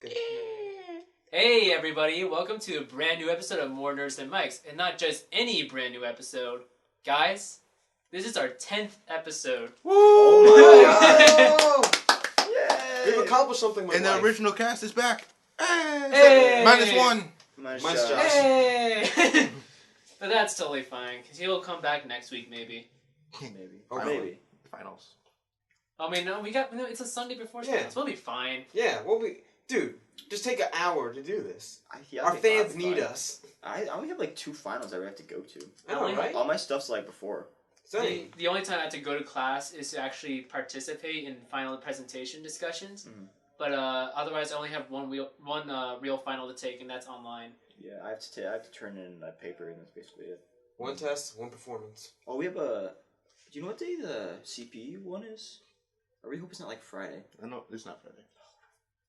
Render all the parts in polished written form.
Good. Hey everybody, welcome to a brand new episode of More Nerds Than Mics, and not just any brand new episode. Guys, this is our 10th episode. Woo! Oh my God! Yay! We've accomplished something with And life. the original cast is back. Hey! -1. Minus Josh. Hey! But that's totally fine, because he'll come back next week maybe. Maybe. Or Maybe. Finals. I mean, no, it's a Sunday before Yeah. finals. We'll be fine. Yeah, dude, just take an hour to do this. I Our think fans I'll be need fine. us. I only have like 2 finals that we have to go to. I know, right? All my stuff's like before. Same. The only time I have to go to class is to actually participate in final presentation discussions. Mhm. But otherwise, I only have one real final to take, and that's online. Yeah, I have to turn in a paper, and that's basically it. One test, one performance. Oh, we have a. Do you know what day the CPE one is? I really hope it's not like Friday. I know it's not Friday.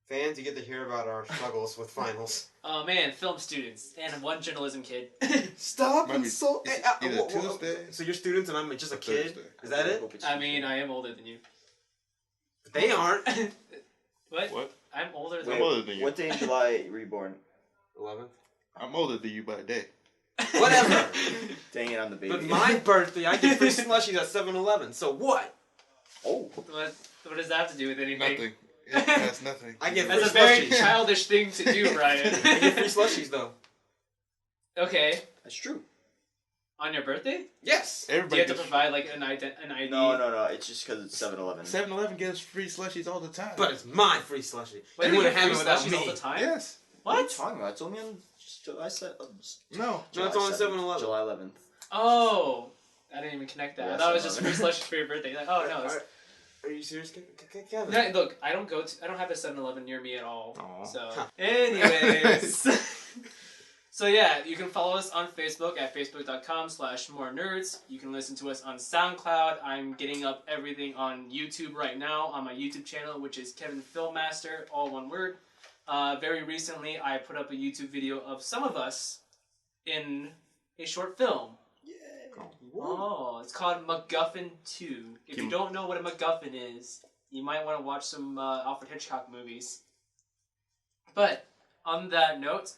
Fans, you get to hear about our struggles with finals. Oh man, film students and one journalism kid. Stop Maybe insulting. it's either Tuesday So you're students and I'm just a kid? Thursday. Is that I it? hope it's I mean, I am older than you. They aren't. What? What? I'm older than Wait, I'm older than you. What day in July were you born? 11th. I'm older than you by a day. Whatever. Dang it, I'm the baby. But my birthday, I get free slushies at 7-Eleven. So what? Oh. What does that have to do with anything? Nothing. It has nothing. I get That's a free very slushies. childish thing to do, Brian. I get free slushies though. Okay, That's true. on your birthday, Yes. do you Everybody have to gets provide like an ID? No. It's just because it's 7-Eleven. 7-Eleven gives free slushies all the time. But it's my free slushie. Wait, You they wouldn't give have it free without slushies me. all the time? yes. What are you What? talking about? It's only on July 7th. No. No, it's on 7-Eleven. July 11th. Oh, I didn't even connect that. Yeah, I thought it was just free 7-Eleven. slushies for your birthday. Like, oh no. It's, Are you serious, Kevin? no, look, I don't have a 7-Eleven near me at all. Aw. So, Huh. anyways. So yeah, you can follow us on Facebook at facebook.com/morenerds. You can listen to us on SoundCloud. I'm getting up everything on YouTube right now on my YouTube channel, which is Kevin Filmmaster, all one word. Very recently, I put up a YouTube video of some of us in a short film. Oh, it's called MacGuffin 2. If you don't know what a MacGuffin is, you might want to watch some Alfred Hitchcock movies. But, on that note,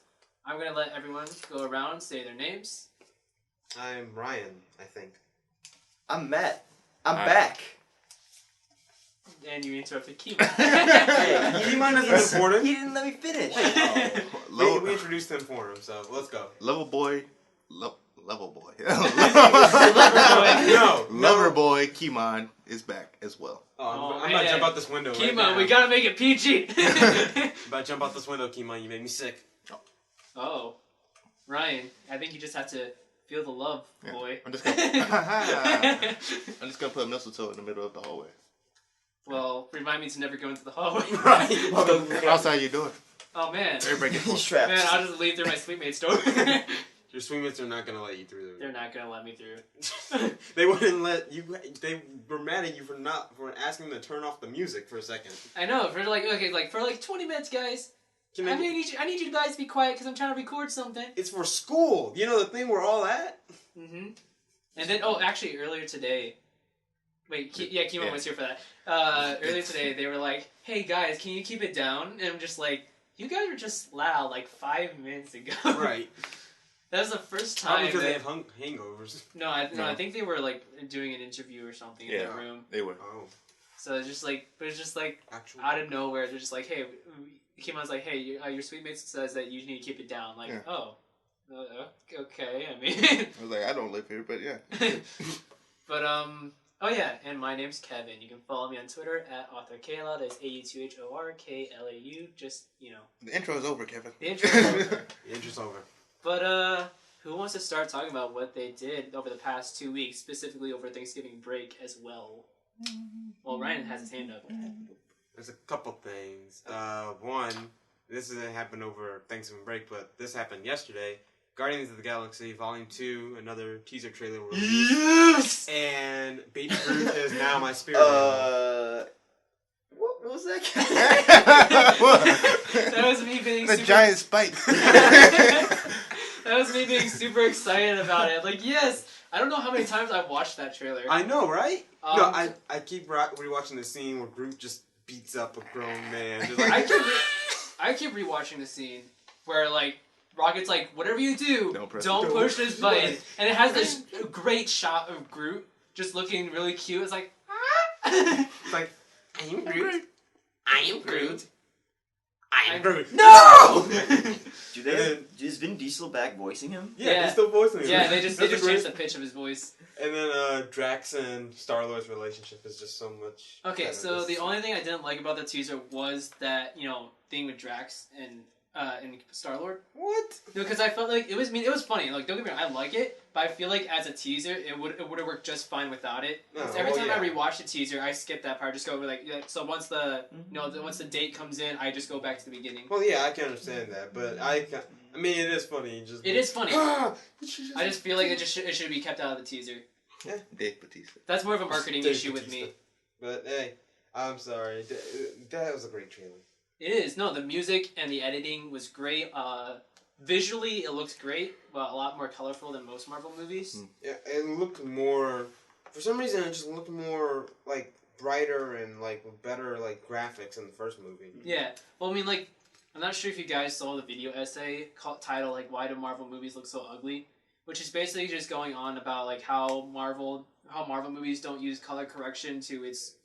I'm going to let everyone go around, say their names. I'm Ryan, I think. I'm Matt. I'm Hi. back. And you interrupted Keimon. Hey, Keimon isn't important. He didn't let me finish. We introduced him for him, so let's go. Level boy. Level boy. No. Lover boy Keimon is back as well. Oh, I'm man. about to jump out this window right Keimon, now. we got to make it PG. I'm about to jump out this window, Keimon. You made me sick. Oh, Ryan, I think you just have to feel the love, Yeah. boy. I'm just gonna put a mistletoe in the middle of the hallway. Well, remind me to never go into the hallway. Right. Outside your door. Oh man. Everybody gets He's one. trapped. Man, I'll just leave through my sweet mate's door. Your swingmates are not going to let you through They're not gonna let me through. They wouldn't let you. They were mad at you for asking them to turn off the music for a second. I know, for like 20 minutes, guys. Can I they, need you guys to be quiet because I'm trying to record something. it's for school. You know the thing we're all at? Mm-hmm. And then, actually, earlier today... Wait, Keimon Yeah. was here for that. Earlier today, they were like, hey, guys, can you keep it down? And I'm just like, you guys were just loud like 5 minutes ago. Right. That was the first Probably time because they that... have hangovers. No, I No. think they were, like, doing an interview or something in Yeah. their room. They were. Oh. So it's just like... But it's just like, Actually. out of nowhere, they're just like, hey... Keimon's like, hey, your sweet mate says that you need to keep it down. Like, Yeah. oh... okay, I mean... I was like, I don't live here, but yeah. But, oh yeah, and my name's Kevin. You can follow me on Twitter at AuthorKayla. That's AuthorKlau. Just, you know. The intro is over, Kevin. The intro is over. The intro's over. But, who wants to start talking about what they did over the past 2 weeks, specifically over Thanksgiving break as well? Well, Ryan has his hand up. There's a couple things. One, this hasn't happened over Thanksgiving break, but this happened yesterday. Guardians of the Galaxy Volume 2, another teaser trailer was released. Yes! And Baby Groot is now my spirit animal. What was that? That was me being The super... giant spike. That was me being super excited about it. Like, yes! I don't know how many times I've watched that trailer. I know, right? Um, No, I keep rewatching the scene where Groot just beats up a grown man. Just like, I can... I keep rewatching the scene where like Rocket's like, whatever you do, don't push this button, and it has this great shot of Groot just looking really cute. It's like, It's like, I am Groot. I am Groot. I am Groot. No! Is Vin Diesel back voicing him? Yeah, he's still voicing him. Yeah, they just changed the pitch of his voice. And then Drax and Star-Lord's relationship is just so much. Okay, so the only thing I didn't like about the teaser was that thing with Drax and Star-Lord. What? No, because I felt like it was funny. Like, don't get me wrong, I like it, but I feel like as a teaser, it would have worked just fine without it. Every time I rewatch the teaser, I skip that part. Just go over so once the once the date comes in, I just go back to the beginning. Well, yeah, I can understand that, but I mean, it is funny. It is funny. I just feel like it should be kept out of the teaser. Yeah, Dave Bautista. That's more of a marketing issue with me. But hey, I'm sorry. That was a great trailer. It is. No, the music and the editing was great. Visually, it looked great, but a lot more colorful than most Marvel movies. Yeah, it looked more. For some reason, it just looked more like brighter and like better like graphics in the first movie. Yeah. Well, I mean, like, I'm not sure if you guys saw the video essay titled like "Why Do Marvel Movies Look So Ugly," which is basically just going on about like how Marvel movies don't use color correction to its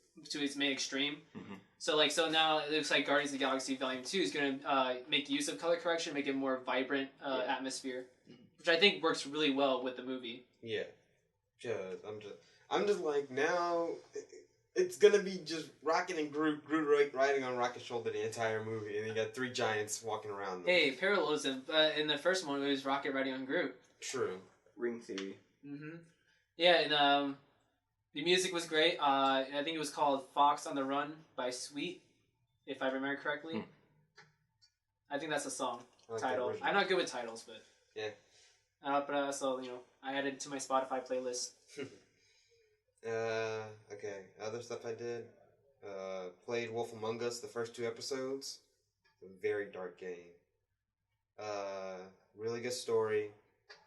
main extreme. Mm-hmm. So now it looks like Guardians of the Galaxy Volume 2 is going to make use of color correction, make it more vibrant atmosphere, which I think works really well with the movie. Yeah, I'm just like now. It's gonna be just Rocket and Groot riding on Rocket's shoulder the entire movie, and you got three giants walking around them. Hey, parallelism. In the first one, it was Rocket riding on Groot. True. Ring theory. Mm-hmm. Yeah, and the music was great. I think it was called "Fox on the Run" by Sweet, if I remember correctly. I think that's the song title. I'm not good with titles, but yeah. So I added it to my Spotify playlist. Okay. Other stuff I did. Played Wolf Among Us the first 2 episodes. A very dark game. Really good story.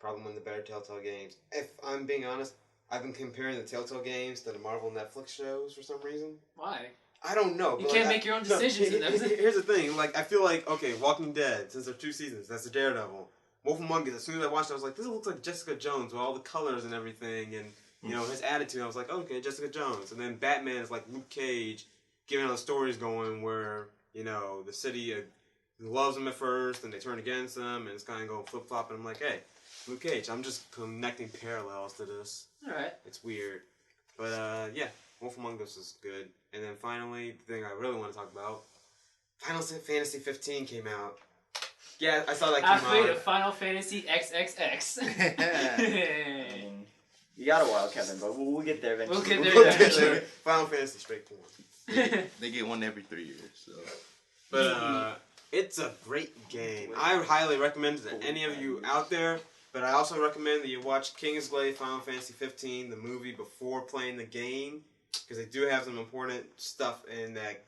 Probably one of the better Telltale games. If I'm being honest, I've been comparing the Telltale games to the Marvel Netflix shows for some reason. Why? I don't know. You can't make your own decisions. Here's the thing. Like, I feel like, okay, Walking Dead, since there's 2 seasons, that's a Daredevil. Wolf Among Us, as soon as I watched it, I was like, this looks like Jessica Jones with all the colors and everything, and, his attitude. I was like, okay, Jessica Jones. And then Batman is like Luke Cage, giving all the stories going where, the city loves him at first, and they turn against him, and it's kind of going flip-flop, and I'm like, hey, Luke Cage, I'm just connecting parallels to this. Alright. It's weird. But, yeah, Wolf Among Us is good. And then finally, the thing I really want to talk about, Final Fantasy 15 came out. Yeah, I saw that came out. Halfway to Final Fantasy XXX. You got a while, Kevin, but we'll get there eventually. We'll get there eventually. Final Fantasy straight porn. They get one every 3 years, so. But, it's a great game. I highly recommend it to any of you out there. But I also recommend that you watch Kingsglaive Final Fantasy 15, the movie, before playing the game. Because they do have some important stuff in that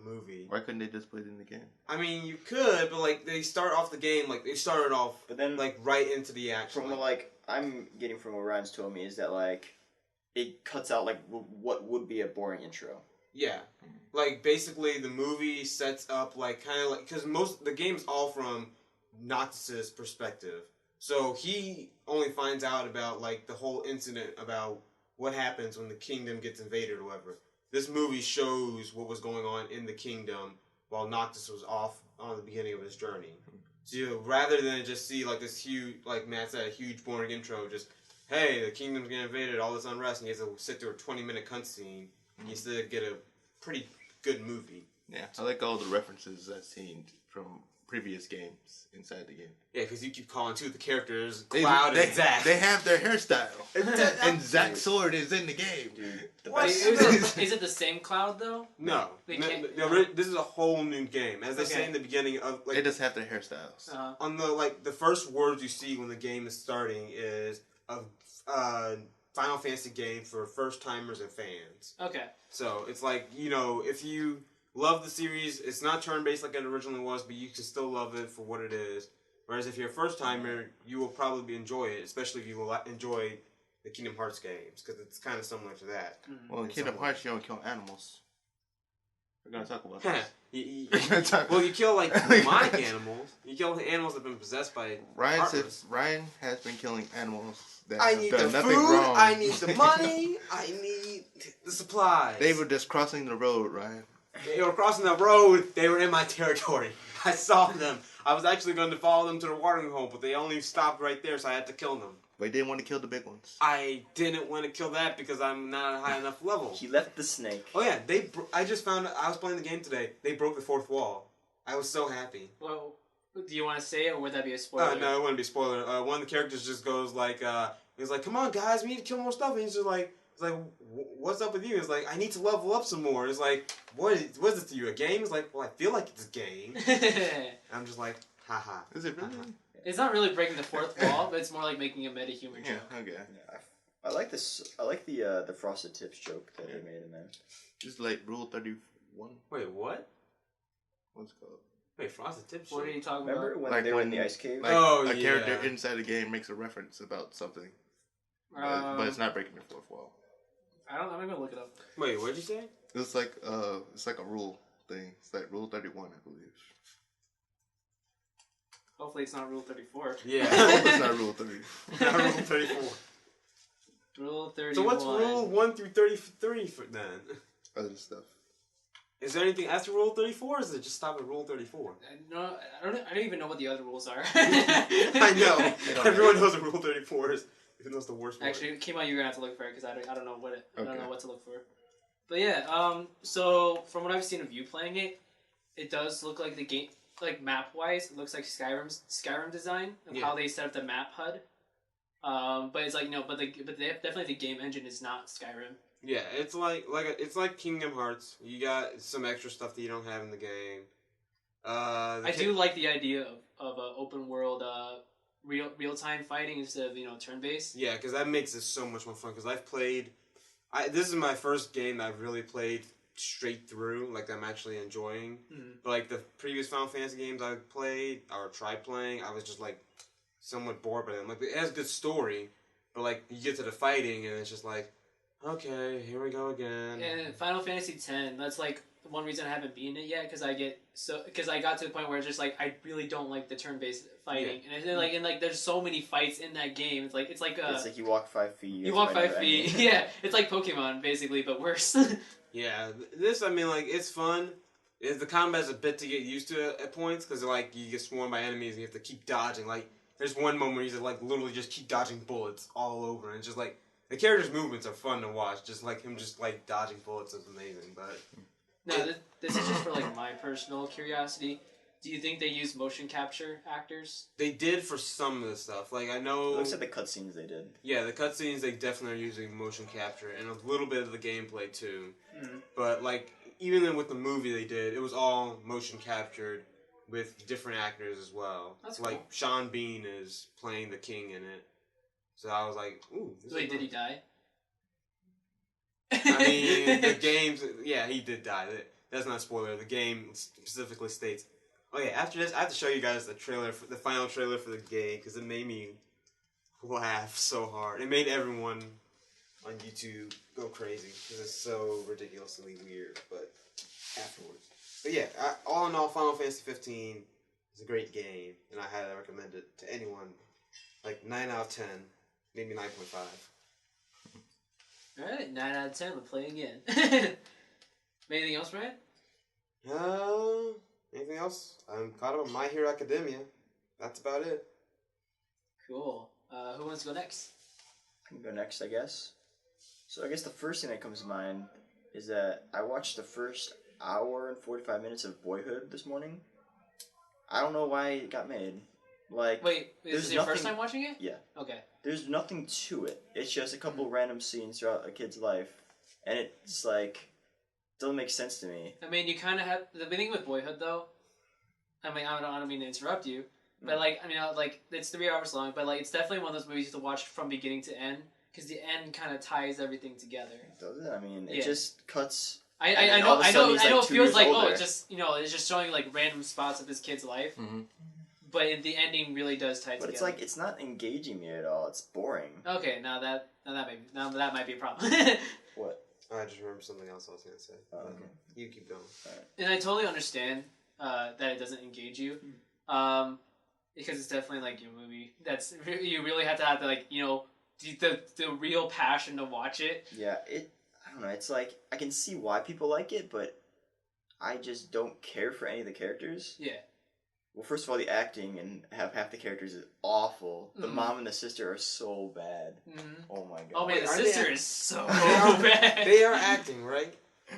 movie. Why couldn't they just put it in the game? I mean, you could, but, like, they start off the game, like, they started off, but then, like, right into the action. From what, I'm getting from what Ryan's told me is that, it cuts out, what would be a boring intro. Yeah. Like, basically, the movie sets up, because the game is all from Noctis's perspective. So he only finds out about, the whole incident about what happens when the kingdom gets invaded or whatever. This movie shows what was going on in the kingdom while Noctis was off on the beginning of his journey. So rather than just see, this huge, like Matt said, a huge boring intro, just, hey, the kingdom's getting invaded, all this unrest, and you have to sit through a 20-minute cutscene, and you still get a pretty good movie. Yeah, I like all the references I've seen from previous games inside the game. Yeah, because you keep calling two of the characters Cloud and Zack. They have their hairstyle. And Zack's sword is in the game. Dude, is it the same Cloud, though? No. This is a whole new game. As they say in the beginning of... they just have their hairstyles. On the first words you see when the game is starting is a Final Fantasy game for first-timers and fans. Okay. So, it's like, if you... love the series. It's not turn-based like it originally was, but you can still love it for what it is. Whereas if you're a first-timer, you will probably enjoy it, especially if you will enjoy the Kingdom Hearts games, because it's kind of similar to that. Well, in Kingdom Hearts, you don't kill animals. We're gonna talk about Huh. this. We're gonna talk. Well, you kill like demonic animals. You kill animals that have been possessed by Ryan has been killing animals that I have need done the nothing food. wrong. I need the money. I need the supplies. They were just crossing the road, Ryan. They were crossing the road. They were in my territory. I saw them. I was actually going to follow them to the watering hole, but they only stopped right there, so I had to kill them. But he didn't want to kill the big ones. I didn't want to kill that because I'm not at a high enough level. He left the snake. Oh yeah, I just found I was playing the game today. They broke the fourth wall. I was so happy. Well, do you want to say it, or would that be a spoiler? No, it wouldn't be a spoiler. One of the characters just goes like, he's like, "Come on, guys, we need to kill more stuff." And he's just like, "What's up with you?" It's like, "I need to level up some more." It's like, what is this to you? A game? It's like, well, I feel like it's a game. I'm just like, haha. Is it really? It's not really breaking the fourth wall, but it's more like making a meta humor joke. Yeah, okay. Yeah, I like this. I like the frosted tips joke that they made in there. It's like Rule 31. Wait, what? What's it called? Wait, Frosted Tips. What are you talking Remember about? when Like they were in when- the ice cave? Like Oh, a yeah. character inside the game makes a reference about something, but it's not breaking the fourth wall. I'm gonna look it up. Wait, what'd you say? It's like a rule thing. It's like Rule 31, I believe. Hopefully, it's not Rule 34. Yeah. I hope it's not Rule 30. Not Rule 34. Rule 31. So what's Rule 1 through 33 for then? Other stuff. Is there anything after Rule 34, or does it just stop at Rule 34? No, I don't even know what the other rules are. I know. don't Everyone know. knows what Rule 34 is. Even though it's the worst one. Actually, Keimon, you're gonna have to look for it because I don't know I don't Okay. know what to look for. But yeah, so from what I've seen of you playing it, it does look like the game, like map wise, it looks like Skyrim design of Yeah. how they set up the map HUD. But it's like definitely the game engine is not Skyrim. Yeah, it's like Kingdom Hearts. You got some extra stuff that you don't have in the game. I do like the idea of open world real time fighting instead of turn based. Yeah, because that makes it so much more fun. Because I've played, this is my first game that I've really played straight through. Like I'm actually enjoying. Mm-hmm. But like the previous Final Fantasy games I've played or tried playing, I was just like somewhat bored by them. Like it has a good story, but like you get to the fighting and it's just like, okay, here we go again. And Final Fantasy X, that's like one reason I haven't beaten it yet because I got to the point where it's just like I really don't like the turn-based fighting, and like there's so many fights in that game. It's like It's like you walk 5 feet. you walk 5 feet. Yeah, it's like Pokemon basically, but worse. Yeah, this, I mean, like, it's fun. The combat's a bit to get used to at points, because, like, you get swarmed by enemies and you have to keep dodging. Like, there's one moment where you just, like, literally just keep dodging bullets all over, and it's just, like, the character's movements are fun to watch. Just, like, him just, like, dodging bullets is amazing, but... No, this is just for like my personal curiosity. Do you think they use motion capture actors? They did for some of the stuff. Like, I know... It looks like the cutscenes they did. Yeah, the cutscenes, they definitely are using motion capture, and a little bit of the gameplay, too. Mm-hmm. But, like, even then with the movie they did, it was all motion captured with different actors as well. That's Like, cool. Sean Bean is playing the king in it. So I was like, ooh. This Wait, is did he nice. die? I mean, the games... Yeah, he did die. That's not a spoiler. The game specifically states... Oh yeah, after this, I have to show you guys the final trailer for the game, because it made me laugh so hard. It made everyone on YouTube go crazy, because it's so ridiculously weird, but afterwards. But yeah, all in all, Final Fantasy 15 is a great game, and I highly recommend it to anyone. Like, 9 out of 10, maybe 9.5. Alright, 9 out of 10, we'll play again. Anything else, Ryan? Anything else? I'm caught up on My Hero Academia. That's about it. Cool. Who wants to go next? I can go next, I guess. So I guess the first thing that comes to mind is that I watched the first hour and 45 minutes of Boyhood this morning. I don't know why it got made. Like, Wait, is there's this your first nothing- time watching it? Yeah. Okay. There's nothing to it. It's just a couple random scenes throughout a kid's life, and it's like doesn't make sense to me. I mean, you kind of have the thing with Boyhood, though. I mean, I don't mean to interrupt you, but like, I mean, like it's 3 hours long, but like, it's definitely one of those movies to watch from beginning to end because the end kind of ties everything together. Does it? I mean, it Yeah. just cuts. I And all know, of a I sudden know, he's, I know. like, It 2 feels years like older. it's just it's just showing like random spots of this kid's life, Mm-hmm. but the ending really does tie But together. it's like it's not engaging me at all. It's boring. Okay, now that might be a problem. What? I just remember something else I was gonna say. Oh, okay. You keep going. And I totally understand that it doesn't engage you, because it's definitely like your movie. That's you really have to like the real passion to watch it. Yeah, I don't know. It's like I can see why people like it, but I just don't care for any of the characters. Yeah. Well, first of all, the acting and half the characters is awful. The mom and the sister are so bad. Oh my god. Oh man, Wait, the are sister they is so They bad. they are acting, right?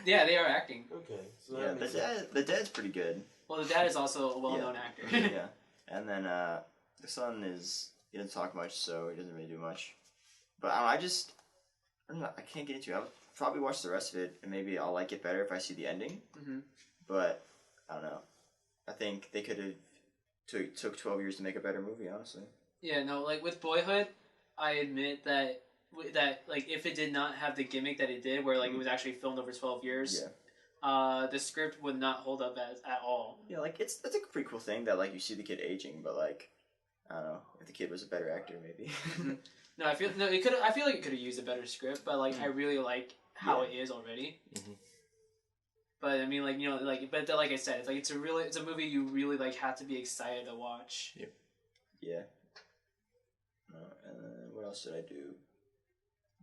Yeah, they are acting. Okay. So Yeah, that makes sense. the dad's pretty good. Well, the dad is also a well-known actor. Yeah, and then the son he doesn't talk much, so he doesn't really do much. But I don't know, I can't get into it. I'll probably watch the rest of it, and maybe I'll like it better if I see the ending. But I don't know. I think they could have took 12 years to make a better movie, honestly. Yeah, no, like with Boyhood, I admit that like if it did not have the gimmick that it did, where like it was actually filmed over 12 years, the script would not hold up at all. Yeah, like it's a pretty cool thing that like you see the kid aging, but like I don't know if the kid was a better actor, maybe. No, I feel like it could have used a better script, but like I really like how it is already. But I mean, like but like I said, it's a movie you really like have to be excited to watch. Yep. Yeah. And then what else did I do?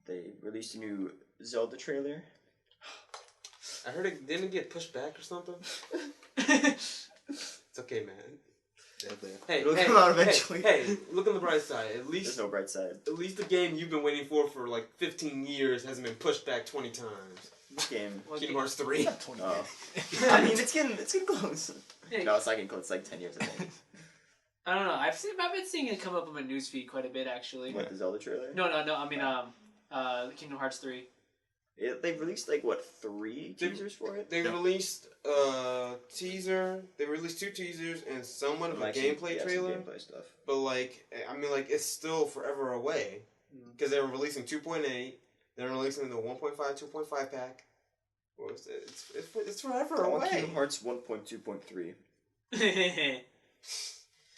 They released a new Zelda trailer. I heard it didn't get pushed back or something. It's okay, man. Hey, It'll come out eventually. Hey, look on the bright side. At least There's no bright side. At least the game you've been waiting for like 15 years hasn't been pushed back 20 times. This game. Kingdom Hearts 3. Oh. I mean, it's getting close. Hey. No, it's not getting close. It's like 10 years, I think. I don't know. I've been seeing it come up on my newsfeed quite a bit actually. What, the Zelda trailer? No. I mean, Kingdom Hearts 3. They've released like what 3 teasers for it. They released teaser. They released 2 teasers and somewhat of a gameplay trailer. Some gameplay stuff. But like, I mean, like it's still forever away because they were releasing 2.8. They're releasing the 1.5, 2.5 pack. What was it? It's forever I want away. Kingdom Hearts 1.2.3.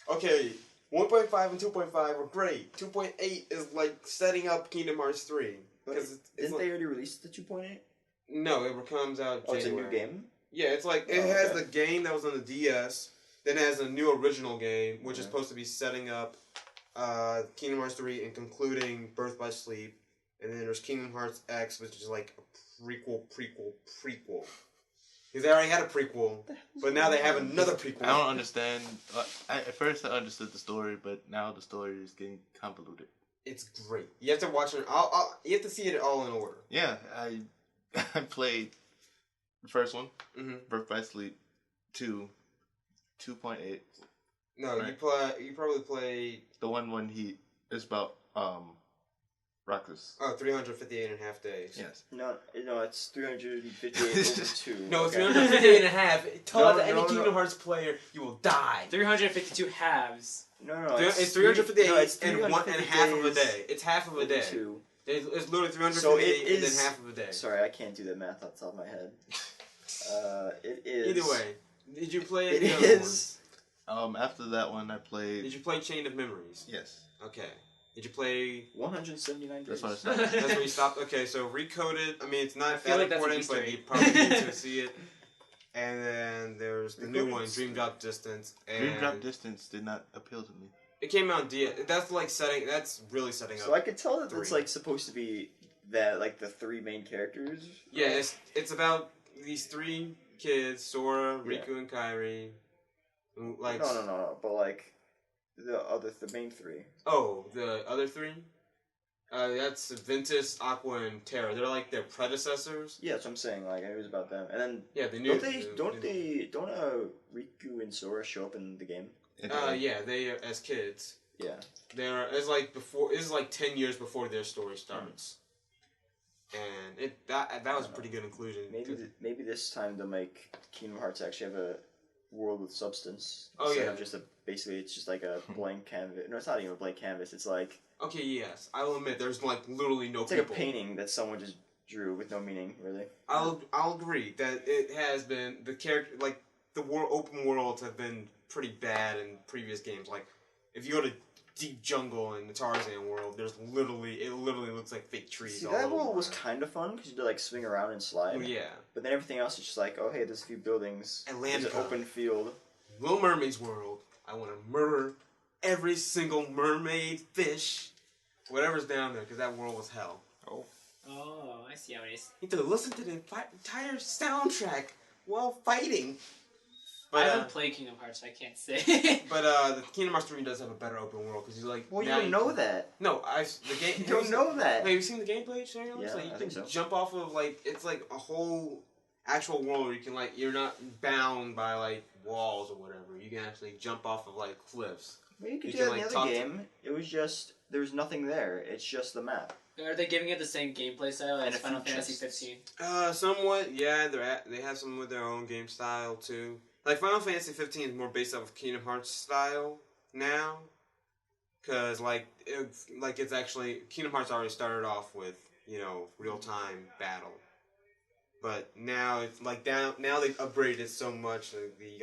Okay, 1.5 and 2.5 were great. 2.8 is like setting up Kingdom Hearts 3. Because Didn't they already release the 2.8? No, it comes out Oh, January. it's a new game? Yeah, it's like, it has the game that was on the DS, then it has a new original game, which is supposed to be setting up Kingdom Hearts 3 and concluding Birth by Sleep. And then there's Kingdom Hearts X, which is like a prequel. Because they already had a prequel, but now they have another prequel. I don't understand. At first I understood the story, but now the story is getting convoluted. It's great. You have to watch it. You have to see it all in order. Yeah, I played the first one, Mm-hmm. Birth by Sleep, 2.8. No, right. you probably played... The one when it's about Roxas. Oh, 358 and a half days. Yes. No, it's 358 over 2. No, it's okay. 358 and a half. Tell No, any no, Kingdom no. Hearts player, you will die. 352 halves. No, It's 358 it's and 350 half of a days day. It's half of a over day. 2. It's literally 358 So it and is- then half of a day. Sorry, I can't do that math off the top of my head. It is... Either way, did you play It the other is... After that one I ones? played... Did you play Chain of Memories? Yes. Okay. Did you play... 179 days. That's what I said. That's where you stopped? Okay, so Recoded. I mean, it's not feel that like that's an important, Easter but egg. you probably need to see it. And then there's the new one, Recoded's- Dream Drop Distance. And Dream Drop Distance did not appeal to me. It came out DS. That's like setting. That's really setting So up. I could tell that 3. it's like supposed to be that like the 3 main characters. Yeah, it's about these 3 kids, Sora, Yeah. Riku, and Kairi. who, Like No. But like the main 3. Oh, the other 3. That's Ventus, Aqua, and Terra. They're like their predecessors. Yeah, that's what I'm saying. Like it was about them. And then Yeah, the new. don't Riku and Sora show up in the game? Yeah, they are as kids. Yeah. It's like before. This is like 10 years before their story starts. And that was a pretty good inclusion. Maybe this time they'll make Kingdom Hearts actually have a world with substance. Oh, instead yeah. of just basically it's just like a blank canvas. No, it's not even a blank canvas. It's like Okay, yes, I will admit there's like literally no it's like people. a painting that someone just drew with no meaning, really. I'll agree that it has been the character open worlds have been pretty bad in previous games. Like if you go to deep jungle in the Tarzan world. It literally looks like fake trees. See, all that over. world was kind of fun because you could like swing around and slide. Oh, yeah. But then everything else is just like, oh hey, there's a few buildings. There's an Atlantica. open field. Little Mermaid's world. I want to murder every single mermaid, fish, whatever's down there, because that world was hell. Oh, I see how it is. You need to listen to the entire soundtrack while fighting. I But, haven't played Kingdom Hearts, so I can't say. but the Kingdom Hearts 3 does have a better open world because you like. Well, you now don't know that. No, the game. You don't know that. Have you seen the gameplay trailer? Yeah, Like, you I can think so. jump off of like it's like a whole actual world where you can like you're not bound by like walls or whatever. You can actually jump off of like cliffs. Well, you could You do can, that in like, the talk other to- game. It was just there was nothing there. It's just the map. Are they giving it the same gameplay style And as a Final few Fantasy chests. 15? Somewhat. Yeah, they have some with their own game style too. Like Final Fantasy 15 is more based off of Kingdom Hearts style now, because it's actually Kingdom Hearts already started off with real time battle, but now it's like now they've upgraded it so much that you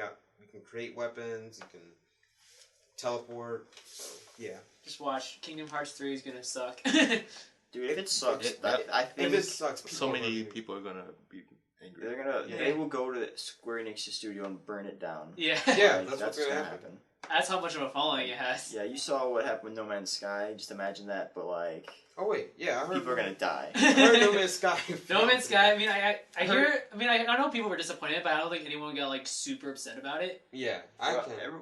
can create weapons, you can teleport. So, yeah. Just watch. Kingdom Hearts 3 is gonna suck. Dude, if it sucks, it- I think If it sucks, So many are gonna- people are gonna be angry. they're gonna Yeah. they will go to Square Enix studio and burn it down. Yeah. Yeah, Like, that's what's gonna happen. That's how much of a following it has. Yeah, you saw what happened with No Man's Sky. Just imagine that, but like Oh wait, yeah, I heard people are gonna die. I heard No Man's Sky. No Man's Sky. I mean, I know people were disappointed, but I don't think anyone got like super upset about it. Yeah, I Well, can.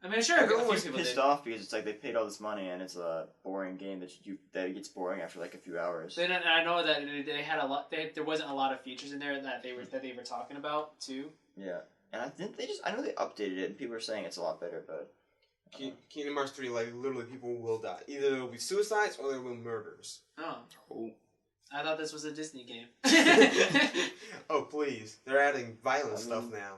I mean, sure, Everyone a few was people pissed did. off because it's like they paid all this money and it's a boring game that it gets boring after like a few hours. Then I know that they had a lot. There wasn't a lot of features in there that they were talking about too. Yeah, and I know they updated it and people are saying it's a lot better, but Kingdom Hearts 3, like, literally people will die. Either there will be suicides or there will be murders. Oh, Oh. I thought this was a Disney game. Oh, please. They're adding violent I stuff mean, now.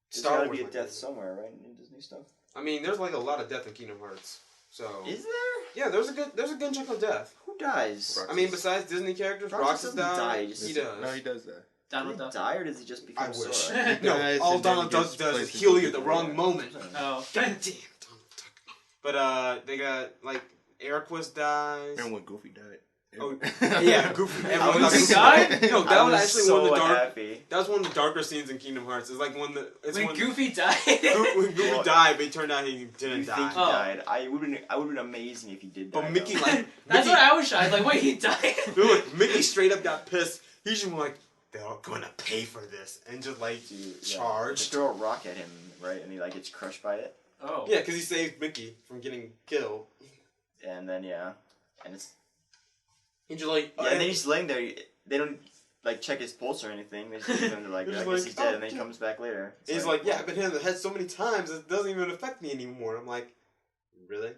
there's Star gotta Wars be a might death do it. somewhere, right, in Disney stuff. I mean, there's, like, a lot of death in Kingdom Hearts. So... Is there? Yeah, there's a good chunk of death. Who dies? Roxas. I mean, besides Disney characters, Roxas Roxas doesn't die, dies. he He does. No, he does that. Donald Does Duck. he die or does he just become I wish. Sora? No, Guys, all and then Donald he Duck gets does is placed heal into you at the the- wrong Yeah. moment. Oh, God damn, Donald Duck. But, they got, like, Airquist dies. Remember when Goofy died? Oh, yeah, Goofy. I Everyone was thought Goofy so- died. No, that I was was actually so one of the dark... happy. That was one of the darker scenes in Kingdom Hearts. It's like when Goofy died. When Goofy Well, died, but it turned out he You didn't think die. he Oh. died? I would have been amazing if he did die. But Mickey, though. like, That's Mickey, what I was shocked. Like, wait, he died. look, Mickey straight up got pissed. He's just like, they're gonna pay for this, and just like Dude, yeah. charged. Just throw a rock at him, right? And he like gets crushed by it, Oh. Yeah, because he saved Mickey from getting killed. and then and it's He's just like, and then he's laying there. They don't like check his pulse or anything. They just leave him to like, They're I just guess like, he's dead, oh, and then he yeah. comes back later. It's he's like, yeah, I've been hit in the head so many times it doesn't even affect me anymore. I'm like, really?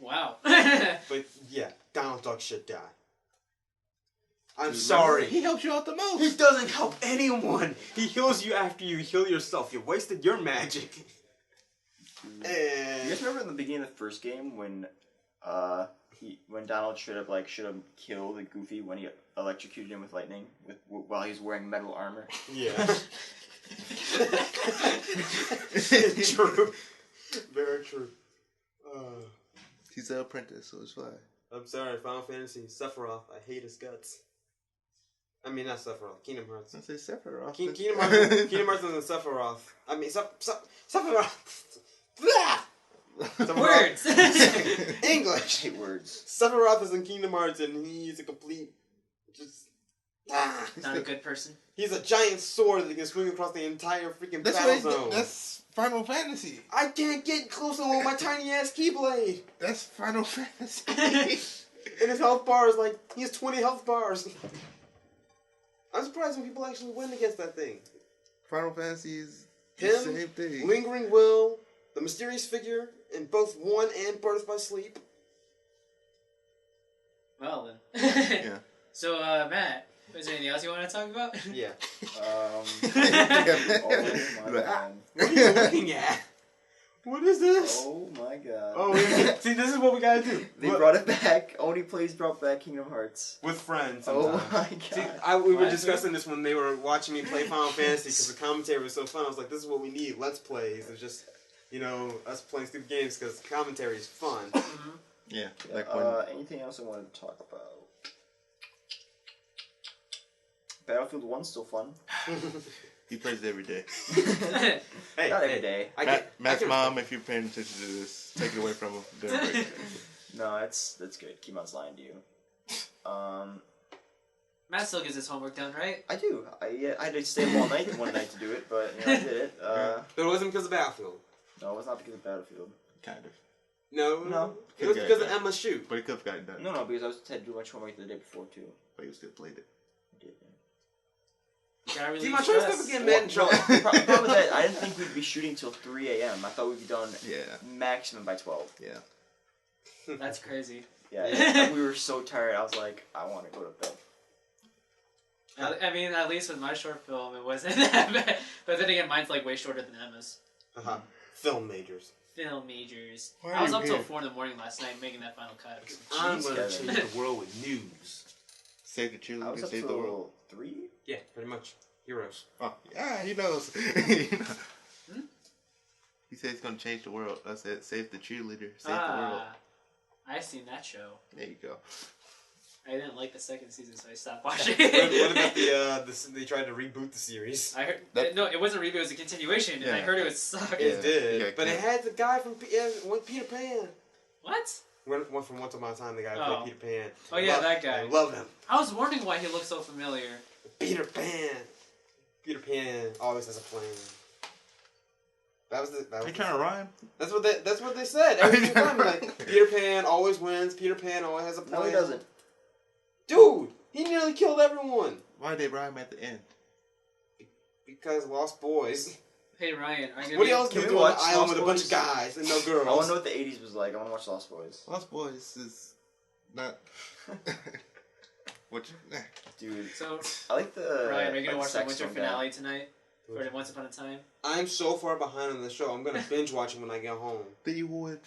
Wow. But yeah, Donald Duck should die. I'm sorry. He helps you out the most. He doesn't help anyone. He heals you after you heal yourself. You wasted your magic. You And guys remember in the beginning of the first game when Donald should have killed Goofy when he electrocuted him with lightning while he was wearing metal armor? yeah. True. Very true. He's an apprentice, so it's fine. I'm sorry, Final Fantasy, Sephiroth. I hate his guts. I mean, not Sephiroth, Kingdom Hearts. I say Sephiroth. Kingdom Hearts and Sephiroth. I mean, Sephiroth. Blah! Words. English. Hate words. Sephiroth is in Kingdom Hearts, and he's a complete, just Not a good person. He's a giant sword that can swing across the entire freaking That's battle what zone. that's Final Fantasy. I can't get close to him with my tiny ass keyblade. That's Final Fantasy. And his health bar is like, he has 20 health bars. I'm surprised when people actually win against that thing. Final Fantasy is the Him, same thing. Lingering Will, the mysterious figure in both One and Birth by Sleep. Well then. Yeah. So, Matt, is there anything else you want to talk about? Yeah. Oh my god. What are you looking at? What is this? Oh my god. Oh, see, this is what we gotta do. They Look, brought it back. Only Plays brought back Kingdom Hearts. with friends Oh sometimes. my god. See, we were What? discussing this when they were watching me play Final Fantasy because the commentary was so fun. I was like, this is what we need. Let's plays. It's just us playing stupid games because commentary is fun. Yeah. Like when Anything else I wanted to talk about? Battlefield 1's still fun. he plays it every day. Hey, Not every day. Matt's mom, if you're paying attention to this, take it away from him. Don't break it. No, that's good. Keimon's lying to you. Matt still gets his homework done, right? I do. I had to stay up all night one night to do it, but I did it. But it wasn't because of Battlefield. No, it was not because of Battlefield. Kind of. No. It was because of Emma's shoot. But it could have gotten done. No, because I had to do much homework the day before too. But you still played it. I did. Gotta really See, my choice never get mad in trouble. The problem with that, I didn't think we'd be shooting till 3 a.m. I thought we'd be done maximum by 12. Yeah. That's crazy. Yeah, we were so tired. I was like, I want to go to bed. I mean, at least with my short film, it wasn't that bad. But then again, mine's like way shorter than Emma's. Film majors. Film majors. Why are I was you up till here? 4 in the morning last night making that final cut. I'm going to Kevin. change the world with news. Save the I cheerleader, was up save the world. till 3? Yeah, pretty much. Heroes. Oh, yeah, he knows. He said he's going to change the world. That's it. Save the cheerleader, save the world. I seen that show. There you go. I didn't like the second season, so I stopped watching. What about they tried to reboot the series? I heard no, it wasn't a reboot; it was a continuation, and I heard it would suck. It did, Yeah, but it had the guy from Peter Pan. What? One from Once Upon a Time, the guy who played Peter Pan. Oh yeah, that guy. I love him. I was wondering why he looked so familiar. Peter Pan. Peter Pan always has a plan. That was You trying to rhyme? That's what they said every single time. Like Peter Pan always wins. Peter Pan always has a plan. No, he doesn't. Dude, he nearly killed everyone. Why'd they rhyme at the end? Because Lost Boys. Hey Ryan, are you What else Can do we you do on watch the island Lost with a bunch Boys? of guys and no girls? I want to know what the 80s was like. I want to watch Lost Boys. Lost Boys is not... Dude, So I like the... Ryan, are you gonna like watch the winter saxophone guy. finale tonight for Once Upon a Time? I'm so far behind on the show. I'm gonna binge watch it when I get home. The would.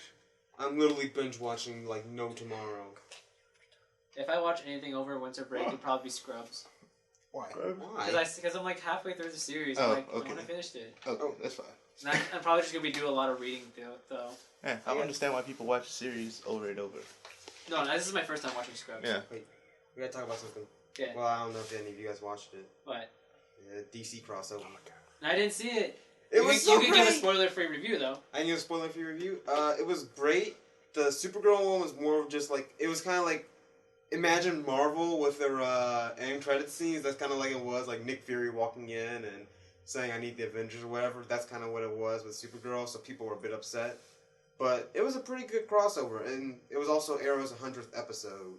I'm literally binge watching like no tomorrow. If I watch anything over winter break, it'd probably be Scrubs. Why? Why? Because I'm like halfway through the series. Oh, I'm like, okay. I want to finish it. Oh, that's fine. And I'm probably just gonna be doing a lot of reading though. Yeah, I don't understand why people watch a series over and over. No, this is my first time watching Scrubs. Yeah. Wait, we gotta talk about something. Yeah. Well, I don't know if any of you guys watched it. What? The DC crossover. I didn't see it. It you was can, so you can give a great. spoiler-free review though. I knew a spoiler for your review. It was great. The Supergirl one was more of just like it was kind of like imagine Marvel with their end credit scenes. That's kind of like it was like Nick Fury walking in and saying I need the Avengers or whatever. That's kind of what it was with Supergirl. So people were a bit upset, but it was a pretty good crossover, and it was also Arrow's 100th episode.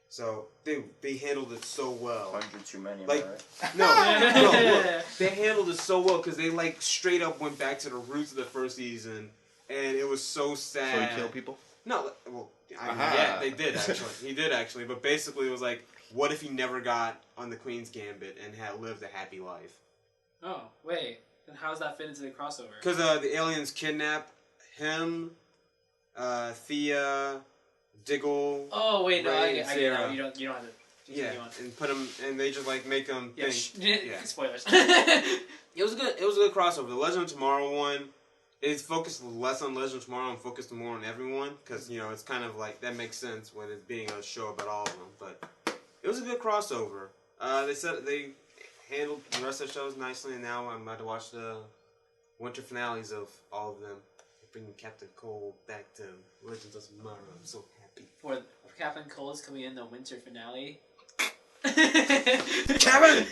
So, dude, they handled it so well. 100 too many, Like, right? No, look, they handled it so well because they like straight up went back to the roots of the first season, and it was so sad. So he killed people? No, well, Aha. yeah, they did actually. He did actually, but basically it was like, what if he never got on the Queen's Gambit and had lived a happy life? Oh, wait. Then how does that fit into the crossover? Because the aliens kidnap him, Thea, Diggle. Oh wait, no, Ray I and get it. Sarah. You don't have to. Yeah, continue on. and put him, and they just like make him Yeah, think. Yeah. spoilers. It was good. It was a good crossover. The Legend of Tomorrow one is focused less on Legend of Tomorrow and focused more on everyone because it's kind of like that makes sense when it's being a show about all of them. But it was a good crossover. They said they handled the rest of the shows nicely, and now I'm about to watch the winter finales of all of them. Bringing Captain Cole back to Legends of Tomorrow. I'm so happy. For Captain Cole is coming in the winter finale. Kevin!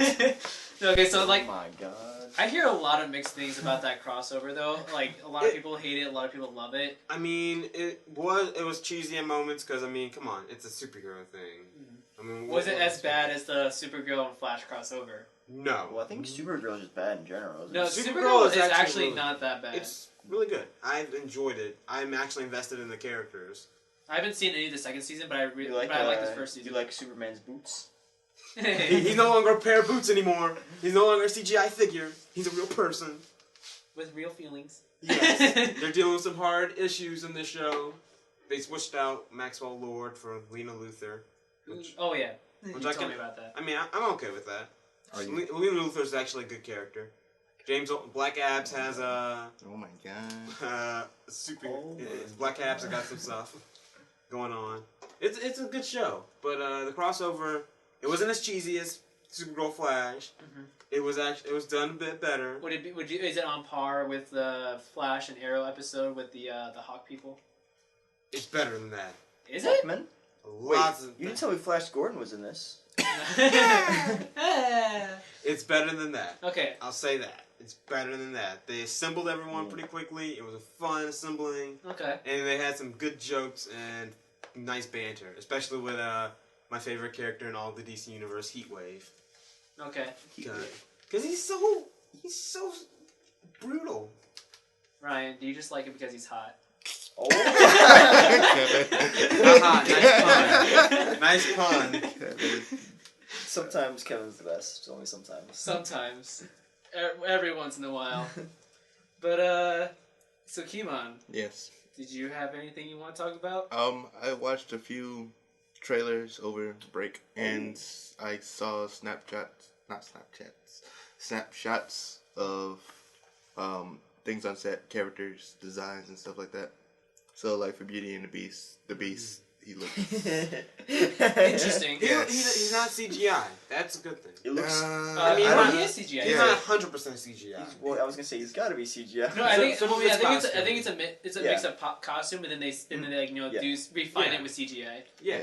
Okay, so like Oh my god. I hear a lot of mixed things about that crossover though. Like a lot of people hate it, a lot of people love it. I mean, it was cheesy at moments because I mean, come on, it's a superhero thing. I mean, Was it as bad as the Supergirl and Flash crossover? No. Well, I think Supergirl is just bad in general. Isn't No, it? Supergirl is actually actually really- not that bad. It's really good. I've enjoyed it. I'm actually invested in the characters. I haven't seen any of the second season, but I You like, like the first season. You like Superman's boots? He's no longer a pair of boots anymore. He's no longer a CGI figure. He's a real person. With real feelings. Yes. They're dealing with some hard issues in this show. They switched out Maxwell Lord for Lena Luthor. Which, Oh yeah. which You I told can, me about that. I mean, I'm okay with that. Are you? Lena Luthor is actually a good character. Black Abs has Oh my god. super. Oh my Black Abs has got some stuff going on. It's a good show, but the crossover it wasn't as cheesy as Supergirl Flash. Mhm. It was done a bit better. Would it be? Is it on par with the Flash and Arrow episode with the Hawk people? It's better than that. Is it? Hawkman? Wait, Lots of you didn't tell me Flash Gordon was in this. It's better than that. Okay. I'll say that. It's better than that. They assembled everyone pretty quickly. It was a fun assembling, Okay. and they had some good jokes and nice banter, especially with my favorite character in all the DC universe, Heatwave. Okay. Because he's so brutal. Ryan, do you just like it because he's hot? Oh. Haha, nice pun. Nice pun. Sometimes Kevin's the best. Only sometimes. Sometimes. Every once in a while. But, so Keimon, Yes. did you have anything you want to talk about? I watched a few trailers over break, and I saw snapshots of things on set, characters, designs, and stuff like that. So, like for Beauty and the Beast, he looks. Interesting. He's not CGI. That's a good thing. It looks. I mean, I he is CGI. He's Yeah. not 100% CGI. Well, I was gonna say he's got to be CGI. No, I think Some of I it's think costume. it's a Yeah. mix of costume, and then they like Yeah. do refine Yeah. it with CGI. Yeah.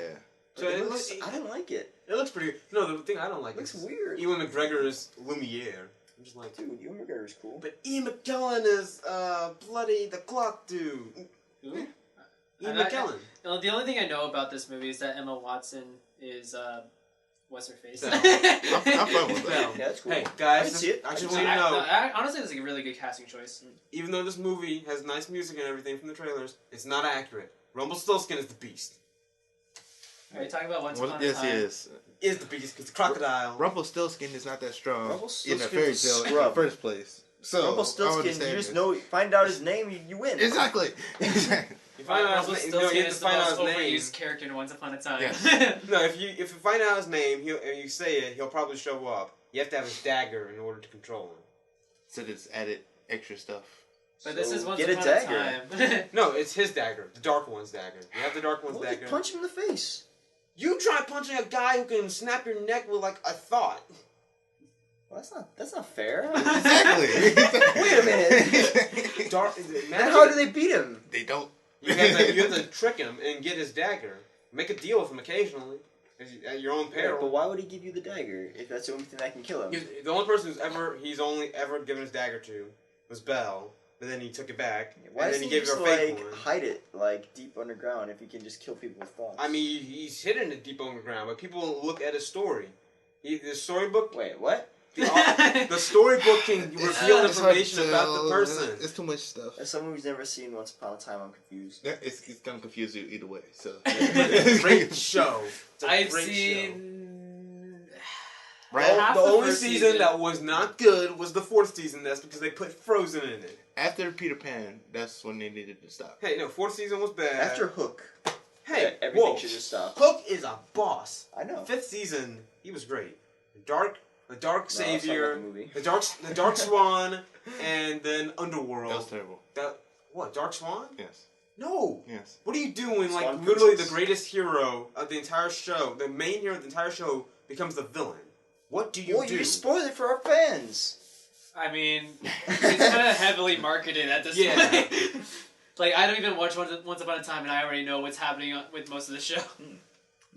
So It looks, I didn't like it. it looks pretty good. No, the thing I don't like It looks is weird. Ewan McGregor's Lumiere. I'm just like, Dude, Ewan McGregor's cool. but Ian McKellen is bloody the clock dude. Ooh. Ian I- McKellen. The only thing I know about this movie is that Emma Watson is what's her face? Belle. I'm fine with that. Belle. Yeah, that's cool. Hey I guys, can see it. I just I want you to can know, honestly, it's like a really good casting choice. even though this movie has nice music and everything from the trailers, it's not accurate. Rumpelstiltskin is the beast. Are you talking about Once Upon a Yes, Time? he is. Is the beast because the crocodile. Rumpelstiltskin is not that strong in a Rumpelstiltskin's fairy a tale in the scrub. first place. So I Rumpelstiltskin, understand you just this. know, find out his name, you win. Exactly. Exactly. You find out his name. No, you Rumpelstiltskin have to is the find out most his name. overused character in Once Upon a Time. Yeah. No, if you find out his name, and you say it, he'll probably show up. You have to have his dagger in order to control him. So just added extra stuff. But this is Once get a Upon a dagger. Time. No, it's his dagger, the Dark One's dagger. You have the Dark One's Well, dagger. just punch him in the face. You try punching a guy who can snap your neck with like a thought. Well, that's not fair. Exactly. Wait a minute. Dark. Then how do they beat him? They don't. You have to trick him and get his dagger. Make a deal with him occasionally, at your own Right, peril. but why would he give you the dagger if that's the only thing that can kill him? The only person he's only ever given his dagger to was Belle, but then he took it back, Why and doesn't then he he gave just her a fake like one. hide it like deep underground if he can just kill people with thoughts? I mean, he's hidden it deep underground, but people look at his story. The storybook, wait, what? the storybook can reveal It's hard information to about the tell. person. It's too much stuff. As someone who's never seen Once Upon a Time, I'm confused. Yeah, it's gonna confuse you either way. So Great show. It's a I've great seen. Right? half The only first season that was not good was the 4th season. That's because they put Frozen in it. After Peter Pan, that's when they needed to stop. Hey, no, 4th season was bad. After Hook, hey, everything whoa, should just stop. Hook is a boss. I know. 5th season, he was great. The Dark No, it's not Savior, like a movie. the Dark Swan, and then Underworld. That was terrible. What, Dark Swan? Yes. No. Yes. What are you doing? Like, Swan literally Princess. the greatest hero of the entire show, the main hero of the entire show, becomes the villain. What do you Well, do? you spoiled it for our fans. I mean, it's kind of heavily marketed at this Yeah. point. Like, I don't even watch Once Upon a Time, and I already know what's happening with most of the show.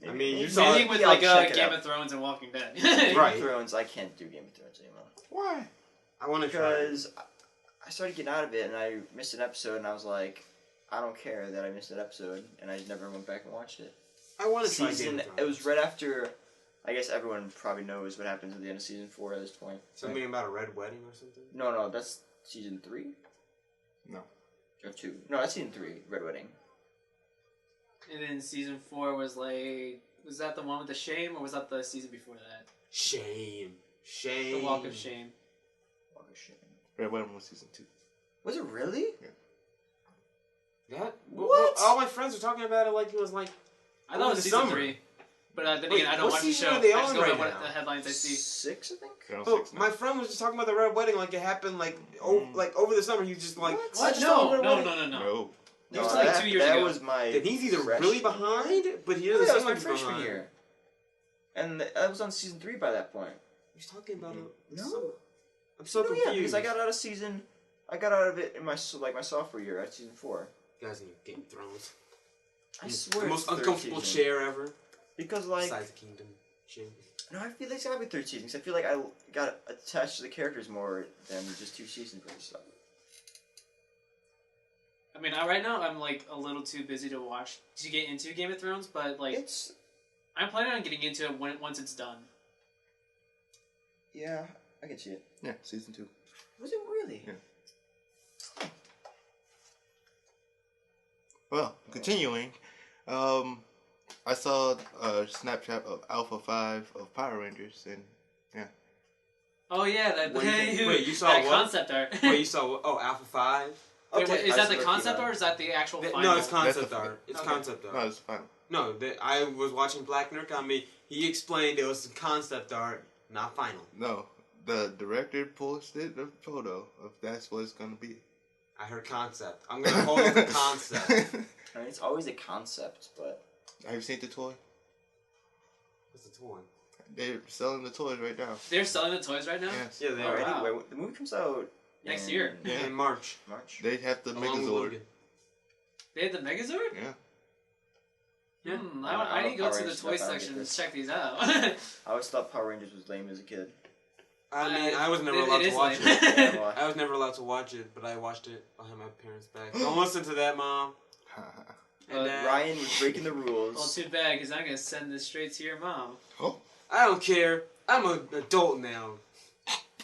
I mean, you Maybe saw Mainly it. with I'll like check it Game out. of Thrones and Walking Dead. Game Right. of Thrones, I can't do Game of Thrones anymore. Why? I want to try. Because I started getting out of it and I missed an episode and I was like, I don't care that I missed that episode, and I just never went back and watched it. I want to try Game Season, of Thrones. it was right after, I guess everyone probably knows what happens at the end of season 4 at this point. Something about a red wedding or something? No, that's season 3? No. Or 2. No, that's season 3, Red Wedding. And then season 4 was like, was that the one with the shame, or was that the season before that? Shame. The Walk of Shame. Walk of Shame. Red Wedding was season 2. Was it really? That? What? All my friends were talking about it like it was like I thought it was the season summer. 3. But then Wait, again, I don't what watch the season show. are they I just on go by right what now? the headlines I see. 6, I think. They're on Oh, 6 now. my friend was just talking about the red wedding like it happened like over the summer. He was just like, What? I just saw No, Red no, Wedding. no, no, no. No. It was like 2 years that ago. was my. Then he's either freshman really behind, but he year. doesn't that was seem my like he's freshman behind. year, and I was on season 3 by that point. He's talking about No. I'm so No, confused. yeah, because I got out of it in my sophomore year at season 4. You guys need Game of Thrones. I swear, The it's most third uncomfortable season. chair ever. Because like, Besides the Kingdom chair. no, I feel like it's gotta be 3rd season. Because I feel like I got attached to the characters more than just 2 seasons worth of stuff. I mean, right now I'm like a little too busy to get into Game of Thrones, but like It's I'm planning on getting into it once it's done. yeah, I can see it. Yeah, season 2. Was it really? Yeah. Well, continuing, I saw a Snapchat of Alpha 5 of Power Rangers, and Oh yeah, that Wait, you saw that what? concept art. Wait, you saw Alpha 5? Wait, Okay. is that the That's concept what art or is that the actual final? No, it's That's concept the- art. It's Okay. concept art. no, it's fine. No, I was watching Black Nerd Comedy. He explained it was concept art, not final. No, the director posted a photo of that's what it's gonna be. I heard concept. I'm gonna hold it to concept. I mean, it's always a concept, but Have you seen the toy? What's the toy? They're selling the toys right now. They're selling the toys right now. Yes. Yeah, they already. are. wow. Wait, the movie comes out Next in year. Yeah. In March. March. They have the Along with Megazord. Logan. They had the Megazord. Yeah. Yeah. I need to go Power to the Rangers toy stuff, I don't section get and this. check these out. I always thought Power Rangers was lame as a kid. I mean, I was never It allowed is to watch lame. it. Yeah, well, I was never allowed to watch it, but I watched it behind my parents' back. Don't listen to that, Mom. And Dad. Ryan was breaking the rules. Well, too bad, because I'm gonna send this straight to your mom. I don't care. I'm an adult now.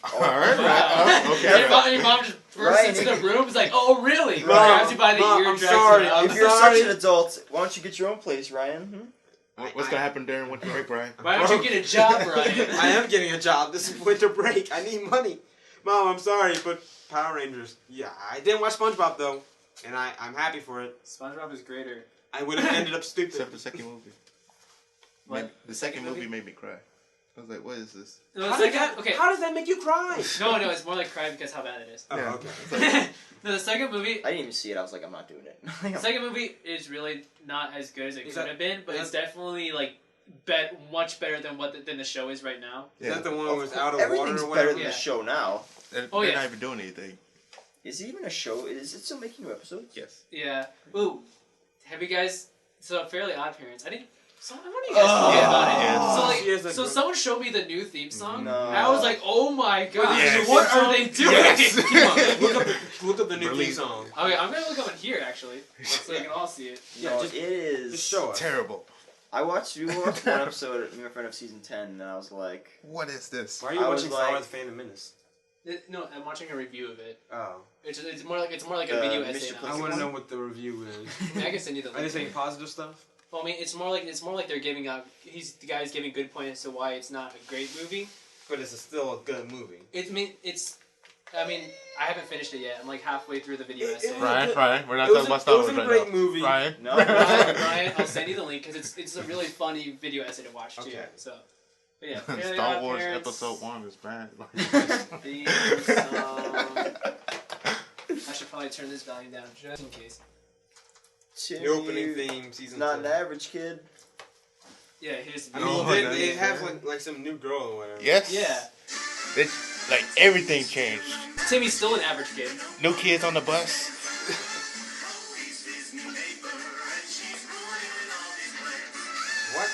All right. Wow. Okay. Your mom just bursts Ryan, into the room. Is like, "Oh, really?" Mom, Grabs you by the Mom, ear, I'm drags sorry. you out. If you're sorry. such an adult, why don't you get your own place, Ryan? What's gonna happen during winter break, Brian? Why don't you get a job, Ryan? I am getting a job. This is winter break. I need money. Mom, I'm sorry, but Power Rangers. Yeah, I didn't watch SpongeBob though, and I'm happy for it. SpongeBob is greater. I would have ended up stupid. Except the second movie. What? The second movie made me cry. I was like, what is this? No, the How, did second, that, okay. how does that make you cry? No, it's more like crying because how bad it is. Oh, Yeah. okay. No, the second movie. I didn't even see it. I was like, I'm not doing it. The second movie is really not as good as it Is could that- have been, but is it's definitely like much better than than the show is right now. Is that the one that was out of Everything's water or better whatever? than Yeah. the show now. They're Oh, yeah. not even doing anything. Is it even a show? Is it still making new episodes? Yes. Yeah. Ooh, have you guys? So Fairly Odd Parents. I didn't. One of you guys told me Oh. about it. Yes. So Yes, like, that's so good. someone showed me the new theme song. No. And I was like, oh my god, Yes. what are they doing? Yes. Come on, look up the new Really? theme song. Okay, I'm gonna look up in here actually, so you can all see it. Yeah, No, just- it is. Just show us. Terrible. We watched one episode, me and my friend, of season 10, and I was like, What is this? Why are you I was watching Star like- Wars Phantom Menace? No, I'm watching a review of it. Oh. It's more like a The video essay. Mission now. I want to know what the review is. I mean, I can send you the Are they link. saying positive stuff? Well, I mean, it's more like they're giving out. The guy's giving good points as to why it's not a great movie. But it's still a good movie. I mean, I haven't finished it yet. I'm like halfway through the video It- essay. it- Brian, we're not It was talking about a- Star it was Wars a right great now. movie. Brian. no. Ryan, I'll send you the link because it's a really funny video essay to watch too. Okay. So, but yeah, Fairly Star Odd Wars Parents, Episode 1 is bad. theme song. I should probably turn this volume down just in case. The opening theme, season Not 2. an average kid. Yeah, here's the I video. mean, Oh, they, that they is have bad. like some new girl or whatever. Yes. Yeah, It's like everything changed. Timmy's still an average kid. No kids on the bus. What?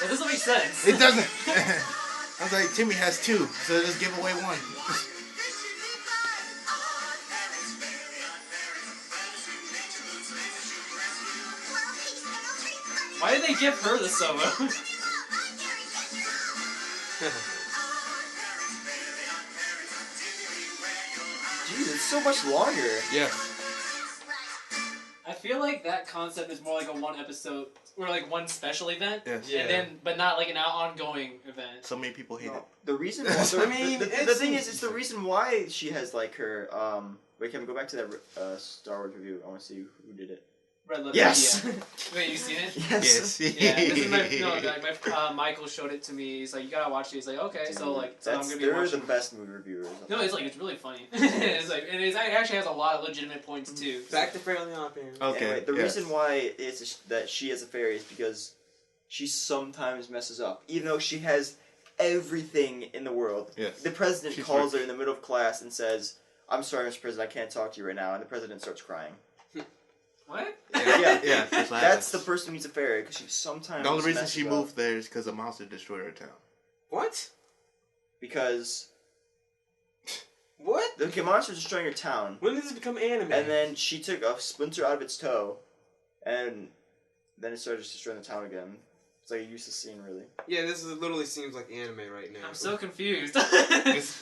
That doesn't make sense. It doesn't. I was like, Timmy has 2, so just give away 1. Why did they give her the solo? Jeez, it's so much longer. Yeah. I feel like that concept is more like a one episode were like one special event, Yes. Yeah. and then but not like an ongoing event. So many people hate it. The reason, I mean, the thing is, it's the reason why she has like her. Wait, can we go back to that Star Wars review? I want to see who did it. Red Letter Yes. Media. Wait, you seen it? Yes. Yeah, this is my Michael showed it to me. He's like, you gotta watch it. He's like, okay, Dude, so I'm gonna be they're watching. the best movie reviewers. No, it's really funny. It's like, and it actually has a lot of legitimate points too. Back to Fairly Odd Parents. Okay. Anyway, the yes. reason why it's that she has a fairy is because she sometimes messes up, even though she has everything in the world. Yes. The president She's calls rich. her in the middle of class and says, "I'm sorry, Mr. President, I can't talk to you right now," and the president starts crying. What? Yeah, Yeah, that's what that's the happens. person who needs a fairy because she sometimes. The only reason messes she up. moved there is because a monster destroyed her town. What? Because What? the monster's destroying her town, When did this become anime? and then she took a splinter out of its toe, and then it started destroying the town again. It's like a useless scene, really. Yeah, this literally seems like anime right now. I'm so confused.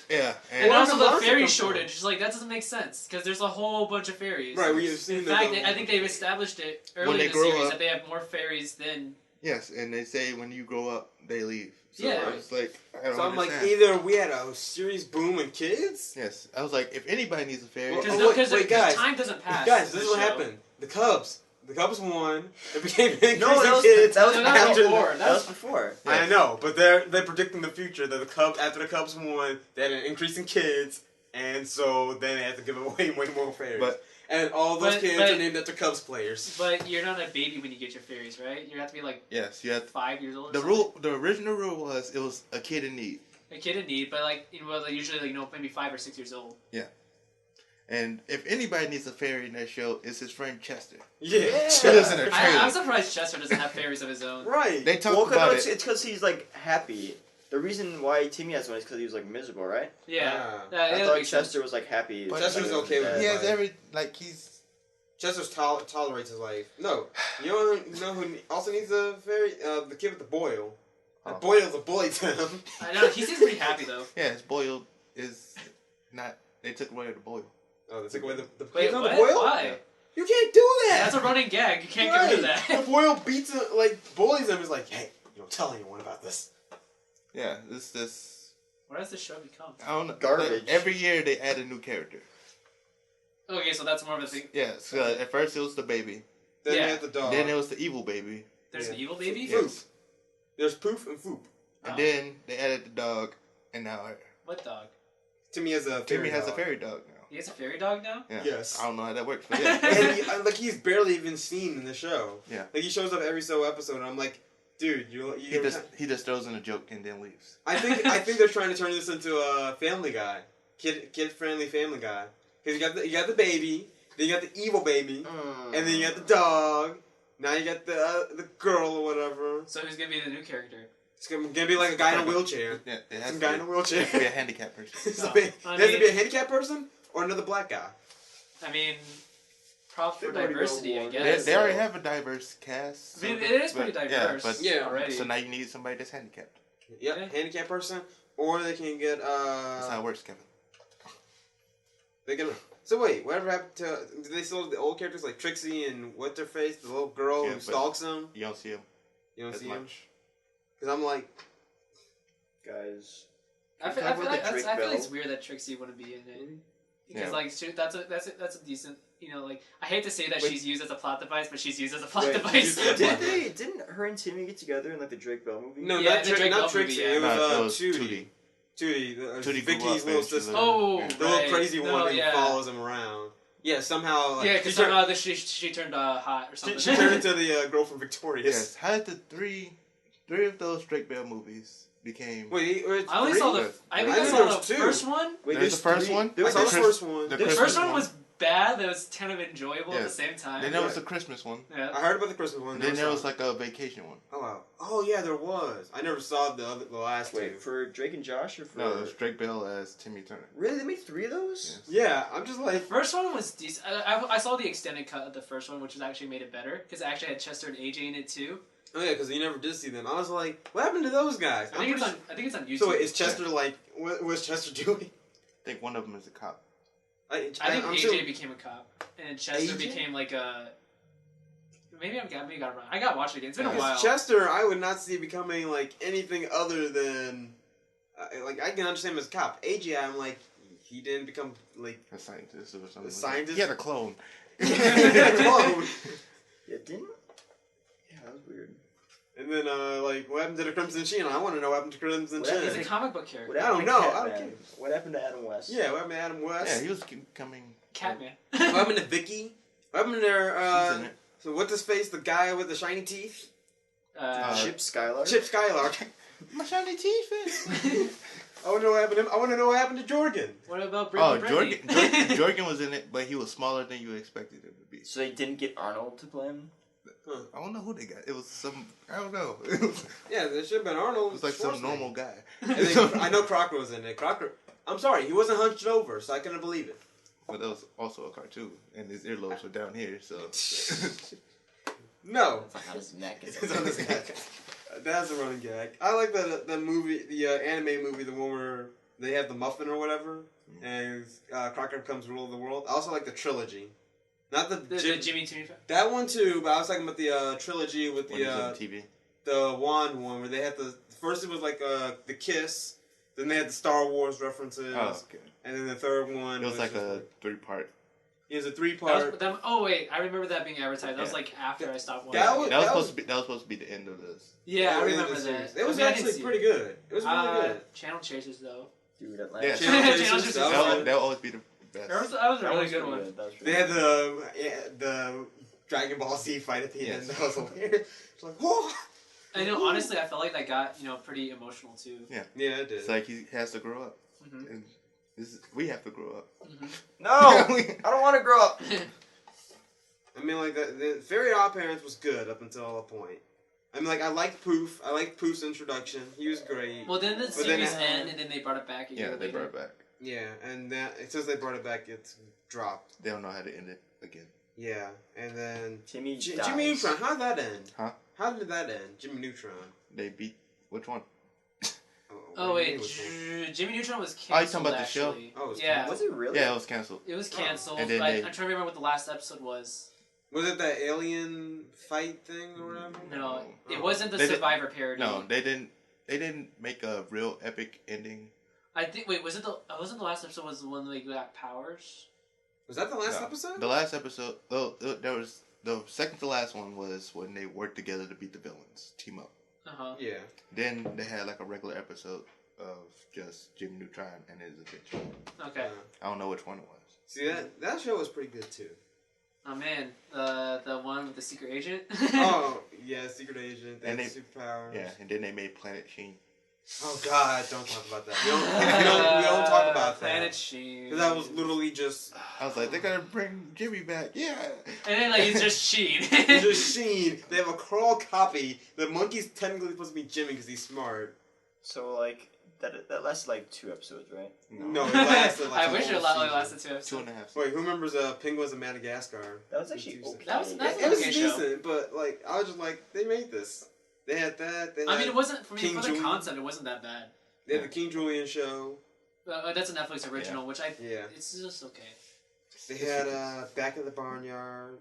Yeah. And Where also did the the monster fairy come from? shortage. It's like that doesn't make sense because there's a whole bunch of fairies. Right, we have seen In the- fact, I think they've established it early When they in the grow series up- that they have more fairies than. Yes, and they say when you grow up, they leave. So Yeah. it's like, I don't So I'm like, understand. either we had a series boom in kids. Yes, I was like, if anybody needs a fairy, Well, Because wait, guys. time doesn't pass. Guys, in this is the what show. happened. The Cubs won. It became an No, increase that in was kids. that was No, that was after before. that was before. I know, but they're predicting the future that the Cubs after the Cubs won, they had an increase in kids, and so then they had to give away way more fairies. But- and all those but- kids but- are named after Cubs players. But you're not a baby when you get your fairies, right? You have to be like yes, you have 5 years old. Or the something. rule. The original rule was it was a kid in need, A kid in need, but like they're usually maybe 5 or 6 years old. and if anybody needs a fairy in that show, it's his friend Chester. Yeah. He lives in a trailer. I'm surprised Chester doesn't have fairies of his own. Right. They talk Well, about it's it. because he's like happy. The reason why Timmy has one is because he was like miserable, right? Yeah. Ah. Yeah, I that thought makes sense. Chester was like happy. But Chester's okay with He it. has every he's. Chester's tolerates his life. No. You know who also needs a fairy? The kid with the boil. The Oh. boil's a bully to him. I know he seems pretty happy though. Yeah, his boil is not. They took away the boil. Oh, they took away the Wait, kid on the what? boil? Why? You can't do that! That's a running gag. You can't get rid of Right. that. The boil beats him, like, bullies him. He's like, hey, you don't tell anyone about this. Yeah, this. What has this show become? I don't know. Garbage. Like, every year they add a new character. Okay, so that's more of a thing. Yeah, so at first it was the baby. Then Yeah. you have the dog. Then it was the evil baby. There's Yeah. an evil baby. Yeah. Poof. There's Poof and Foop. And Oh. then they added the dog, and now What dog? Timmy has a Timmy fairy has a dog. fairy dog now. He has a fairy dog now. Yeah. Yes. I don't know how that works, but yeah. And he's barely even seen in the show. Yeah. Like, he shows up every so episode, and I'm like, dude, he just throws in a joke and then leaves. I think they're trying to turn this into a Family Guy, kid friendly Family Guy. Because you got the baby, then you got the evil baby, and then you got the dog. Now you got the girl or whatever. So who's gonna be the new character? It's gonna be like a guy in a wheelchair. Yeah, it has Some to guy be, in a wheelchair. it has to be a handicapped person. So No. it I has to mean- be a handicapped person or another black guy. I mean, props for They've already diversity, I got They, one. guess. they already have a diverse cast. I mean, so- it is pretty but- diverse. Yeah, already. So now you need somebody that's handicapped. Yep, Yeah. handicapped person, or they can get That's how it works, Kevin. they can. So wait, whatever happened to? Do they still have the old characters like Trixie and what's her face, the little girl Yeah, who but- stalks him? You don't see him You don't as see him much. because I'm like, Guys. I feel, Talk I feel about like the Drake I feel like Bell. it's weird that Trixie wouldn't be in it because Yeah. like that's a decent, like I hate to say that Wait. she's used as a plot device, but she's used as a plot Wait, device. didn't her and Timmy get together in like the Drake Bell movie? no, Yeah, not, the Drake Bell not Trixie. movie, yeah. It was, No, it was Tootie. Tootie, Tootie grew Vicky's up little and she sister. lived- Oh, Yeah. The little right. crazy No, one who yeah. follows him around. Yeah, somehow. Like, Yeah, because she turned- somehow she turned hot or she, something. she turned into the girl from Victorious. Yes. How did the three of those Drake Bell movies became? Wait, I only saw the I I think saw there the was two. first one. Wait, There's the first one? There I was saw the the Chris- first one. the The Christmas first one one. was bad. That was kind of enjoyable at Yeah. the same time. Then there was the Christmas one. Yeah. I heard about the Christmas one. And then never there saw was it. like a vacation one. Oh wow. Oh yeah, there was. I never saw the last two. Wait, for Drake and Josh or for? No, it was Drake Bell as Timmy Turner. Really, they made 3 of those? Yes. Yeah, I'm just The like. first one was decent. I saw the extended cut of the first one, which was actually made it better because it actually had Chester and AJ in it too. Oh yeah, because you never did see them. I was like, what happened to those guys? I think it's on YouTube. So wait, is Chester like? What was Chester doing? I think one of them is a cop. I think I'm AJ sure- became a cop, and Chester AJ? became like a Maybe I got it wrong. I got to watch it again. It's been a while. Chester, I would not see becoming like anything other than like I can understand him as a cop. AJ, I'm like he didn't become like a scientist or something. A scientist? He had a clone. He had a clone. Yeah, didn't? Yeah, that was weird. And then like what happened to the Crimson Sheen? I want to know what happened to Crimson Sheen. He's a comic book character. What I don't happened to know. Catman? I don't care. What happened to Adam West? Yeah, what happened to Adam West? Yeah, he was coming. Catman. What happened to Vicky? What happened to their She's in it. so what's his face? The guy with the shiny teeth? Chip Skylark? Chip Skylark. My shiny teeth. I want to know what happened to him. I want to know what happened to Jorgen. What about Oh, Brittany? Jorgen was in it, but he was smaller than you expected him to be. So they didn't get Arnold to play him? I don't know who they got. It was some. I don't know. Yeah, there should have been Arnold. It was like some normal guy. And then, I know Crocker was in it. Crocker. I'm sorry, he wasn't hunched over, so I couldn't believe it. But that was also a cartoon, and his earlobes were down here, so. No. It's like on his neck. It's on his neck. That's a running gag. I like the movie, the anime movie, the one where they have the muffin or whatever, and Crocker becomes ruler of the world. I also like the trilogy. Not the Jimmy Neutron. That one too, but I was talking about the trilogy with When he was on TV. the wand one, where they had first it was like the kiss, then they had the Star Wars references, Oh, okay. and then the third one It was like just a 3-part. it was a 3-part. Oh wait, I remember that being advertised. That was like after I stopped watching. That was- That was supposed to be the end of this. Yeah, I It was remember the that. series. It was I didn't actually see pretty good. It was really good. Channel Chasers though. Dude, Yeah, Atlanta. Channel Channel Chasers, Chasers. that was good. That'll always be the best. That was a That really was good pretty one. That was They pretty had the Dragon Ball Z fight at the end. Yes. That was hilarious. It's like, whoa! I know. Honestly, I felt like that got pretty emotional too. Yeah, it did. It's like he has to grow up. Mhm. And we have to grow up. No! I don't want to grow up! I mean, like, the Fairy Odd Parents was good up until a point. I mean, like, I liked Poof. I liked Poof's introduction. He was great. Well, then the But then series it- ended, and then they brought it back a year Yeah, they later. brought it back. Yeah, and then since they brought it back, it's dropped. They don't know how to end it again. Yeah, and then Timmy dies. Jimmy Neutron. How'd that end? Huh? How did that end? Jimmy Neutron. They beat which one? Oh what do you wait, mean, which one? Jimmy Neutron was canceled. Oh, you talking about the show? actually. Oh, it was yeah, canceled? Was it really? Yeah, it was canceled. it was canceled. And then Like, they- I'm trying to remember what the last episode was. Was it that alien fight thing or whatever? No, it Oh. wasn't the They did- Survivor parody. No, they didn't. They didn't make a real epic ending. I think. Wait, wasn't the last episode was the one where they got powers? Was that the last No. episode? The last episode, there was the second to last one was when they worked together to beat the villains, team up. Uh huh. Yeah. Then they had like a regular episode of just Jimmy Neutron and his adventure. Okay. I don't know which one it was. See, that show was pretty good too. Oh man, the one with the secret agent. Oh, yeah, Secret Agent. And And they- superpowers. Yeah, and then they made Planet Sheen. Oh God, don't talk about that. We don't talk about Planet that. Sheen. Because that was literally just I was like, they're gonna bring Jimmy back, yeah. And then like he's just Sheen. it's just Sheen. They have a crawl copy. The monkey's technically supposed to be Jimmy because he's smart. So, like, that lasted like 2 episodes, right? No, it lasted like I a wish it whole only season. lasted 2 episodes. 2.5. Wait, who remembers Penguins of Madagascar? That was actually okay. That's It was okay show. decent, but like I was just like, they made this. They had that. They had, I mean, it wasn't for me King for the Julian. concept. It wasn't that bad. They had the King Julian show. That's a Netflix original, which I Yeah. it's just okay. They had Back in the Barnyard.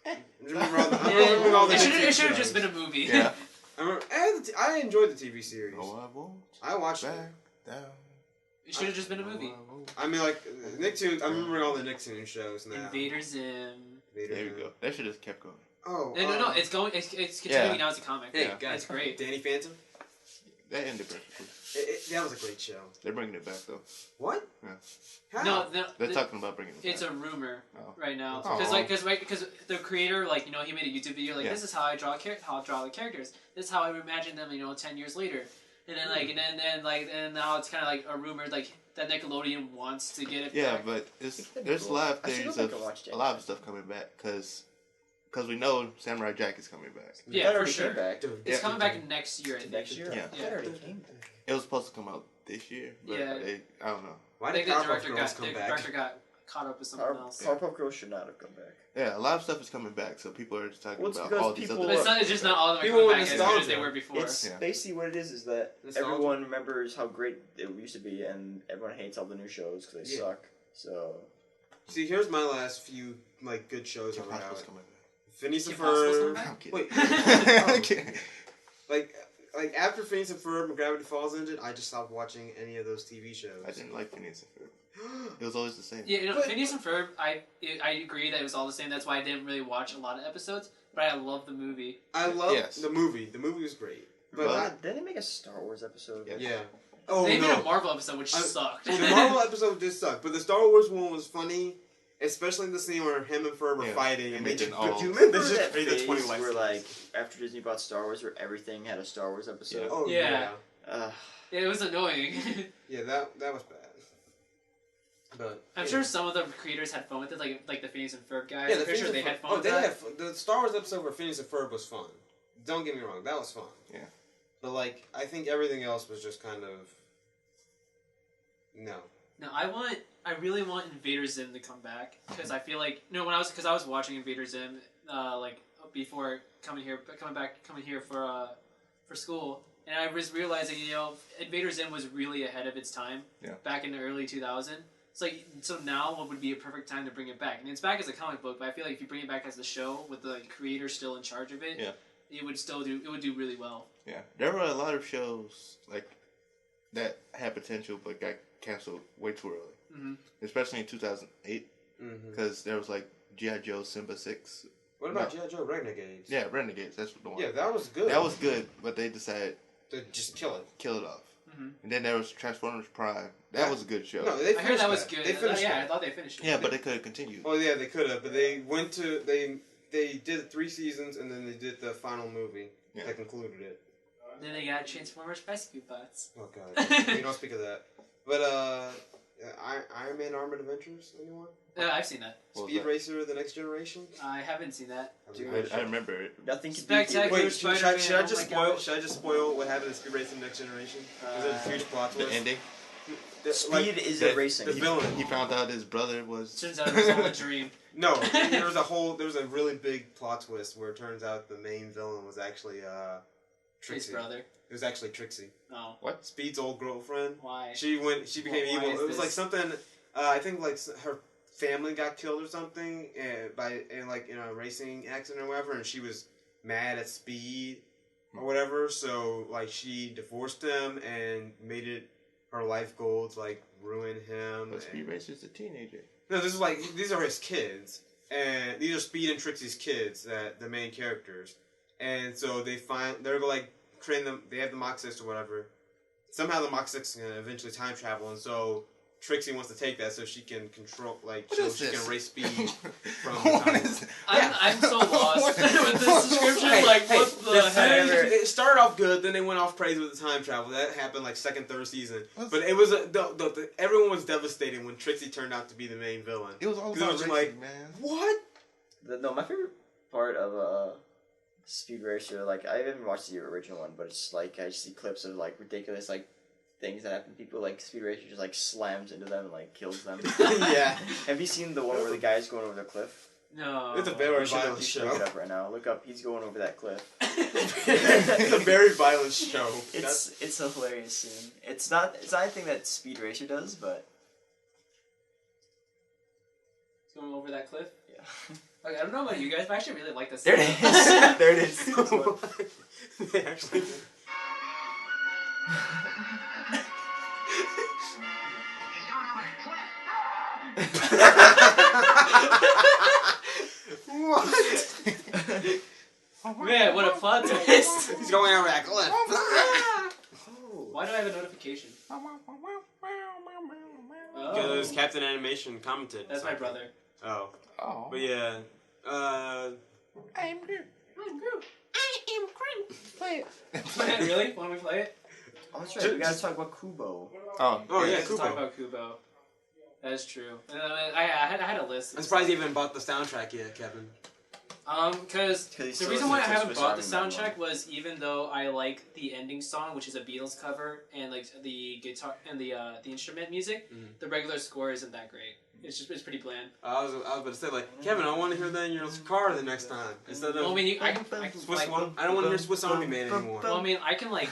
I remember all the, I remember all the It should Nicktoons have shows. just been a movie. Yeah. I remember. I enjoyed the TV series. No, I won't. I watched it. Back down. It should have just been a movie. No, I won't. I mean, like Nicktoons. I'm remembering all the Nicktoons shows now. Invader Zim. Vader There you Zim. go. That should have kept going. Oh. No, it's going. It's continuing Yeah. now as a comic. Hey Yeah. guys, It's great. Danny Phantom. That ended perfectly. That was a great show. They're bringing it back though. What? Yeah. How? No, They're talking about bringing it back. it's a rumor Oh. right now Oh. because the creator he made a YouTube video like Yeah. this is how I draw the characters. This is how I imagine them 10 years later, and then and now it's kind of like a rumor like that Nickelodeon wants to get it. Yeah, back. but That'd be there's cool. a lot of I should things go back of and watch a lot of stuff coming back because we know Samurai Jack is coming back. Yeah, That for already sure. came back. Dude, It's Yeah. coming back next year. I think. Next year? Yeah. That already came back. It was supposed to come out this year, but Yeah. I don't know. Why I did think the Powerpuff director Girls got come back? caught up with something else. Powerpuff Girls should not have come back. Yeah, a lot of stuff is coming back, so people are just talking Well, it's about because all these people- other. It's just not all of them are People coming with back as good as nostalgia. they were before. It's Yeah. basically what it is that Nostalgia. everyone remembers how great it used to be, and everyone hates all the new shows because they Yeah. suck. So See, here's my last few good shows Impossible's around. coming back. Phineas and Kim Possible's coming Ferb. back? I'm kidding. Wait, I'm kidding. like after Phineas and Ferb and Gravity Falls ended, I just stopped watching any of those TV shows. I didn't like Phineas and Ferb. It was always the same. Yeah, you know, But- Phineas and Ferb, I agree that it was all the same. That's why I didn't really watch a lot of episodes, but I love the movie. I love Yes. the movie. The movie was great. But Didn't they make a Star Wars episode? Yeah. yeah. Oh They no. made a Marvel episode, which sucked. The Marvel episode did suck, but the Star Wars one was funny, especially the scene where him and Ferb were Yeah. fighting, and they just all- Do you they remember just that created phase 20 where, lightsabers. like, after Disney bought Star Wars, where everything had a Star Wars episode? Oh Yeah. yeah, It was annoying. yeah, that was bad. But I'm yeah. sure some of the creators had fun with it, like the Phineas and Ferb guys. Yeah, I'm the pretty sure Phineas they and had Ferb- fun Oh, with they that. had the Star Wars episode where Phineas and Ferb was fun. Don't get me wrong, that was fun. Yeah. But like, I think everything else was just kind of no. No, I really want Invader Zim to come back because I feel like when I was watching Invader Zim like before coming here for school, and I was realizing Invader Zim was really ahead of its time back in the early 2000s. So now what would be a perfect time to bring it back? And it's back as a comic book, but I feel like if you bring it back as the show with the creator still in charge of it, it would do really well. Yeah, there were a lot of shows like that had potential but got canceled way too early. Mm-hmm. Especially in 2008, because there was like G.I. Joe Simba 6. What about G.I. Joe Renegades? Yeah, Renegades. That's the one. Yeah, that was good. That was good, but they decided to just kill it. kill it off. Mm-hmm. And then there was Transformers Prime. That was a good show. No, they I heard finished that was good. They finished I that. thought they finished it. Yeah, but they could have continued. Oh yeah, they could have, but they went to they did 3 seasons and then they did the final movie that concluded it. Then they got Transformers Rescue Bots. Oh god, we don't speak of that. But Iron Man Armored Adventures, anyone? I've seen that. What was Speed that? Racer: The Next Generation. I haven't seen that. Dude, I remember it. Nothing can Spectacular. beat Wait, should I Spider-Man, just oh my spoil? gosh. Should I just spoil what happened in Speed Racer: The Next Generation? Is it a huge plot The twist? ending. Speed is that- a racing. the villain. He found out his brother was. Turns out it was all a dream. No, there was a really big plot twist where it turns out the main villain was actually His Trixie. brother. It was actually Trixie. Oh. Speed's old girlfriend. Why? She became Why evil. is It was like this? something. I think like her family got killed or something in a racing accident or whatever, and she was mad at Speed or whatever. So like she divorced him and made it her life goal to like ruin him. But Speed Racer's a teenager. No, these are his kids, and these are Speed and Trixie's kids, the main characters, and so they're like creating them. They have the Mach 6 or whatever. Somehow the Mach 6 can eventually time travel, and so Trixie wants to take that so she can control, What so is she this? can race Speed from the What time. is- I'm so lost with this description. Hey, like, hey, what the this heck? time- It started off good, then they went off crazy with the time travel. That happened like second, third season. But it was everyone was devastated when Trixie turned out to be the main villain. It was all 'Cause it about was racing, like, man. What? No, my favorite part of Speed Racer, like I haven't watched the original one, but it's like I see clips of like ridiculous like things that happen to people. Like Speed Racer just like slams into them and like kills them. Yeah. Have you seen the one where the guy's going over the cliff? No. It's a very You should violent look show. it up right now. Look up. He's going over that cliff. It's a very violent show. It's a hilarious scene. It's not anything that Speed Racer does, but Going over that cliff? yeah. Like, I don't know about you guys, but I actually really like this. There it is. There it is. This one. They actually did. What? Man, what a plot twist! He's going over that cliff. Why do I have a notification? Because Captain Animation commented. That's my brother. Oh. Oh. But yeah. I'm Groot. I'm Groot. Play it. Really? Want me to play it? Oh, that's right. We gotta talk about Kubo. Oh. Oh, yeah, Let's Kubo. talk about Kubo. That is true. I had a list. I'm surprised you even bought the soundtrack yet, Kevin. Because he's the still reason why I listening to haven't Swiss bought the Army Man soundtrack was even though I like the ending song, which is a Beatles cover, and like the guitar and the instrument music, the regular score isn't that great. It's pretty bland. I was about to say, like, Kevin, I want to hear that in your car the next time. Instead of Well, I mean, I can Swiss like, one. I don't want to hear Swiss Army Man anymore. well, I mean, I can like,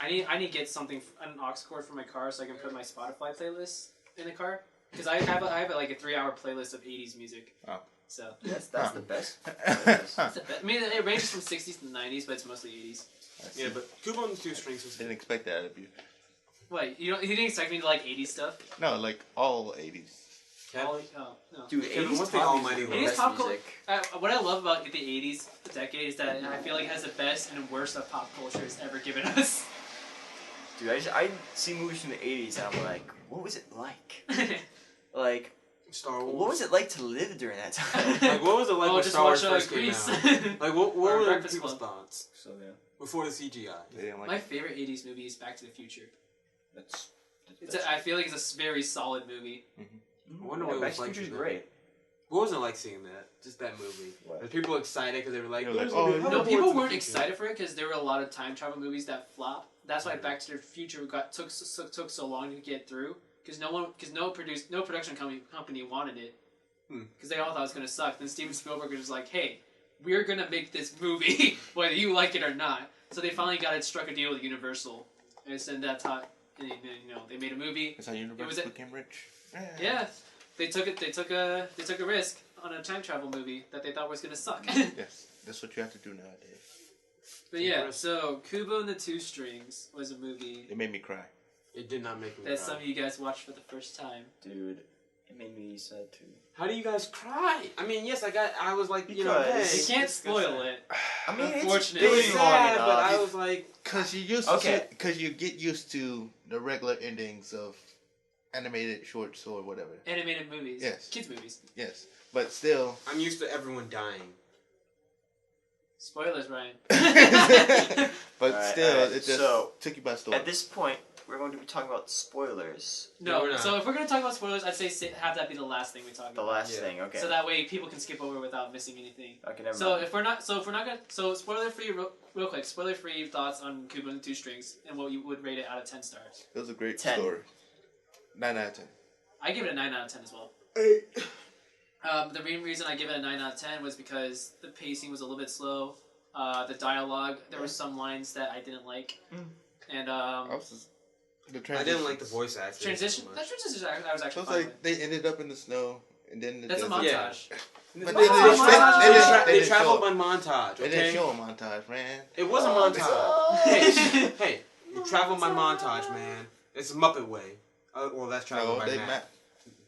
I need to get something an aux cord for my car so I can put my Spotify playlist in the car because I have like a 3-hour playlist of 80s music. Oh. So That's the best. it's a bit, I mean, it ranges from 60s to 90s, but it's mostly 80s. Yeah, but Kubo and the Two Strings was Didn't expect that out of you. Wait, you didn't expect me to like 80s stuff? No, like all 80s. Oh, no. Dude, Kevin, 80s what's the pop almighty music one? is 80s the pop best culture. music. What I love about the 80s decade is that I feel like it has the best and worst of pop culture has ever given us. Dude, I see movies from the 80s and I'm like, what was it like? Like, Star Wars. what was it like to live during that time? Like, what was it like Oh, when just Star Wars watch, first came Grease. out? Like, what Or were Breakfast people's Club. thoughts So yeah, before the CGI? They didn't like My it. favorite 80s movie is Back to the Future. that's I feel like it's a very solid movie. I wonder what it Back was to the like. Future's then. great. What was it like seeing that? Just that movie. What? Were people excited because they were like, They were like, "There's gonna be oh, a No, hoverboard people in the weren't future." excited for it because there were a lot of time travel movies that flop. That's why Back to the Future took so long to get through because no production company wanted it because they all thought it was gonna suck. Then Steven Spielberg was just like, "Hey, we're gonna make this movie whether you like it or not." So they finally struck a deal with Universal, and then that's how they made a movie. That's how Universal became rich. Yeah, they took a risk on a time travel movie that they thought was gonna suck. Yes, that's what you have to do nowadays. But yeah, so Kubo and the Two Strings was a movie It made me cry. It did not make me that cry. some of you guys watched for the first time. Dude, it made me sad too. How do you guys cry? I mean, yes, I was like, you know, Because- hey, You can't it's spoil sad. it. I mean, Unfortunately. It was it's been long sad, enough. but I was like, Cause you get used to the regular endings of animated shorts or whatever. Animated movies. Yes. Kids movies. Yes, but still. I'm used to everyone dying. Spoilers, Ryan. But Alright, still, alright, it just so, took you by storm. At this point, we're going to be talking about spoilers. No, we're No, not. so if we're gonna talk about spoilers, I'd say have that be the last thing we talk The about. last Yeah. thing, okay. So that way people can skip over without missing anything. Okay, never So mind. if we're not gonna, spoiler free, real quick, spoiler free thoughts on Kubo and the Two Strings and what you would rate it out of 10 stars. It was a great 10. story. 9 out of 10. I give it a 9 out of 10 as well. 8. The main reason I give it a 9 out of 10 was because the pacing was a little bit slow. The dialogue, there were some lines that I didn't like. And The I didn't like the voice acting. transition, So that much. transition I was So actually it's fine like with. they ended up in the snow, and then the That's a desert. montage. But They didn't traveled show- by montage. They Okay, didn't show a montage, man. it was a montage. Hey, you travel by montage, man. It's a Muppet way. Well, that's travel No, by they map.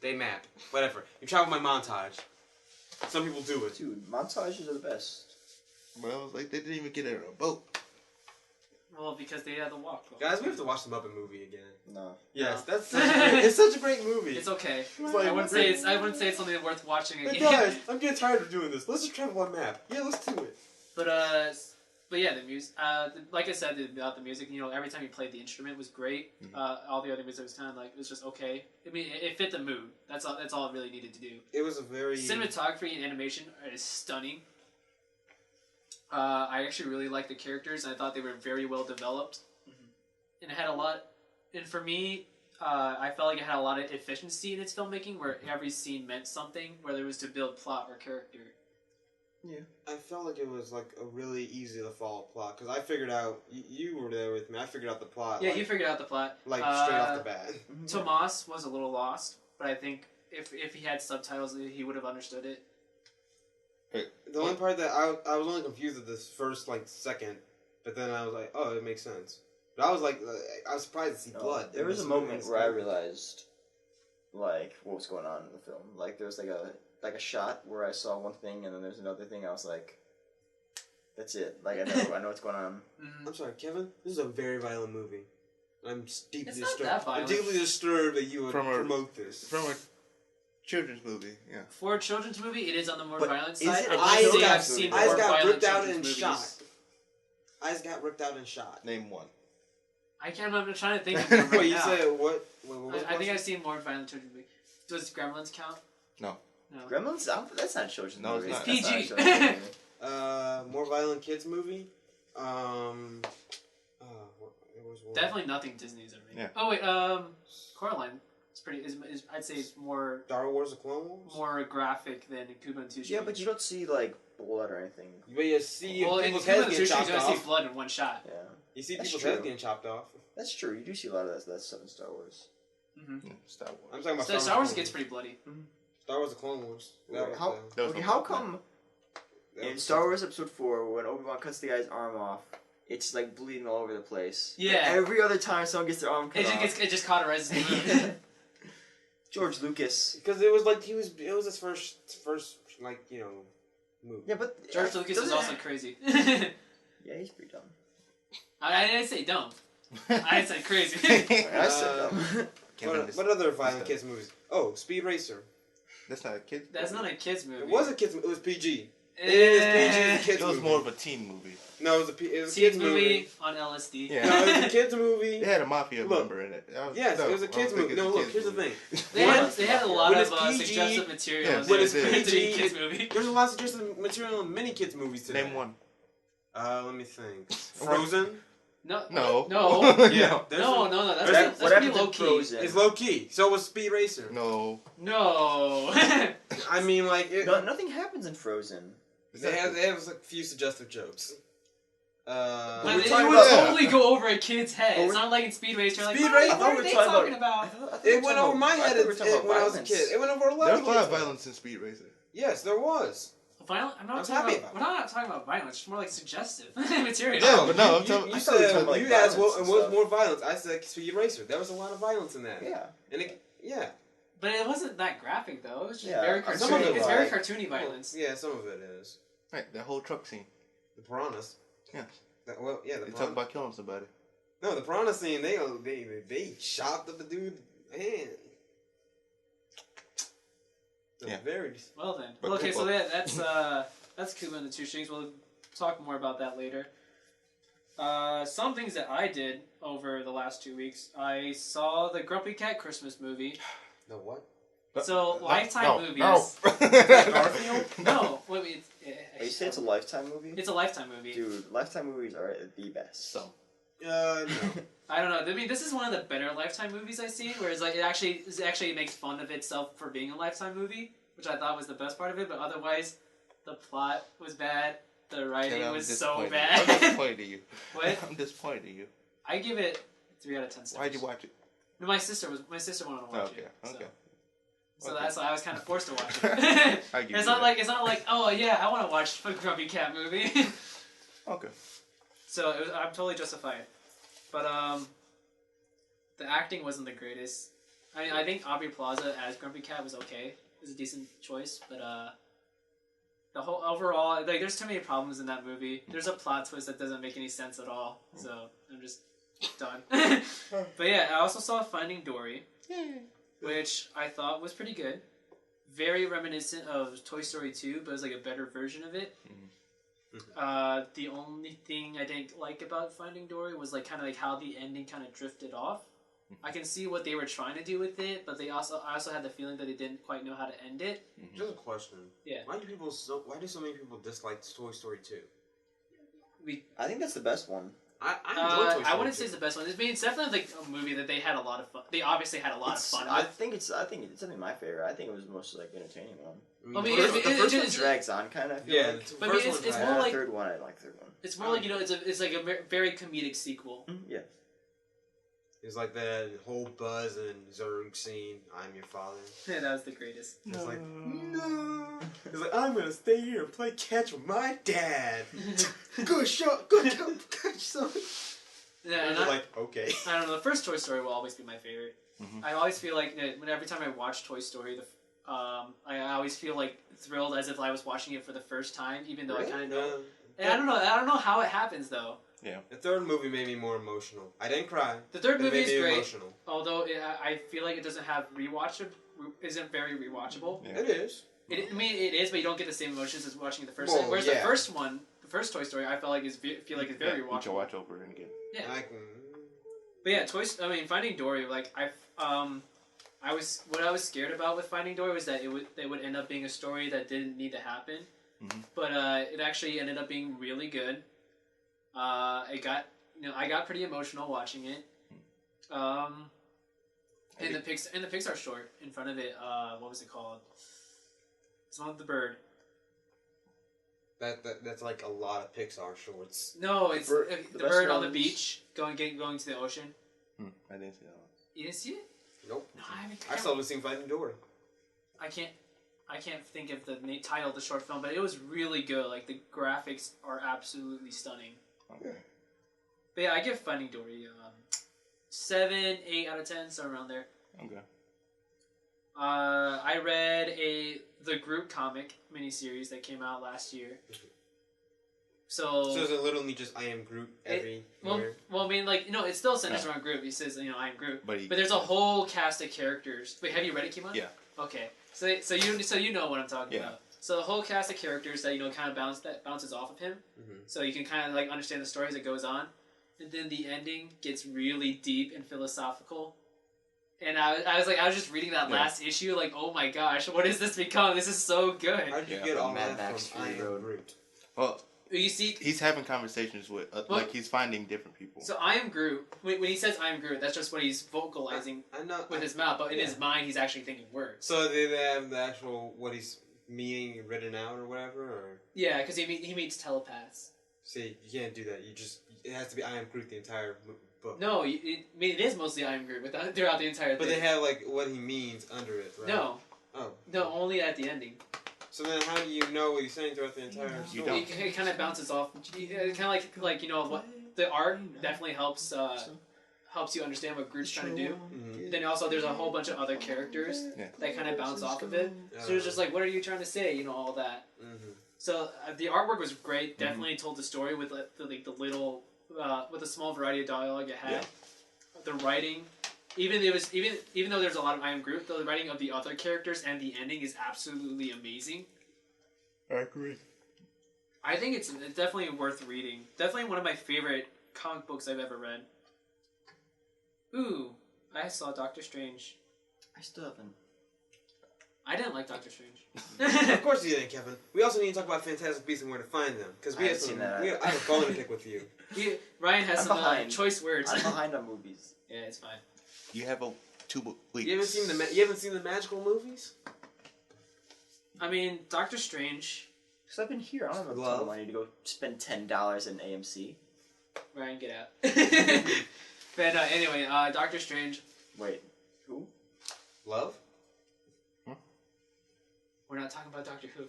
They map. Whatever. You travel by montage. Some people do it. Dude, montages are the best. Well, like they didn't even get in a boat. Well, because they had to walk. Guys, we have to watch the Muppet movie again. No. Yes, No. that's such a great, it's such a great movie. It's okay. like, I wouldn't say it's something worth watching Hey again. guys, I'm getting tired of doing this. Let's just travel on map. Yeah, let's do it. But yeah, the music. Like I said about the music, every time you played the instrument was great. All the other music was kind of like it was just okay. I mean, it fit the mood. That's all it really needed to do. It was a very Cinematography and animation is stunning. I actually really liked the characters, and I thought they were very well developed. And it had a lot. And for me, I felt like it had a lot of efficiency in its filmmaking, where every scene meant something, whether it was to build plot or character. Yeah. I felt like it was like a really easy to follow plot because I figured out you were there with me. I figured out the plot. Yeah, like, you figured out the plot. like straight off the bat. Tomas was a little lost, but I think if he had subtitles, he would have understood it. The only part that I was only confused at this first like second, but then I was like, oh, it makes sense. But I was like, I was surprised to see blood. There was a moment where I realized, like, what was going on in the film. Like, there was like a shot where I saw one thing and then there's another thing. I was like, that's it. Like, I know what's going on. I'm sorry, Kevin. This is a very violent movie. I'm deeply It's not disturbed. that violent. I'm deeply disturbed that you would From a- promote this. From a children's movie, yeah. For a children's movie, it is on the more But violent is side. it a I Eyes would say got- I've seen eyes more got violent ripped out children's and movies. shot. Eyes got ripped out and shot. Name one. I'm trying to think of one right Wait, you now. said what? Wait, what was the I think question? I've seen more violent children's movies. Does Gremlins count? No. No. Gremlins? That's not a children's No, it's movie. not. That's not a PG. children's movie. More violent kids movie. It was one. Definitely nothing Disney's ever made. Yeah. Oh wait, Coraline. It's pretty. Is I'd say it's more Star Wars: The Clone Wars. graphic than Kubo and Two Strings. Yeah, but you don't see, like, blood or anything. But you see Well, in people's Kubo heads and Two getting Strings, chopped you don't see off. blood in one shot. Yeah. You see That's people's true. heads getting chopped off. That's true. You do see a lot of that stuff in Star Wars. Mm-hmm. Yeah, Star Wars. I'm talking about So Star Wars Clone gets pretty bloody. Star Wars: The Clone Wars. How come in Star Wars Episode 4 when Obi-Wan cuts the guy's arm off, it's like bleeding all over the place? Yeah. But every other time someone gets their arm cut off, It just cauterizes the wound. George Lucas. Because it was like it was his first like movie. Yeah, but George Lucas is also crazy. Yeah, he's pretty dumb. I didn't say dumb. I said crazy. I said dumb. What other violent kids movies? Oh, Speed Racer. That's not a kid. That's not a kids movie. It was a kids. It was PG. It is PG. It's a kids It was movie. more of a teen movie. No, it was a teen kids movie on LSD. Yeah. No, it was a kids movie. It had a mafia Look. member in it. Yes, it was a kids movie. No, look, here's the thing. They had a lot When of it's PG, suggestive material yeah, in when there. it's It's a PG, kids movie. There's a lot of suggestive material in many kids movies today. Name one. Let me think. Frozen. No. No. No. Yeah. No. What That's pretty happened to low key. Frozen? It's low key. So was Speed Racer. No. No. I mean, like Nothing happens in Frozen. they have a few suggestive jokes. But we're it talking would about- totally go over a kid's head. But It's we're- not like in Speed Racer. You're like, Speed "What Racer- are I thought we were they talking talking about- about? It went over my head I thought we were talking when I about was a violence. kid. It went over a lot There's of a lot of kids. violence in Speed Racer. Yes, there was. Violent? I'm I not was talking happy about. about We're not talking about violence. It's more like suggestive material. Yeah, but no, I'm you, talking- you I thought we were said talking about, you like, asked what violence and was stuff. more violence. I said Speed Racer. There was a lot of violence in that. Yeah. And yeah. But it wasn't that graphic though. It was just Yeah, very some of cartoony. it It's very like- cartoony violence. Yeah, some of it is. Right, that whole truck scene. The piranhas. Yeah. The They piranhas. talk about killing somebody. No, the piranha scene. They chopped up the dude's hand. Yeah. Very. Well then. But Okay, Kubo. so that's Kubo and the Two Strings. We'll talk more about that later. Some things that I did over the last 2 weeks. I saw the Grumpy Cat Christmas movie. No what? So Lifetime movies. No. Garfield? No, wait. You say it's a Lifetime movie? It's a Lifetime movie. Dude, Lifetime movies are the best. So. No. I don't know. I mean, this is one of the better Lifetime movies I've seen, where it's like it actually makes fun of itself for being a Lifetime movie, which I thought was the best part of it. But otherwise, the plot was bad. The writing I'm was so disappointed. bad. I'm disappointed in you. What? I'm disappointed in you. I give it 3 out of 10 stars. Why'd you watch it? No, my sister wanted to watch Okay, it. So. okay. So Okay. that's why I was kind of forced to watch it. I give it's you not that. like oh yeah, I want to watch a Grumpy Cat movie. Okay. So I'm totally justified. But the acting wasn't the greatest. I think Aubrey Plaza as Grumpy Cat was okay. It was a decent choice, but the whole overall, like, there's too many problems in that movie. There's a plot twist that doesn't make any sense at all. So I'm just done. But yeah, I also saw Finding Dory, which I thought was pretty good. Very reminiscent of Toy Story 2, but it was like a better version of it. The only thing I didn't like about Finding Dory was like kind of like how the ending kind of drifted off. I can see what they were trying to do with it, but I also had the feeling that they didn't quite know how to end it. Just a question. Yeah. Why do so many people dislike Toy Story 2? I think that's the best one. I enjoy Toy Story I wouldn't 2. say it's the best one. It's definitely like a movie that they had a lot of fun. They obviously had a lot of fun I with. think it's definitely my favorite. I think it was the most like entertaining one. I mean, The it- first one it's- drags on kind of. Yeah, Like. the But I first mean, one's it's bad. more like- third one. I like third one. It's more like it's like a very comedic sequel. Yeah. It's like that whole Buzz and Zurg scene. I'm your father. Yeah, that was the greatest. It's like no. It's like I'm gonna stay here and play catch with my dad. Good shot. Good catch, son. Yeah, And and you're like okay. I don't know. The first Toy Story will always be my favorite. I always feel like every time I watch Toy Story, I always feel like thrilled as if I was watching it for the first time, even though I kind of know. And I don't know how it happens though. The third movie made me more emotional. I didn't cry. The third but it movie made is me great, Emotional. although I feel like it doesn't have isn't very rewatchable. Yeah. It is. I mean, it is, but you don't get the same emotions as watching it the first Well, time. Whereas yeah. the first Toy Story, I felt like it's very You can rewatchable. watch over and again. Yeah. mm-hmm. But yeah, Finding Dory, like what I was scared about with Finding Dory was that it would end up being a story that didn't need to happen, but it actually ended up being really good. I got pretty emotional watching it. And the Pixar short in front of it, what was it called? It's one with the bird. That's like a lot of Pixar shorts. No, it's The the best bird on the ones- beach going to the ocean. I didn't see that one. You didn't see it? Nope. No, I haven't. I still haven't seen Finding Dory. I can't. I can't think of the title of the short film, but it was really good. Like, the graphics are absolutely stunning. Okay. But yeah, I give Finding Dory 7, 8 out of 10, somewhere around there. Okay. I read the Groot comic miniseries that came out last year. So is it literally just I am Groot every year? Well, I mean, like, it still centers around Groot. He says, I am Groot. But there's a whole cast of characters. Wait, have you read it, Keimon? Yeah. Okay. So you know what I'm talking about. So the whole cast of characters that kind of bounces off of him. Mm-hmm. So you can kind of like understand the story as it goes on, and then the ending gets really deep and philosophical. And I was just reading that last issue, like, oh my gosh, what has this become? This is so good. How did you get all Mad that Max from I Fury am Road. Groot? Well, You see, he's having conversations with, like, he's finding different people. so I am Groot. When he says I am Groot, that's just what he's vocalizing I know. with his mouth, but in his mind, he's actually thinking words. So they have the actual what he's meaning written out or whatever, or Yeah, because he meets telepaths. see, you can't do that. It has to be I am Groot the entire book. No, it is mostly I am Groot throughout the entire thing. But they have like what he means under it, right? No. Oh. No, only at the ending. So then, how do you know what he's saying throughout the entire You story? don't. It kind of bounces off. Kind of like what the art definitely helps you understand what Groot's trying to do. Mm-hmm. Then also there's a whole bunch of other characters that kind of bounce off of it. So it's just like, what are you trying to say? All that. Mm-hmm. So the artwork was great. Definitely told the story with the little with a small variety of dialogue it had. Yeah. The writing, even though there's a lot of I am Groot, the writing of the other characters and the ending is absolutely amazing. I agree. I think it's definitely worth reading. Definitely one of my favorite comic books I've ever read. Ooh, I saw Doctor Strange. I still haven't. I didn't like Doctor Strange. Of course you didn't, Kevin. We also need to talk about Fantastic Beasts and where to find them because I haven't seen that. I have a bone to pick with you. Ryan has I'm some behind. choice words. I'm behind on movies. Yeah, it's fine. You have 2 weeks. You haven't seen the magical movies? I mean, Doctor Strange. Because I've been here. I don't have a ton of money to go spend $10 in AMC. Ryan, get out. But anyway, Doctor Strange. Wait, who? Love? We're not talking about Doctor Who.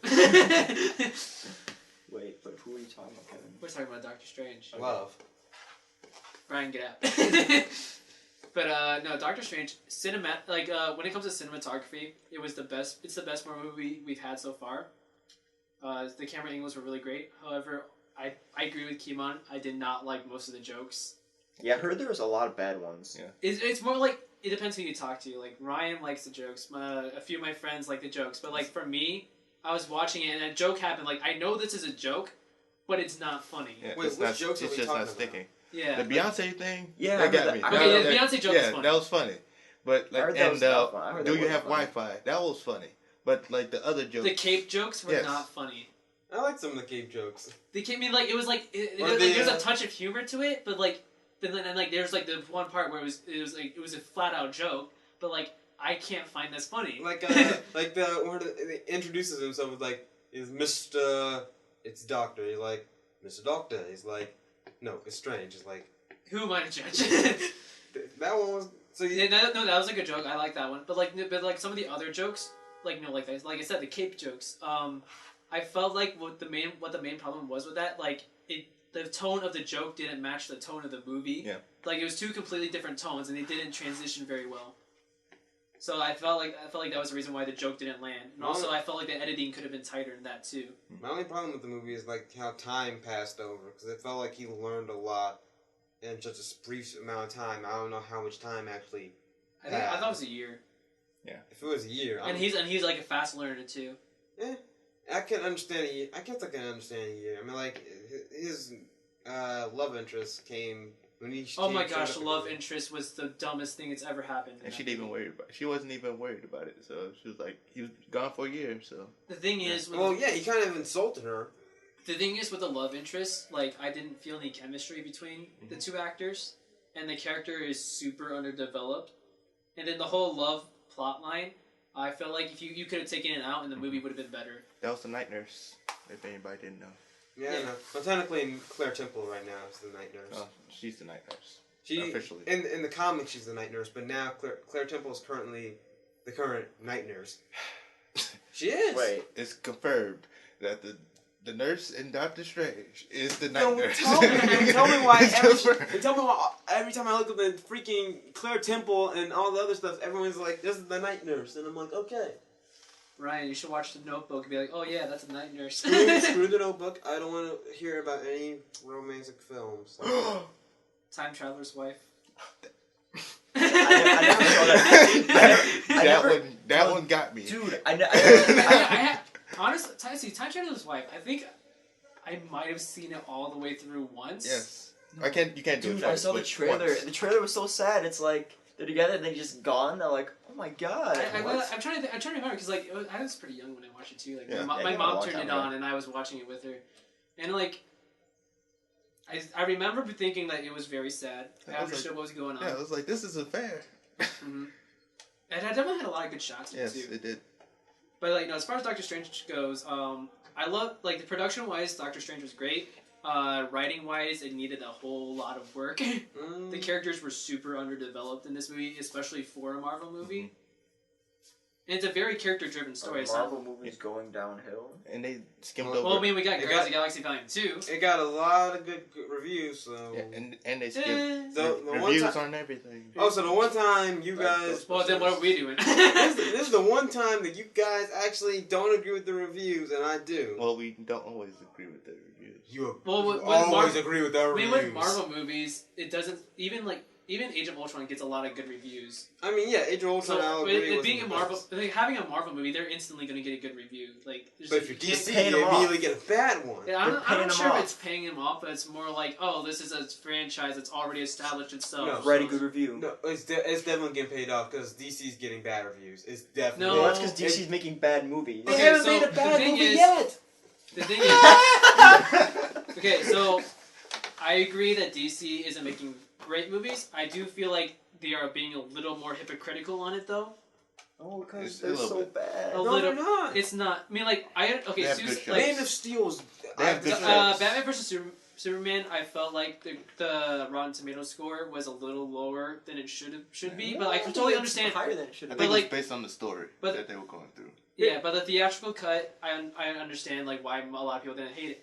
Wait, but who are you talking about, Kevin? We're talking about Doctor Strange. Love. Ryan, get out. But no, Doctor Strange when it comes to cinematography, it's the best Marvel movie we've had so far. The camera angles were really great. However, I agree with Keimon. I did not like most of the jokes. Yeah, I heard there was a lot of bad ones. Yeah. It's more like it depends who you talk to. Like Ryan likes the jokes. A few of my friends like the jokes, but like for me, I was watching it and a joke happened. Like I know this is a joke, but it's not funny. Yeah, Wait, it's which not, jokes are it's we just talking not about? sticking. Yeah. The Beyonce thing, Yeah, that I got heard me. that. Okay, the Beyonce joke was yeah, funny. that was funny. But I heard like, that was and not funny. I heard do that you wasn't have funny. Wi-Fi? That was funny. But like the other jokes, The cape jokes were Yes. not funny. I like some of the cave jokes. They came in like it was like Or there's a touch of humor to it, but like then like there's like the one part where it was a flat out joke, but like I can't find this funny. Like like where it introduces himself with like is Mr. It's Doctor. He's like Mr. Doctor. He's like no, it's Strange. He's like Who am I to judge? that one was so you, Yeah, no, that was a good joke. I like that one. But like some of the other jokes, like like I said, the cape jokes. I felt like what the main problem was with that, like the tone of the joke didn't match the tone of the movie. Yeah. Like it was two completely different tones, and they didn't transition very well. So I felt like that was the reason why the joke didn't land. And also, I felt like the editing could have been tighter in that too. my only problem with the movie is like how time passed over because it felt like he learned a lot in just a brief amount of time. I don't know how much time actually. I thought it was a year. If it was a year, And he's like a fast learner too. I can understand a year. I guess I can understand a year. I mean, like his love interest came when he. Oh my showed gosh, up the love again. interest was the dumbest thing that's ever happened. and she didn't even worry about. She wasn't even worried about it. So she was like, he was gone for a year. So The thing is, with Well, yeah, he kind of insulted her. the thing is with the love interest, like I didn't feel any chemistry between the two actors, and the character is super underdeveloped. And then the whole love plot line, I felt like if you could have taken it out, and the movie would have been better. that was the night nurse. If anybody didn't know, Yeah, Yeah. I know. Well, technically, Claire Temple right now is the night nurse. oh, she's the night nurse. She officially. in the comics she's the night nurse, but now Claire Temple is currently the current night nurse. She is. Wait. It's confirmed that the nurse in Doctor Strange is the night nurse. Tell me why It's confirmed. every time I look at the freaking Claire Temple and all the other stuff, everyone's like, "This is the night nurse," and I'm like, "Okay." Ryan, you should watch The Notebook and be like, oh yeah, that's a night nurse. Screw the Notebook. I don't want to hear about any romantic films. Time Traveler's Wife. I never saw that. That one got me. Dude, Honestly, Time Traveler's Wife, I think I might have seen it all the way through once. Yes. You can't do it dude, twice. I saw the but trailer. once. The trailer was so sad. It's like they're together and they're just gone. They're like, oh my god. I'm trying to remember because like I was pretty young when I watched it too. Like Yeah. my mom turned it on and I was watching it with her, and like I remember thinking that it was very sad. I understood what was going on. Yeah, I was like, this isn't fair. Mm-hmm. And I definitely had a lot of good shots in it Yes, too. it did. But like, no, as far as Doctor Strange goes, I love like the production wise, Doctor Strange was great. Writing wise, it needed a whole lot of work. The characters were super underdeveloped in this movie, especially for a Marvel movie. Mm-hmm. And it's a very character driven story. Marvel movies going downhill. And they skimmed Well, over. I mean, we got Guardians of the Galaxy Volume 2. It got a lot of good reviews, so. Yeah, and they skimmed. The Reviews one time, on everything. oh, so the one time you guys. Well, then what are we doing? This is the one time that you guys actually don't agree with the reviews, and I do. Well, we don't always agree with the reviews. You with always agree with the I mean, reviews. with Marvel movies, it doesn't even Age of Ultron gets a lot of good reviews. I mean, yeah, Age of Ultron. I'll agree It with being the a Marvel, best. like, having a Marvel movie, they're instantly going to get a good review. Like, But if you're you can't- DC, paying you them immediately off. get a bad one. Yeah, They're I'm paying not them sure if off. it's paying them off, but it's more like, oh, this is a franchise that's already established itself. No. Write a good review. No, it's definitely getting paid off because DC's getting bad reviews. It's definitely. No. Well, that's because DC's making bad movies. They Okay, haven't so made a the bad thing movie is- yet. The thing is, okay, so I agree that DC isn't making great movies. I do feel like they are being a little more hypocritical on it, though. Oh, It's because a they're little so bit. bad. A No, little. they're not. It's not. I mean, like They have good shows. Man of Steel's. They have good Batman vs Superman. I felt like the Rotten Tomatoes score was a little lower than it should be, but I can totally understand. Higher than it should I be. think But, it was like- based on the story but- that they were going through. Yeah, but the theatrical cut, I understand like why a lot of people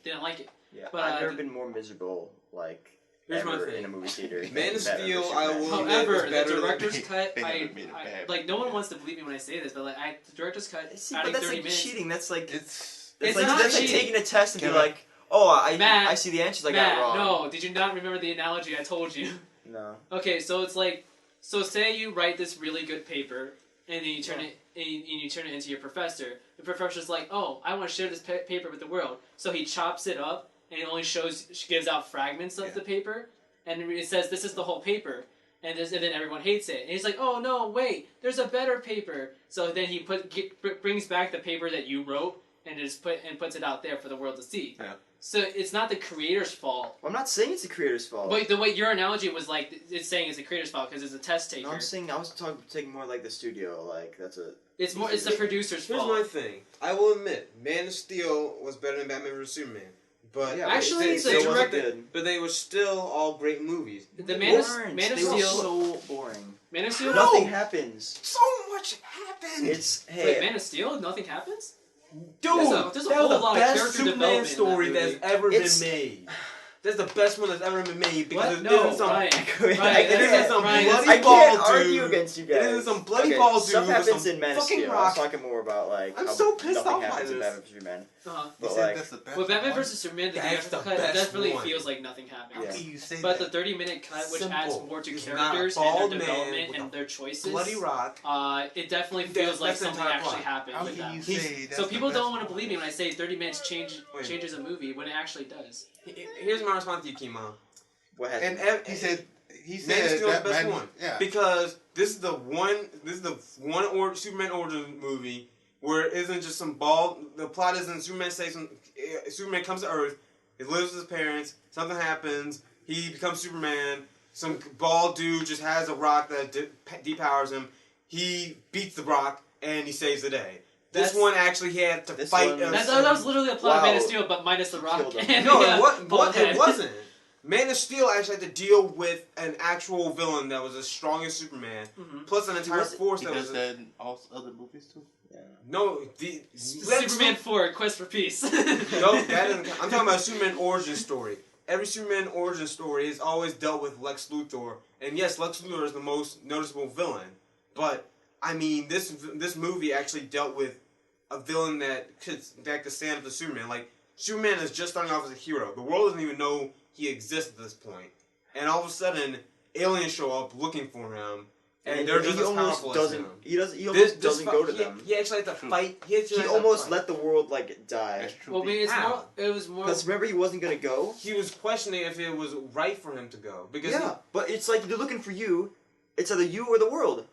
didn't like it. Yeah, But, I've never been more miserable, like, Here's my ever thing. in a movie theater. Man than of Batman Steel, vs. I Superman. will- However, it's the better than- director's cut, they I haven't made it bad. like no one wants to believe me when I say this, but like the director's cut, See, but adding that's 30 like minutes. cheating. That's like It's It's like, not that's like cheating. taking a test and be Kevin. like, oh, Matt, I see the answers I Matt, got wrong. no, did you not remember the analogy I told you? No. Okay, so it's like, so say you write this really good paper, and then you turn it, and you turn it into your professor. The professor's like, oh, I want to share this paper with the world. So he chops it up, and it only gives out fragments of the paper, and it says this is the whole paper, and then everyone hates it. And he's like, oh no, wait, there's a better paper. So then he brings back the paper that you wrote, and puts it out there for the world to see. Yeah. So it's not the creator's fault. Well, I'm not saying it's the creator's fault. But the way your analogy was like, it's saying it's the creator's fault because it's a test taker. No, I'm saying I was taking more like the studio. Like that's a. It's the producer's Here's fault. my thing. I will admit, Man of Steel was better than Batman vs Superman, but Yeah, Actually, it the still wasn't director- good. but they were still all great movies. The Man of Weren't. Man of They were Steel. so boring. Man of Steel. Nothing happens. So much happened. It's Wait, Man of Steel. Nothing happens. Dude, There's a that was whole the lot of best character Superman development in story that that's movie. ever It's- been made. That's the best one that's ever been made because What? it No, isn't some. Ryan. Ryan, Ryan, It isn't some Ryan, bloody I ball can't dude. argue against you guys. It isn't some bloody Okay, ball stuff dude with happens some in Man of fucking Steel. I rock. was talking more about like I'm how so pissed nothing off by happens in this. Batman vs Superman. Uh-huh. But You said like, that's the best Well, Batman one? vs Superman, the That's theatrical the cut best definitely one. feels like nothing happened. How can you say But that? the 30-minute cut, which Simple. adds more to It's not a characters bald and their man development with and a their choices, Bloody rock. it definitely feels like That's the something entire actually plot. happened How with can them. you say that's So people the don't best want to one? believe me when I say 30 minutes Wait. changes a movie when it actually does. Here's my response to you, Keimon. what And happened? He said Man of said Steel's that the best man, one. Yeah. Because this is the one Superman origin movie where it isn't just some bald. The plot isn't Superman comes to Earth, he lives with his parents, something happens, he becomes Superman. Some bald dude just has a rock that depowers him. He beats the rock and he saves the day. This That's- one actually he had to This fight. one- That was literally a plot of Wow. Man of Steel, but minus the Rock. Killed him. And No, the, it bald head. wasn't. Man of Steel actually had to deal with an actual villain that was as strong as Superman, plus an entire force He that does was. that in all other movies too. Yeah. No, Superman 4, Quest for Peace. No, that doesn't. I'm talking about Superman origin story. Every Superman origin story has always dealt with Lex Luthor, and yes, Lex Luthor is the most noticeable villain. But I mean, this movie actually dealt with a villain that could stand up to Superman. Like Superman is just starting off as a hero. The world doesn't even know he exists at this point, and all of a sudden, aliens show up looking for him. And they're just as powerful as him. He almost doesn't go to them. He actually had to fight. He almost let the world die. That's true. Well, I mean, it was more. Because remember, he wasn't gonna go. He was questioning if it was right for him to go because But it's like they're looking for you. It's either you or the world.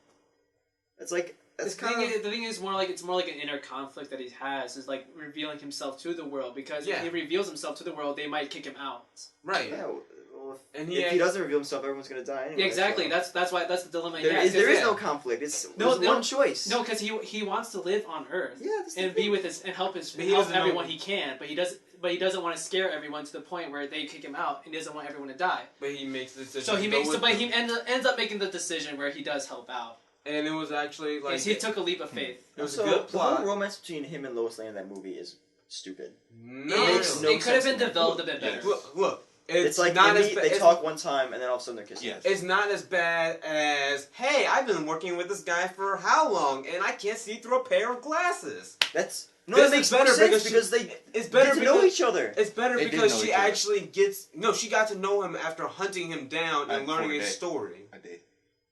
It's like The thing is more like it's more like an inner conflict that he has is like revealing himself to the world because if he reveals himself to the world, they might kick him out. Right. Yeah. Well, And if he doesn't reveal himself, everyone's gonna die anyway. Yeah, exactly. So. That's the dilemma he There has. is no conflict. There's one choice. No, because he wants to live on Earth. Yeah, and be with his and help everyone he can, but he doesn't want to scare everyone to the point where they kick him out. And he doesn't want everyone to die. But he makes the decision. So he ends up making the decision where he does help out. And it was actually like he took a leap of faith. It was a good plot. The whole romance between him and Lois Lane in that movie is stupid. No, it could have been developed a bit better. Look, it's like not they talk one time and then all of a sudden they're kissing. Yes. It's not as bad as, hey, I've been working with this guy for how long, and I can't see through a pair of glasses. That makes better because they get to know each other. It's better because she actually she got to know him after hunting him down and learning his story. I did.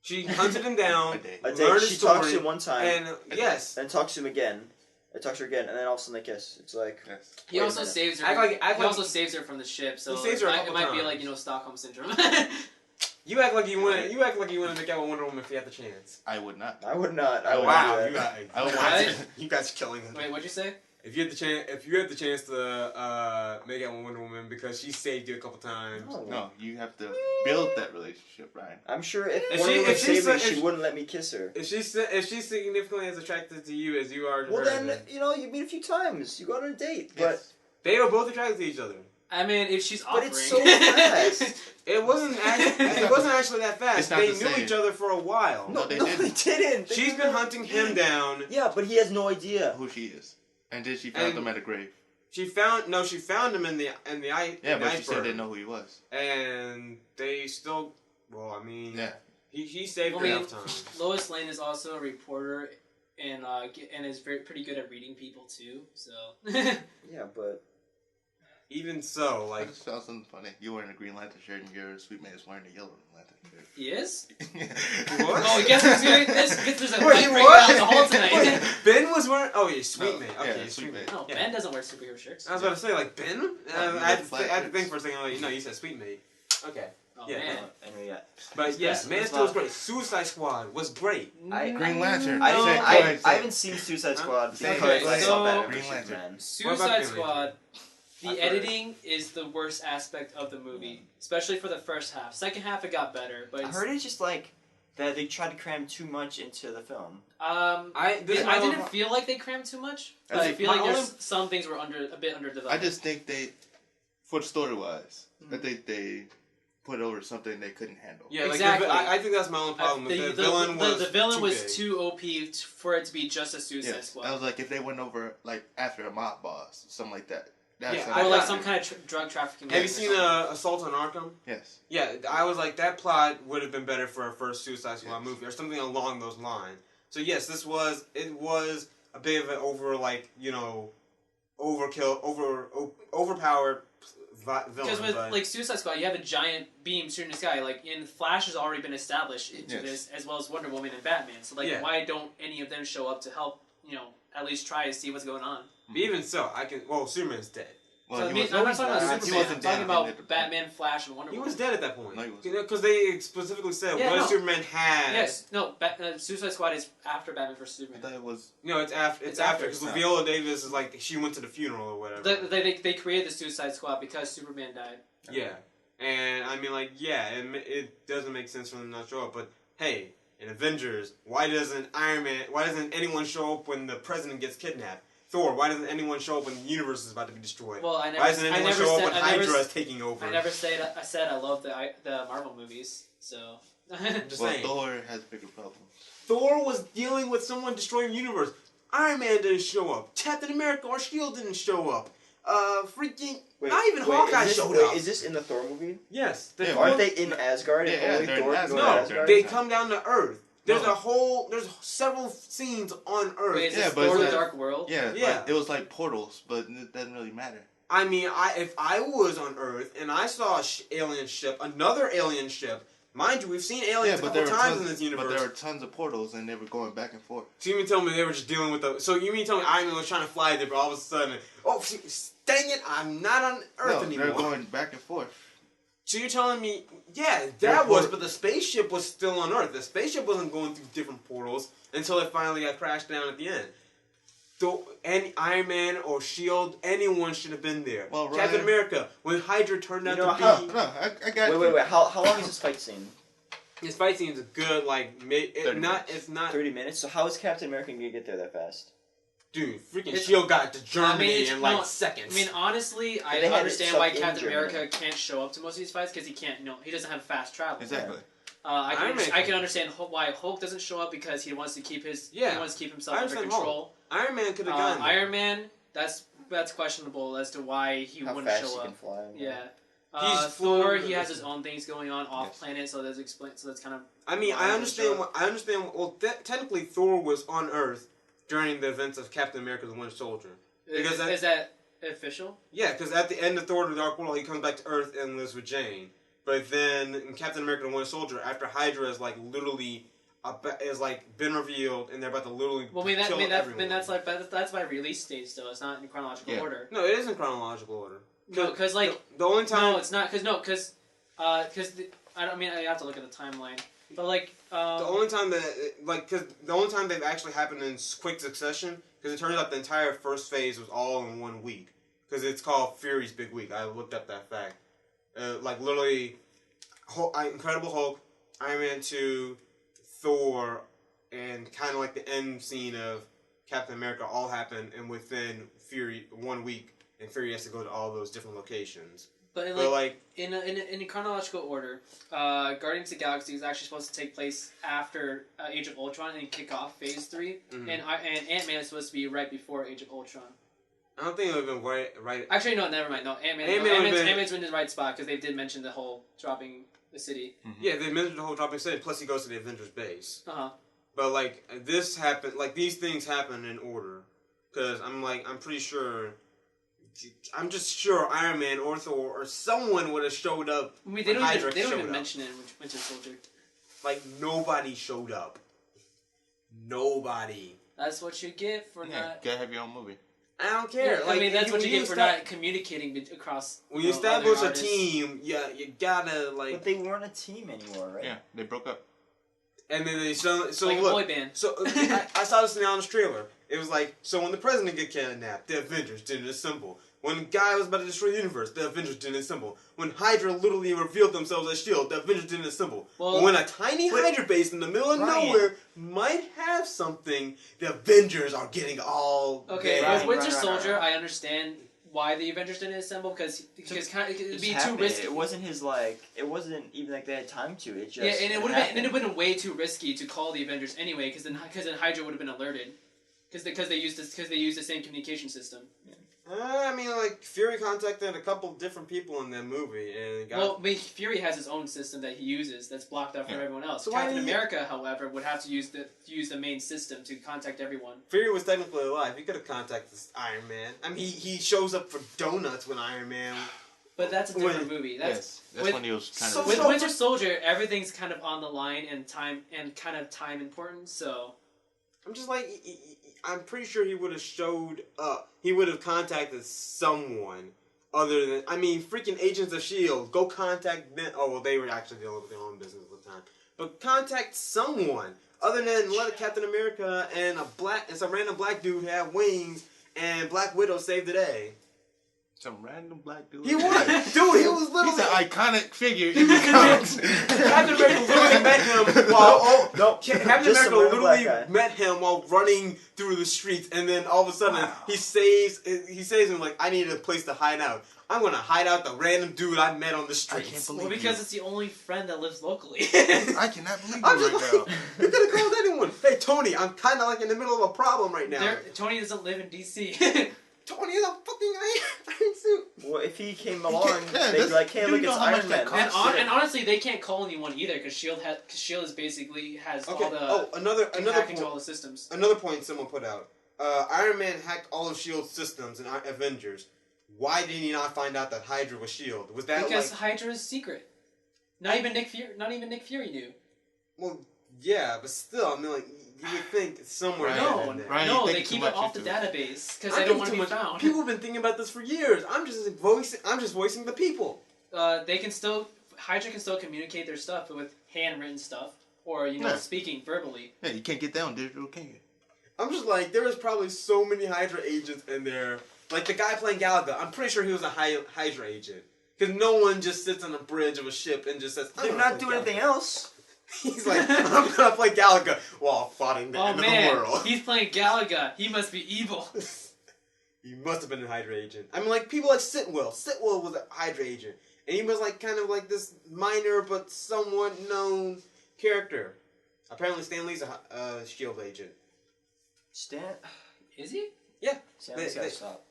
She hunted him down, a day. learned his She story, talks to him one time, and then talks to him again. It talks to her again, and then all of a sudden they kiss. It's like he also saves her. He also saves her from the ship, so he saves her it might be like Stockholm syndrome. You act like you wouldn't. You act like you wouldn't make out with Wonder Woman if you had the chance. I would not. I would not. Wow, you guys are killing him. Wait, what'd you say? If you had the chance to make out with Wonder Woman because she saved you a couple times. No, you have to build that relationship, Ryan. I'm sure if Wonder Woman saved me, she wouldn't let me kiss her. If she's significantly as attracted to you as you are to her, then you meet a few times. You go on a date, but they are both attracted to each other. I mean, if she's offering, but it's so fast. It wasn't actually that fast. They knew each other for a while. No, they didn't. She's been hunting him down. Yeah, but he has no idea who she is. And then she found him at a grave. She found him in the ice. Yeah, but she said they didn't know who he was. And they still, well, I mean, yeah, he saved her enough time. Lois Lane is also a reporter and is pretty good at reading people too. So yeah, but even so, like, I just found something funny. You wearing a Green Lantern shirt and your sweet man is wearing a yellow Lantern shirt. He is? What? Oh, guess there's a fight breaking out in the hall tonight. Wait, Ben was wearing. Oh, yeah, Sweet Man. Okay, yeah, Sweet Man. No, yeah. Ben doesn't wear superhero shirts. I was about to say, like, Ben? I had to think for a second. Like, no, you said Sweet Mate. Okay. Oh, yeah. man. Anyway, yeah. But yeah, Man of Steel was great. Suicide Squad was great. Green Lantern. I haven't seen Suicide Squad because I saw Batman Green vs. Lantern. Superman. Suicide Squad. The editing is the worst aspect of the movie, especially for the first half. Second half, it got better, but I heard it's just like that they tried to cram too much into the film. I didn't feel like they crammed too much, but I feel like some things were a bit underdeveloped. I just think for the story wise, I think they put over something they couldn't handle. Yeah, exactly. I think that's my only problem. The villain was too OP for it to be just a Suicide Squad. I was like, if they went over like after a mob boss, something like that. Or like some kind of drug trafficking. Have you seen Assault on Arkham? Yes. Yeah, I was like, that plot would have been better for a first Suicide Squad movie or something along those lines. So yes, it was a bit of an overpowered villain. Because with like Suicide Squad, you have a giant beam shooting the sky. Like in Flash has already been established into this, as well as Wonder Woman and Batman. So like, why don't any of them show up to help? At least try to see what's going on. But even so, Superman's dead. Well, I'm not talking about Superman. I'm talking about Batman, Flash, and Wonder Woman. He was dead at that point. No, because they specifically said what if Superman had. Yes, no. Suicide Squad is after Batman vs Superman. I thought it was. No, it's after. It's after because Viola Davis is like she went to the funeral or whatever. They created the Suicide Squad because Superman died. Yeah, and I mean it doesn't make sense for them not to show up. But hey, in Avengers, why doesn't anyone show up when the president gets kidnapped? Thor, why doesn't anyone show up when the universe is about to be destroyed? Well, I never. Why doesn't anyone I never show up said, when I never, Hydra is taking over? I never said. I said I love the Marvel movies. So. I'm just Well, saying. Thor has bigger problems. Thor was dealing with someone destroying the universe. Iron Man didn't show up. Captain America or Shield didn't show up. Not even Hawkeye showed up. Is this in the Thor movie? Yes. Aren't they in Asgard? Yeah, and only they're in Thor can Asgard. go to No, Asgard? they come down to Earth. There's No. there's several scenes on Earth. Wait, is Yeah, this but Thor: it's The like- Dark World? Yeah, Yeah. Like, it was like portals, but it doesn't really matter. I mean, if I was on Earth and I saw alien ship, another alien ship, mind you, we've seen aliens a couple times in this universe. But there were tons of portals, and they were going back and forth. So you mean tell me they were just dealing with the? So you mean tell me Iron Man was trying to fly there, but all of a sudden, oh dang it, I'm not on Earth No, anymore. they're going back and forth. So you're telling me, yeah, They're that was, port- but the spaceship was still on Earth. The spaceship wasn't going through different portals until it finally got crashed down at the end. So any Iron Man or Shield, anyone should have been there. Well, Captain Ryan- America, when Hydra turned out to how- be, No, I got you. Wait. How long is this fight scene? his fight scene is a good 30 minutes. It's not, 30 minutes? So how is Captain America going to get there that fast? dude. Freaking It's- Shield got to Germany it's- in no, seconds. I mean, honestly, I They had it understand why stuck in Captain Germany. America can't show up to most of these fights because he can't. No, he doesn't have fast travel. Exactly. Iron Man I can. can understand why Hulk doesn't show up because he wants to keep his. Yeah. He wants to keep himself I under understand control. Iron Man could have gone. there. Iron Man, that's questionable as to why he How wouldn't fast show he up. can fly. Yeah. He's Thor, fluid. he has his own things going on off Yes. planet, so that's kind of. I mean, Why I doesn't understand. show up? I understand. Well, technically, Thor was on Earth during the events of Captain America: The Winter Soldier. Because Is that official? Yeah, because at the end of Thor: The Dark World, he comes back to Earth and lives with Jane. But then in Captain America: The Winter Soldier, after Hydra is literally been revealed, and they're about to literally Well, kill everyone. that's by release stage still. It's not in chronological Yeah. order. No, it is in chronological order. No, because the only time no, it's not. Because I don't mean I have to look at the timeline, but the only time the only time they've actually happened in quick succession, because it turns out the entire first phase was all in 1 week, because it's called Fury's Big Week. I looked up that fact. Literally, Incredible Hulk, Iron Man 2, Thor, and kind of the end scene of Captain America all happened, and within Fury 1 week, and Fury has to go to all those different locations. but in a chronological order, Guardians of the Galaxy is actually supposed to take place after Age of Ultron and kick off Phase 3, Mhm. and Ant-Man is supposed to be right before Age of Ultron. I don't think it would have been right. Actually, no, never mind. No, Ant-Man's in the right spot because they did mention the whole dropping the city. Yeah, they mentioned the whole dropping city. Plus, he goes to the Avengers base. Uh-huh. But this happened. These things happen in order, because I'm pretty sure. I'm just sure Iron Man or Thor or someone would have showed up. I mean, they don't Hydra even showed up. mention it in Winter Soldier. Nobody showed up. Nobody. That's what you get for Yeah, not. gotta have your own movie. I don't care. I mean, that's what you get for esta- not communicating across. When you other establish a artists. team, you gotta But they weren't a team anymore, right? Yeah, they broke up. And then they so like look. a boy band. So I saw this in the honest trailer. It was so when the president get kidnapped, the Avengers didn't assemble. When the guy was about to destroy the universe, the Avengers didn't assemble. When Hydra literally revealed themselves as S.H.I.E.L.D., the Avengers didn't assemble. Well, but when a tiny Hydra base in the middle of Ryan. nowhere might have something, the Avengers are getting all Okay, there. with Winter Right. Soldier, I understand why the Avengers didn't assemble because it'd It be just too happened. risky. It wasn't it wasn't even they had time to. It just Yeah, and it would happened. have been way too risky to call the Avengers anyway because then Hydra would have been alerted because they used the same communication system. Fury contacted a couple different people in that movie, and Fury has his own system that he uses that's blocked out from Yeah. everyone else. So why Captain didn't he- America, however, would have to use the main system to contact everyone. Fury was technically alive. He could have contacted Iron Man. I mean, he shows up for donuts when Iron Man. But that's a different movie. Yes, that's with- when he was kind so- of. With Winter Soldier, everything's kind of on the line and time important. So I'm just I'm pretty sure he would have showed up. He would have contacted someone other than, freaking Agents of S.H.I.E.L.D. Go contact them. Oh, well, they were actually dealing with their own business at the time. But contact someone other than let Captain America and some random black dude have wings and Black Widow save the day. Some random black dude. He was, dude. He was literally. He's an iconic figure in the comics. Captain America literally met him while Captain Just America some random black literally guy. met him while running through the streets, and then all of a sudden he saves him like, I need a place to hide out. I'm gonna hide out the random dude I met on the I can't streets. believe Well, because it's the only friend that lives locally. I cannot believe I'm you just right like, now. you could have called anyone. Hey Tony, I'm kind of like in the middle of a problem right now. Tony doesn't live in DC. Tony is a fucking iron suit. Well, if he came along, yeah, they'd be like, hey, you look, know it's how much Iron that Man. costs? And honestly, they can't call anyone either because Shield is basically has Okay. all the Another hack into point. all the systems. Another point someone put out. Iron Man hacked all of Shield's systems in Avengers. Why did he not find out that Hydra was Shield? Was that Because like? Hydra is secret. Not even Nick Fury knew. Well, yeah, but still, I mean, like you would think somewhere. Right. in there. Right. No, you they think keep too it much off the into database because I they don't think want to too be much- found. People have been thinking about this for years. I'm just voicing the people. Hydra can still communicate their stuff with handwritten stuff or Yeah. speaking verbally. Yeah, you can't get that on digital, can you? I'm just like, there is probably so many Hydra agents in there. Like the guy playing Galaga, I'm pretty sure he was a Hydra agent. Because no one just sits on the bridge of a ship and just says, They're not doing anything else. He's like, I'm gonna play Galaga while fighting the Oh end man, of the world. he's playing Galaga. He must be evil. He must have been a Hydra agent. I mean, like, people like Sitwell. Sitwell was a Hydra agent. And he was, like, kind of like this minor but somewhat known character. Apparently, Stan Lee's a S.H.I.E.L.D. agent. Is he? Stanley's gotta stop.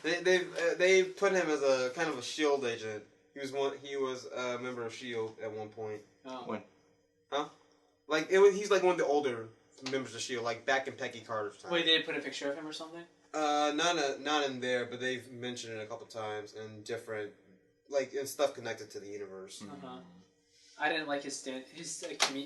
They put him as a kind of a S.H.I.E.L.D. agent. He was a member of S.H.I.E.L.D. at one point. Oh. When? Huh? Like, he's like one of the older members of S.H.I.E.L.D., like back in Peggy Carter's time. Wait, they put a picture of him or something? Not in there, but they've mentioned it a couple times in different, like, in stuff connected to the universe. Uh-huh. I didn't like his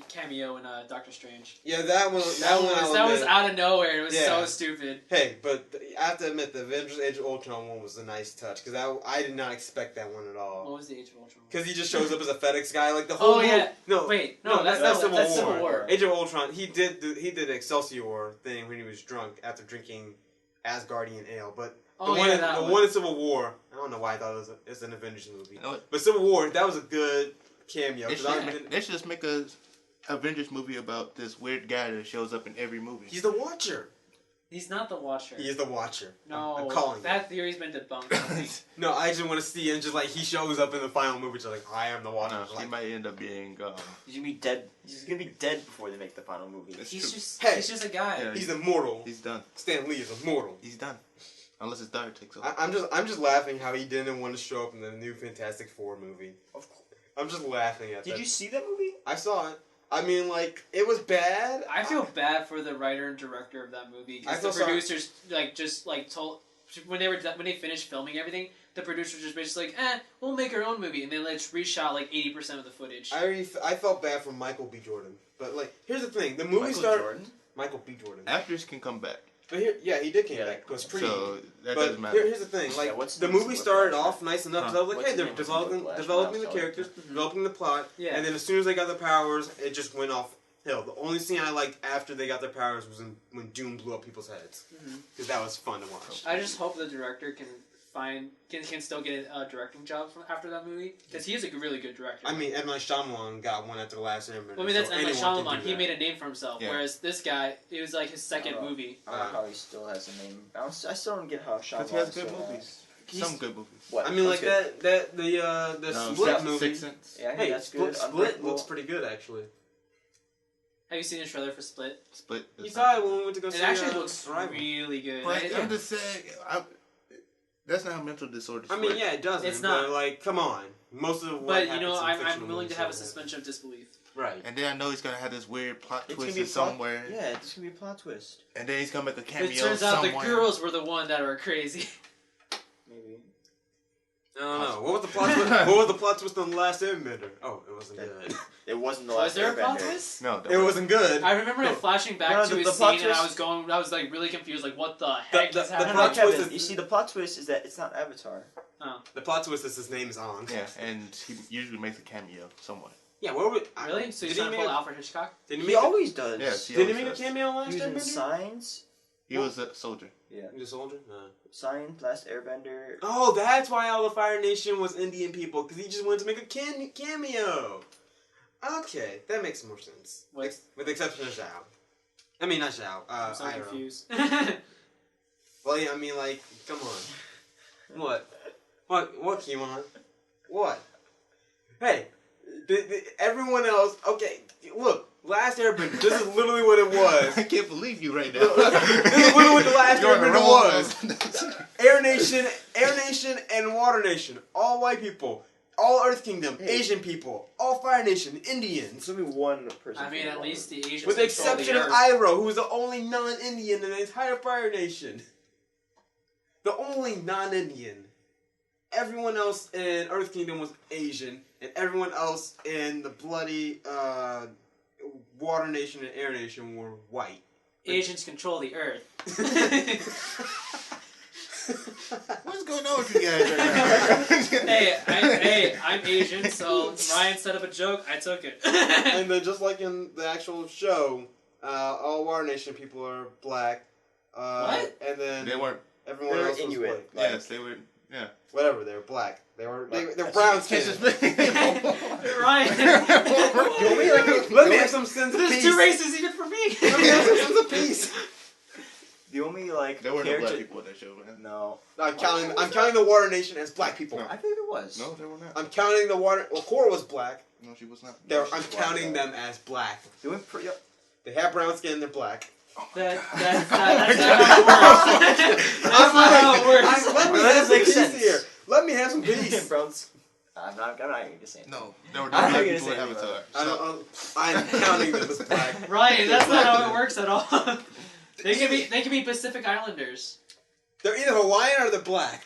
cameo in Doctor Strange. Yeah, that one That was out of nowhere. It was Yeah. so stupid. Hey, but I have to admit, the Avengers Age of Ultron one was a nice touch, because I did not expect that one at What all. was the Age of Ultron? Because he just shows up as a FedEx guy, like the whole Oh movie. yeah. No, Wait, no, no, that's Civil War. Age of Ultron, he did the Excelsior thing when he was drunk after drinking Asgardian ale, but Oh, the one, yeah, that the one. one in Civil War, I don't know why I thought it was an Avengers movie, You know what? but Civil War, that was a good cameo. They 'cause I- should just make a Avengers movie about this weird guy that shows up in every movie. He's the Watcher. He's not the Watcher. He is the Watcher. No, I'm calling that theory's been debunked. No, I just want to see him just like he shows up in the final movie, just like I am the Watcher. No, Like, he might end up being. He's gonna be dead. He's gonna be dead before they make the final movie. That's he's true. just Hey. he's just a guy. Yeah. he's immortal. He's done. Stan Lee is immortal. He's done. Unless his daughter takes over. I'm just laughing how he didn't want to show up in the new Fantastic Four movie. Of course. I'm just laughing at that. Did you see that movie? I saw it. I mean, like, it was bad. I feel bad for the writer and director of that movie I because feel the sorry. producers told when they finished filming everything, the producers just basically like, we'll make our own movie, and then let's reshot like 80% of the footage. I felt bad for Michael B. Jordan. But, like, here's the thing. The movie Michael started... Jordan? Michael B. Jordan. Actors can come back, But here, yeah, he did come Yeah, back. It was pretty... so that But doesn't matter. here's the thing, like, Yeah, what's the the movie name? started Whiplash? off nice enough, Huh. so I was like, What's hey, the they're name? developing Whiplash? the characters, developing the plot, Yeah. and then as soon as they got their powers, it just went off hill. The only scene I liked after they got their powers was when Doom blew up people's heads, because that was fun to watch. I just hope the director can still get a directing job after that movie because he is a really good director. I mean, M. Night Shyamalan got one at the last Airbender. Well, I mean, that's so M. Night anyone can Shyamalan. do He that. made a name for himself, Yeah. whereas this guy, it was like his second Oh. movie. I like how he still has a name. I still don't get how Shyamalan Because he has good still movies. He's- Some good movies. What? I mean, like What's good? the No, Split Six- movie. Sixth Sense. Yeah, I think Hey, that's good. Split Unbreakable. looks pretty good actually. Have you seen the trailer for Split? Split. You saw it when we went to go see It actually looks Arrival. really good. But I- I'm just saying, that's not how mental disorders I mean, work. yeah, it doesn't. It's not. But, like, come on. Most of what But you happens know, in I'm fictional willing to movies have a don't suspension of disbelief. Right. And then I know he's gonna have this weird plot It's twist gonna be a plot- somewhere. Yeah, it's gonna be a plot twist. And then he's gonna make a cameo It turns out somewhere. the girls were the one that were crazy. Maybe. I don't know. What was the plot twist? What was the plot twist on the last Airbender? Oh, it wasn't good. It wasn't the Was last there a plot Airbender. twist? No, that It wasn't good. I remember it flashing back No, to the his plot scene, and twist- I was like really confused, like what the heck the is plot happening? No, twist Kevin, is- you see, the plot twist is that it's not Avatar. The plot twist is his name is on. Yeah, and he usually makes a cameo somewhere. Yeah, where would Really? So he's did he trying to make pull a, Alfred Hitchcock? did he He make a, always does. Yes, did he always make a does. cameo on last He was in Airbender? Signs. He was a soldier. Yeah. He's a soldier? No. Science, Last Airbender. Oh, that's why all the Fire Nation was Indian people, because he just wanted to make a cameo. Okay, that makes more sense. What? With the exception of Zhao. I mean, not Zhao. I'm so Iroh. confused. Well, yeah, I mean, like, come on. What? What, Keimon? What? Hey, everyone else, okay, look, Last Airbender, this is literally what it was. I can't believe you right now. This is literally what the Last You're on the Airbender wrong was. Air Nation, and Water Nation. All white people. All Earth Kingdom. Asian people. All Fire Nation. Indians. There's only one person. I mean, at least the Asians. With the control exception the of Earth. Iroh, who was the only non-Indian in the entire Fire Nation. The only non-Indian. Everyone else in Earth Kingdom was Asian, and everyone else in the bloody Water Nation and Air Nation were white. Asians control the Earth. What's going on with you guys right now? I'm Asian, so Ryan set up a joke, I took it. And then just like in the actual show, all Water Nation people are black. What? And then They weren't. everyone They were else was Inuit. white. Like- Yes, they were. Yeah. Whatever, they were black. They're Like- brown skinned. Ryan, Let me have some sense of there's peace. 2 races even for me. Let me have some sense of peace. The only like There were no character. black people in that show, man. No, I'm counting the Water Nation as black people. No. I think there was. No, there were not. I'm counting the Water. Well, Korra was black. No, she was not. I'm counting them as black. They went pretty up. They have brown skin. They're black. That's not how it works. That's not how it works. Let me That have some makes peace sense. here. Let me have some peace. Browns. I'm not gonna say it. No, there were no I'm not black gonna people in say anything Avatar. about I'm counting them as black. Ryan, that's not how it works at all. They can be Pacific Islanders. They're either Hawaiian or they're black.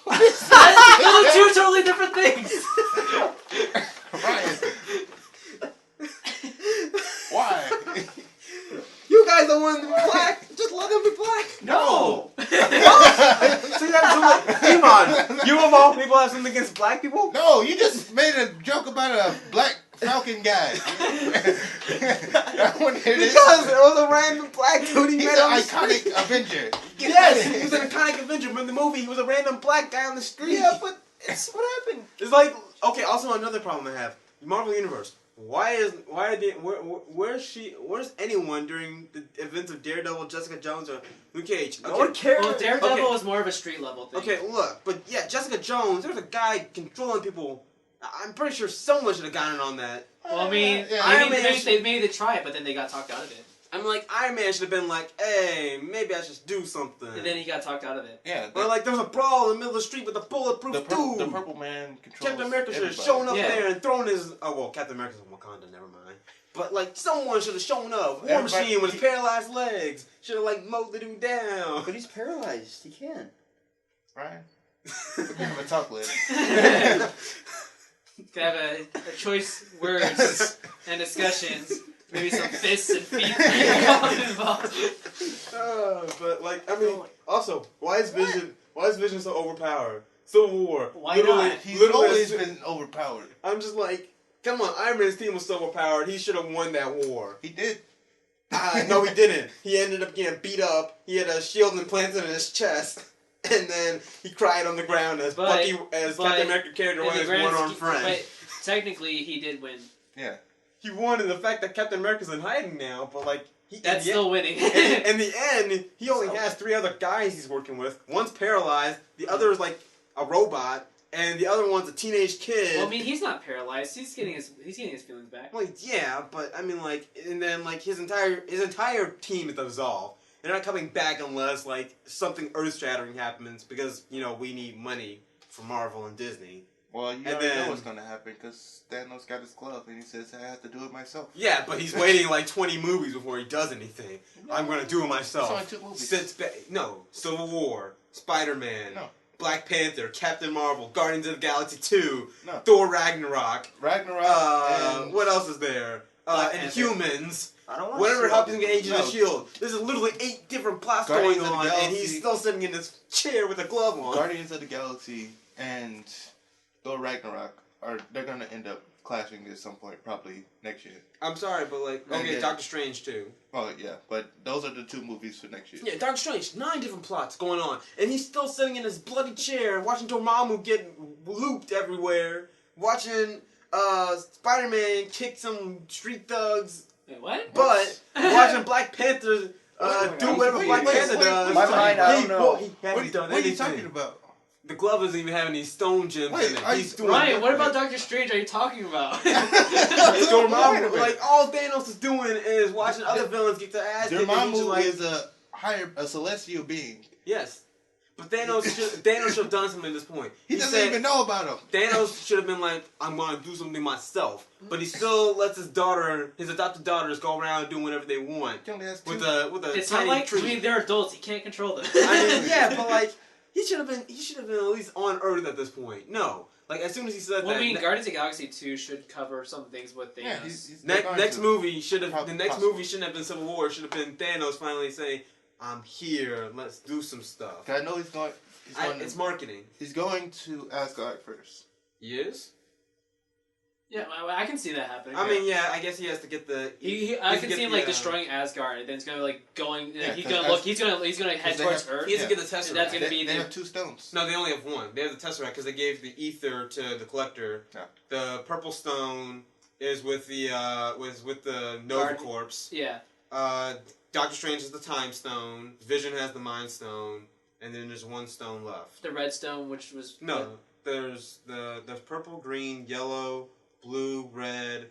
Those are 2 totally different things. Ryan. Why? You guys don't want them to be black. Just let them be black. No. So you have something. Keimon, you of all people have something against black people? No, you just made a joke about a black Falcon guy. I wanna hear this. Because it was a random black dude he He's met on an the street. iconic Avenger. Yes, he was an iconic Avenger, but in the movie he was a random black guy on the street. Yeah, but it's what happened. It's like, okay, also another problem I have. Marvel Universe. Where's anyone during the events of Daredevil, Jessica Jones, or Luke Cage? No one cares. Well, Daredevil Okay. is more of a street level thing. Okay, look, but yeah, Jessica Jones, there's a guy controlling people. I'm pretty sure someone should have gotten on that. Well, I mean, Yeah, Iron Man they maybe they tried, but then they got talked out of it. I'm like, Iron Man should have been like, hey, maybe I should do something. And then he got talked out of it. Yeah. Or like, there was a brawl in the middle of the street with a bulletproof dude. The purple man controls Captain America should have everybody. shown up Yeah. there and thrown his. Oh well, Captain America's in Wakanda. Never mind. But like, someone should have shown up. War Everybody- Machine with his paralyzed legs should have like mowed the dude down. But he's paralyzed. He can't. Ryan. We're gonna have a talk later. Could have a choice words and discussions. Maybe some fists and feet involved. But like, I mean, also, why is Vision so overpowered? Civil War. Why literally, not? He's literally, always been overpowered. I'm just like, come on, Iron Man's team was so overpowered. He should have won that war. He did. No, he didn't. He ended up getting beat up. He had a shield implanted in his chest. And then he cried on the ground as Captain America carried in away the his grand one-armed sch- friend. But technically, he did win. Yeah. He won in the fact that Captain America's in hiding now, but like That's still winning. in the end, he only has 3 other guys he's working with. One's paralyzed, the other is like a robot, and the other one's a teenage kid. Well, I mean, he's not paralyzed. He's getting his feelings back. Well, yeah, but I mean, like, and then like his entire team is dissolved. They're not coming back unless like something earth-shattering happens because we need money for Marvel and Disney. Well, you And already then- know what's gonna happen because Thanos got his glove and he says I have to do it myself. Yeah, but he's waiting like 20 movies before he does anything. I'm gonna do it myself. It's only 2 movies. Civil War, Spider-Man, No. Black Panther, Captain Marvel, Guardians of the Galaxy 2, No. Thor Ragnarok. Ragnarok. and What else is there? Black And Panther. Humans. I don't want Whatever to helps him get Agents of No. S.H.I.E.L.D. There's literally 8 different plots Guardians going of the on, and Galaxy. he's still sitting in this chair with a glove on. Guardians of the Galaxy and Thor Ragnarok they're gonna end up clashing at some point, probably next year. I'm sorry, but like, And okay, then- Doctor Strange too. Oh yeah, but those are the 2 movies for next year. Yeah, Doctor Strange, 9 different plots going on, and he's still sitting in his bloody chair watching Dormammu get looped everywhere, watching Spider-Man kick some street thugs, Wait, what? but watching Black Panther What's do going on? whatever Wait, Black wait, Panther wait, does. My mind, I don't know. He What hasn't done are you anything. talking about? The glove doesn't even have any stone gems Wait, in it. are He's you- doing Ryan, what about nothing. Doctor Strange are you talking about? It's Wait a Dormammu. minute. Like, all Thanos is doing is watching other villains get their ass kicked. and he's just Dormammu like, is a celestial being. yes. But Thanos should have done something at this point. He doesn't said, even know about him. Thanos should have been like, I'm going to do something myself. But he still lets his adopted daughters, go around doing whatever they want. He only has 2. With a It's not tiny like, tree. I mean, they're adults. He can't control them. I mean, yeah, but like, he should have been at least on Earth at this point. No. Like, as soon as he said Well, that. I mean, Guardians of the Galaxy 2 should cover some things with Thanos. Yeah, he's Next movie should have Possible. the next movie shouldn't have been Civil War. It should have been Thanos finally saying, "I'm here. Let's do some stuff." I know he's going. It's marketing. He's going to Asgard first. Yes. Yeah, I can see that happening. I mean, yeah. I guess he has to get the. I can see him like destroying Asgard, and then it's gonna like going. Yeah, he's 'cause gonna look. He's gonna head they towards have- Earth. He has to Yeah. get the Tesseract. That's gonna be They the- have 2 stones. No, they only have one. They have the Tesseract because they gave the ether to the Collector. Yeah. The purple stone is with the Nova Guard- Corpse. Yeah, Doctor Strange has the Time Stone. Vision has the Mind Stone, and then there's one stone left. the Red Stone, which was No, there's the purple, green, yellow, blue, red,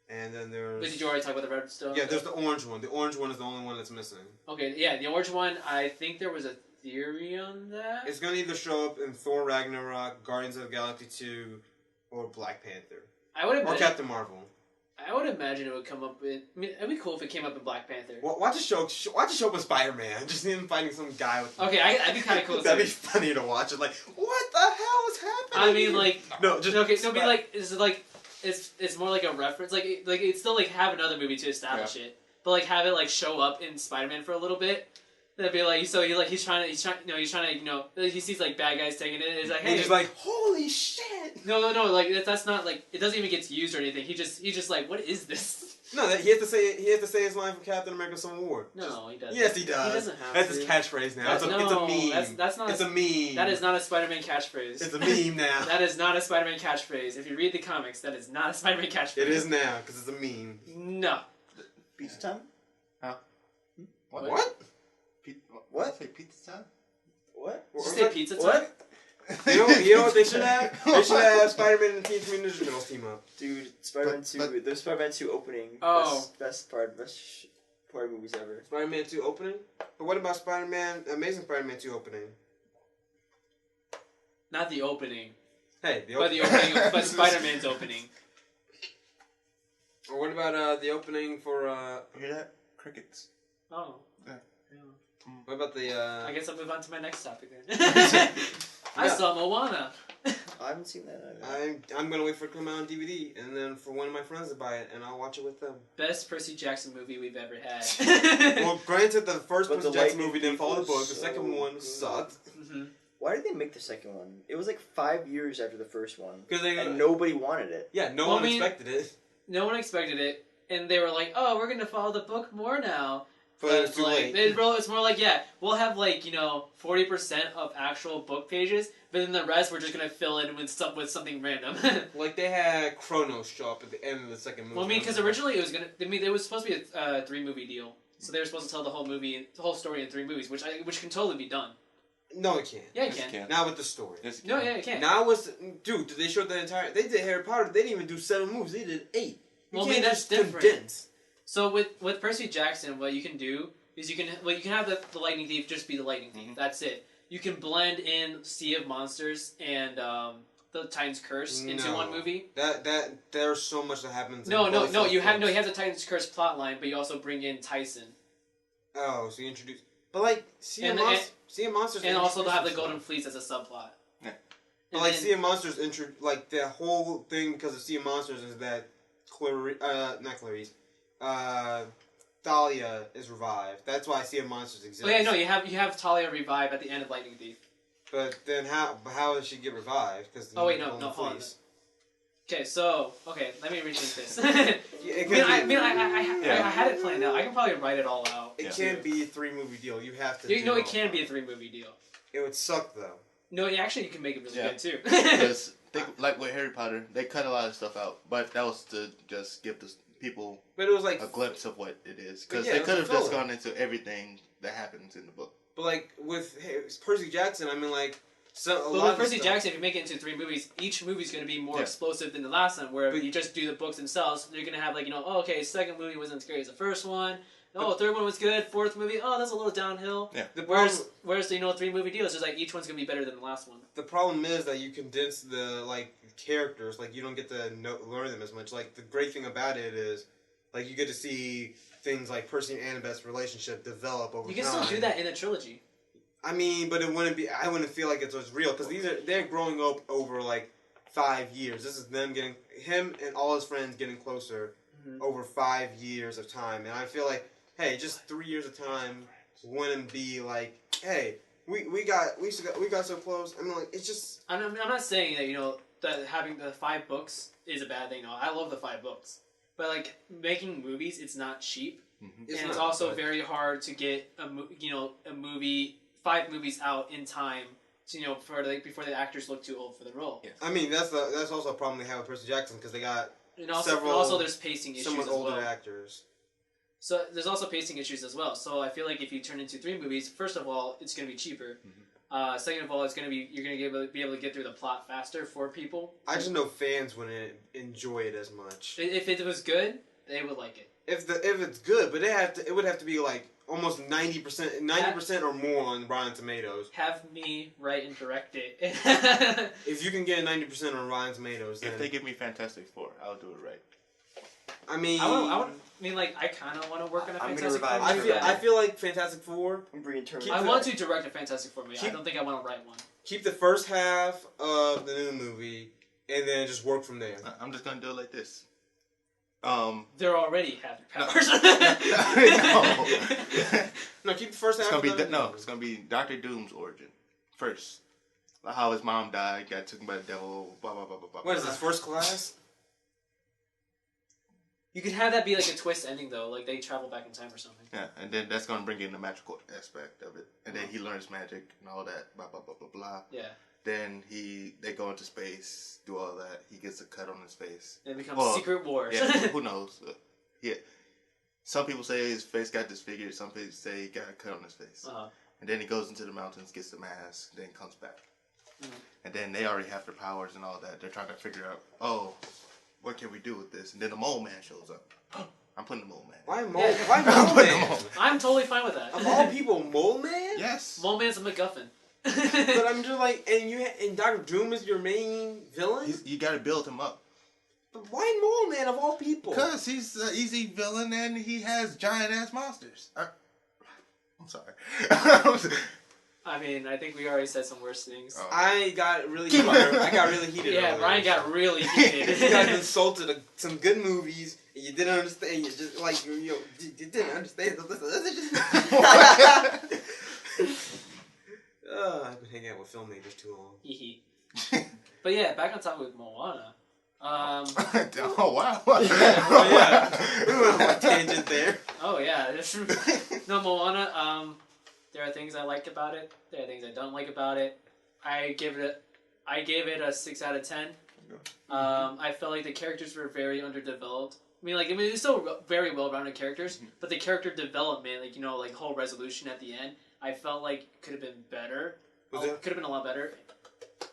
and then there's. But did you already talk about the Red Stone? Yeah, there's the orange one. The orange one is the only one that's missing. Okay, yeah, the orange one. I think there was a theory on that. It's gonna either show up in Thor Ragnarok, Guardians of the Galaxy 2, or Black Panther, I would or imagine. Captain Marvel. I would imagine it would come up with. I mean, it'd be cool if it came up in Black Panther. Watch a show. Watch a show with Spider-Man. Just him fighting some guy with. Okay, that'd be kind of cool. That'd be too. funny to watch. It's like, what the hell is happening? I mean, like, no, just okay, so it'd be like, is it like, it's more like a reference, like it's still like have another movie to establish it, but like have it like show up in Spider-Man for a little bit. That'd be like, he's trying to, he sees like bad guys taking it. And he's like, And hey, he's like, holy shit! no, like that's not like it doesn't even get used or anything. He's just like, what is this? No, he has to say his line from Captain America: Civil War. No, he doesn't. Yes, he does. He doesn't have That's to. his catchphrase now. It's a No, meme. That's not. It's a meme. That is not a Spider-Man catchphrase. It's a meme now. That is not a Spider-Man catchphrase. If you read the comics, that is not a Spider-Man catchphrase. It is now because it's a meme. No. Pizza time? What? What? What? Say pizza time? What? Did you say pizza time? What? You know what they should have? They should have Spider-Man and Teenage Mutant Ninja Turtles team up. Dude, Spider-Man 2, the Spider-Man 2 opening. Oh. Best part of movies ever. Spider-Man 2 opening? But what about Amazing Spider-Man 2 opening? Not the opening, Hey, but the opening, but Spider-Man's opening. Or what about the opening for You hear that? Crickets. Oh. Yeah. Yeah. what about the I guess I'll move on to my next topic then. I saw Moana. I haven't seen that either. I'm gonna wait for it to come out on DVD and then for one of my friends to buy it and I'll watch it with them. Best Percy Jackson movie we've ever had. Well, granted, the first But Percy the Jackson Lightning movie didn't follow the Thief book. was The so second one good. sucked hmm Why did they make the second one? It was like 5 years after the first one. because they And nobody wanted it. yeah, no Well, one I mean- expected it. No one expected it, and they were like, "Oh, we're gonna follow the book more now." But it's too like, late. it's more like, yeah, we'll have like 40% of actual book pages, but then the rest we're just gonna fill in with something random. Like they had Kronos show up at the end of the second movie. Well, I mean, because originally it was supposed to be a 3-movie deal, so they were supposed to tell the whole story in 3 movies, which can totally be done. no, it can't. Yeah, you Yes, can. it can. Not with the story. Yes, it No, can. yeah, you can. Now was dude? They showed the entire. They did Harry Potter. They didn't even do 7 movies. They did 8. You Well, I can't mean, that's just different. condense. So with Percy Jackson, what you can do is you can have the Lightning Thief just be the Lightning Thief. Mhm. That's it. You can blend in Sea of Monsters and the Titan's Curse into No. one movie. That there's so much that happens. No, in no, both no. those You have books. the Titan's Curse plot line, but you also bring in Tyson, Oh, so you introduce. But like Sea of Monsters. and also they'll have the introduces Golden stuff. Fleece as a subplot. Yeah. But like Sea of Monsters, like the whole thing because of Sea of Monsters is that not Clarice, Thalia is revived. That's why Sea of Monsters exists. Oh yeah, no. You have Talia revive at the end of Lightning Thief. But then how does she get revived? Because Oh wait, no, hold on. Okay, so let me rethink this. I had it planned out. I can probably write it all out. It can't be a 3-movie deal. You have to. It can be a 3-movie deal. It would suck though. No, actually, you can make it really good too. Because like with Harry Potter, they cut a lot of stuff out, but that was to just give the people But it was like a glimpse of what it is. Because yeah, they it was could a have just filler. gone into everything that happens in the book. But like with Percy Jackson, I mean like But with Percy Jackson, if you make it into 3 movies, each movie's going to be more explosive than the last one. Where if you just do the books themselves, you're going to have like second movie wasn't as great as the first one. Oh, third one was good. Fourth movie, that's a little downhill. Yeah. Whereas 3-movie deal is just like each one's going to be better than the last one. The problem is that you condense the characters, like you don't get to learn them as much. Like the great thing about it is, like you get to see things like Percy and Annabeth's relationship develop over time. You can still do that in a trilogy. I mean, but it wouldn't be. I wouldn't feel like it was real because they're growing up over like 5 years. This is him and all his friends getting closer over 5 years of time, and I feel like, hey, just 3 years of time wouldn't be like, hey, we got so close. I mean, like it's just. I'm not saying that that having the 5 books is a bad thing. No, I love the 5 books, but like making movies, it's not cheap, and it's also very hard to get a movie. 5 movies out in time, for before the actors look too old for the role. Yes. I mean, that's also a problem they have with Percy Jackson because they got also there's pacing issues somewhat as older well. Actors. So there's also pacing issues as well. So I feel like if you turn into 3 movies, first of all, it's going to be cheaper. Second of all, you're going to be able to get through the plot faster for people. I just know fans wouldn't enjoy it as much. If it was good, they would like it. If it's good, but it would have to be like almost 90% or more on Rotten Tomatoes. Have me write and direct it. If you can get 90% on Rotten Tomatoes, then If they give me Fantastic Four, I'll do it right. I mean, I kind of want to work on a I'm gonna Fantastic Four revive movie. I feel like Fantastic Four. I'm bringing I want to direct a Fantastic Four movie. I don't think I want to write one. Keep the first half of the new movie, and then just work from there. I'm just gonna do it like this. They're already having powers. No, keep the first half. It's gonna be Doctor Doom's origin first. Like how his mom died, got taken by the devil. Blah blah blah blah blah. What is this, First Class? You could have that be like a twist ending though, like they travel back in time or something. Yeah, and then that's gonna bring in the magical aspect of it, and then he learns magic and all that. Blah blah blah blah blah. Yeah. Then they go into space, do all that. He gets a cut on his face. And it becomes Secret Wars. Yeah, who knows? Yeah. Some people say his face got disfigured. Some people say he got a cut on his face. And then he goes into the mountains, gets the mask, then comes back. And then they already have their powers and all that. They're trying to figure out, what can we do with this? And then the Mole Man shows up. I'm putting the Mole Man. Why Mole Man? I'm totally fine with that. Of all people, Mole Man? Yes. Mole Man's a MacGuffin. But I'm just like, and Dr. Doom is your main villain? You got to build him up. But why Mole Man of all people? Because he's an easy villain and he has giant ass monsters. I'm sorry. I mean, I think we already said some worse things. I got really heated. Yeah, Brian got really heated. You guys insulted some good movies, and you didn't understand. You just like you didn't understand. I've been hanging out with filmmakers too long. But yeah, back on topic with Moana. Oh wow! Oh yeah, we went on a tangent there. Oh yeah, no Moana. There are things I like about it. There are things I don't like about it. I gave it a 6 out of 10. I felt like the characters were very underdeveloped. It's still very well-rounded characters, but the character development, like whole resolution at the end, I felt like could have been better. Could have been a lot better.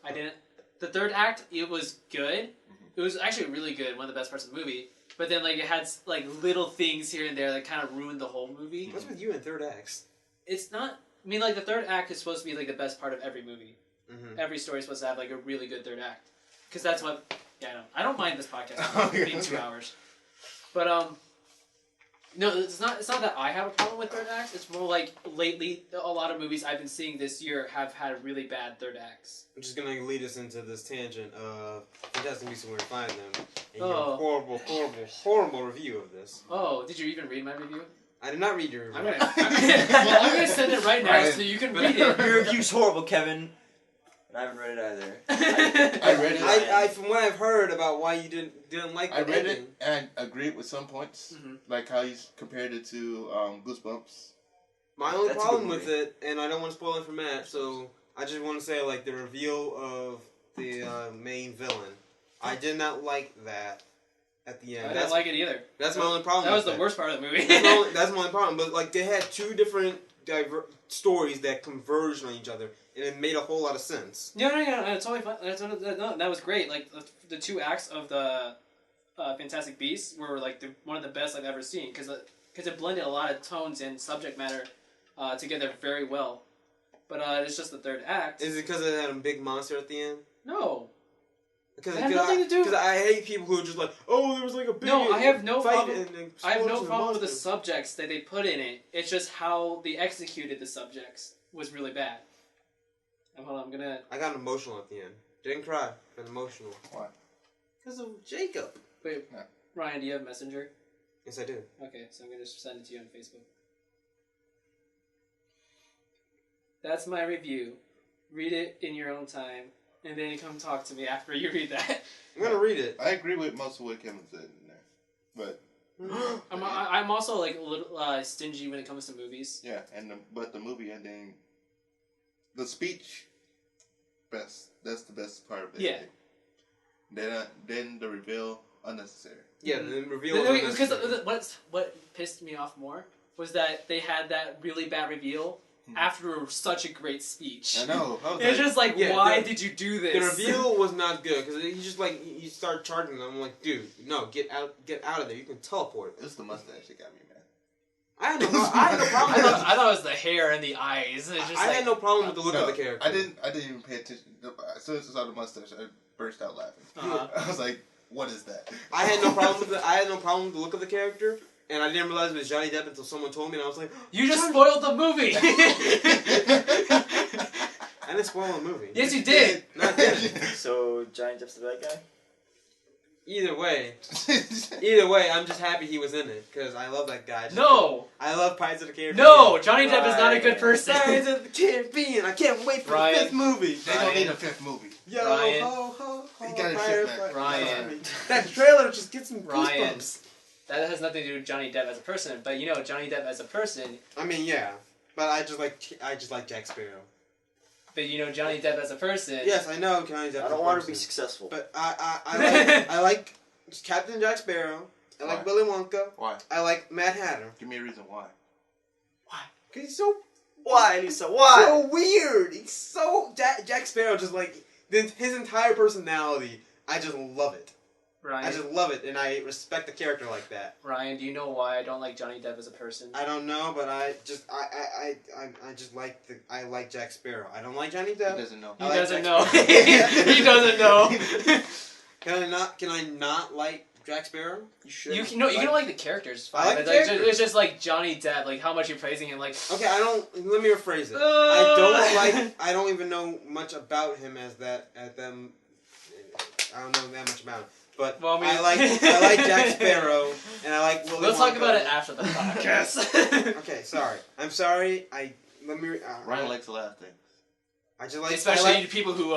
I didn't. The third act, it was good. It was actually really good, one of the best parts of the movie. But then it had little things here and there that kind of ruined the whole movie. What's with you in third acts? It's not. The third act is supposed to be the best part of every movie. Mm-hmm. Every story is supposed to have a really good third act, because that's what. Yeah, I don't mind this podcast being 2 hours, but no, it's not. It's not that I have a problem with third acts. It's more like lately, a lot of movies I've been seeing this year have had really bad third acts. I'm just gonna lead us into this tangent of Fantastic Beasts and Where to Find Them, and your horrible review of this. Oh, did you even read my review? I did not read your review. I'm gonna send it right now so you can read it. Your review's horrible, Kevin. And I haven't read it either. I read it. I from what I've heard about why you didn't like the I read ending. it and I agreed with some points, like how you compared it to Goosebumps. My only That's a problem good with it, and I don't want to spoil it for Matt, so I just want to say like the reveal of the main villain. I did not like that at the end. I didn't like it either. That's my only problem. That was with the worst part of the movie. that's my only problem. But like they had two different stories that converged on each other, and it made a whole lot of sense. No, it's totally fine. That was great. Like the two acts of the Fantastic Beasts were like one of the best I've ever seen because it blended a lot of tones and subject matter together very well. But it's just the third act. Is it because it had a big monster at the end? No. Because it had nothing to do. Because I hate people who are just like, oh, there was like a big No, I have no fight problem. and I have no explosion problem with the monster. subjects that they put in it. It's just how they executed the subjects was really bad. Hold on, I'm gonna. I got emotional at the end. Didn't cry. Got emotional. Why? Because of Jacob. Wait, Yeah. Ryan, do you have Messenger? Yes, I do. Okay, so I'm gonna send it to you on Facebook. That's my review. Read it in your own time, and then come talk to me after you read that. I'm gonna read it. I agree with most of what Kevin said in there, but I'm also like a little stingy when it comes to movies. yeah, but the movie ending, the speech, best. That's the best part of it. Yeah. Then the reveal unnecessary. Yeah, the reveal was Because unnecessary. what pissed me off more was that they had that really bad reveal after such a great speech. I know. It's just like, Yeah, why did you do this? The reveal was not good because he just like you start charging them. I'm like, dude, no, get out of there. You can teleport. It's the mustache that got me mad. I had no problem. I thought it was the hair and the eyes. It's just I had no problem with the look of the character. I didn't even pay attention. As soon as I saw the mustache, I burst out laughing. I was like, "What is that?" I had no problem with the look of the character, and I didn't realize it was Johnny Depp until someone told me, and I was like, You just spoiled the movie! I didn't spoil the movie. Yes, you did! No, I didn't. So Johnny Depp's the bad guy? Either way, I'm just happy he was in it, because I love that guy. No! I love Pirates of the Caribbean. No! Johnny Depp is not a good person! Pirates of the Caribbean! I can't wait for Ryan. the fifth movie! They don't need a fifth movie. Yo, Ryan. ho, ho, ho, He got his Pirates, shit back. Ryan. That trailer just gets some Ryan. goosebumps. That has nothing to do with Johnny Depp as a person, but you know, Johnny Depp as a person, I mean, yeah, but I just like Jack Sparrow. but you know, Johnny Depp as a person... Yes, I know Johnny Depp. I don't want to be successful. But I like Captain Jack Sparrow. I like Why? Willy Wonka. Why? I like Mad Hatter. Give me a reason why. Why? Because he's so Why, Lisa? Why? so weird. He's so Jack Sparrow. Just like his entire personality. I just love it. Ryan, I just love it, and I respect the character like that. Ryan, do you know why I don't like Johnny Depp as a person? I don't know, but I just like Jack Sparrow. I don't like Johnny Depp. He doesn't know. He I like doesn't Jack know. Sparrow. He doesn't know. Can I not like Jack Sparrow? You should. You can like the characters. Fine. I like but, the like, characters. it's just like Johnny Depp, like how much you're praising him. Like, Okay, let me rephrase it. I don't even know much about him as that. At them, I don't know that much about him. But Well, I mean- I like Jack Sparrow, and I like Willy Let's Wonka. talk about it after the podcast. Okay, sorry. I'm sorry. Ryan likes to laugh things. I just like Especially people who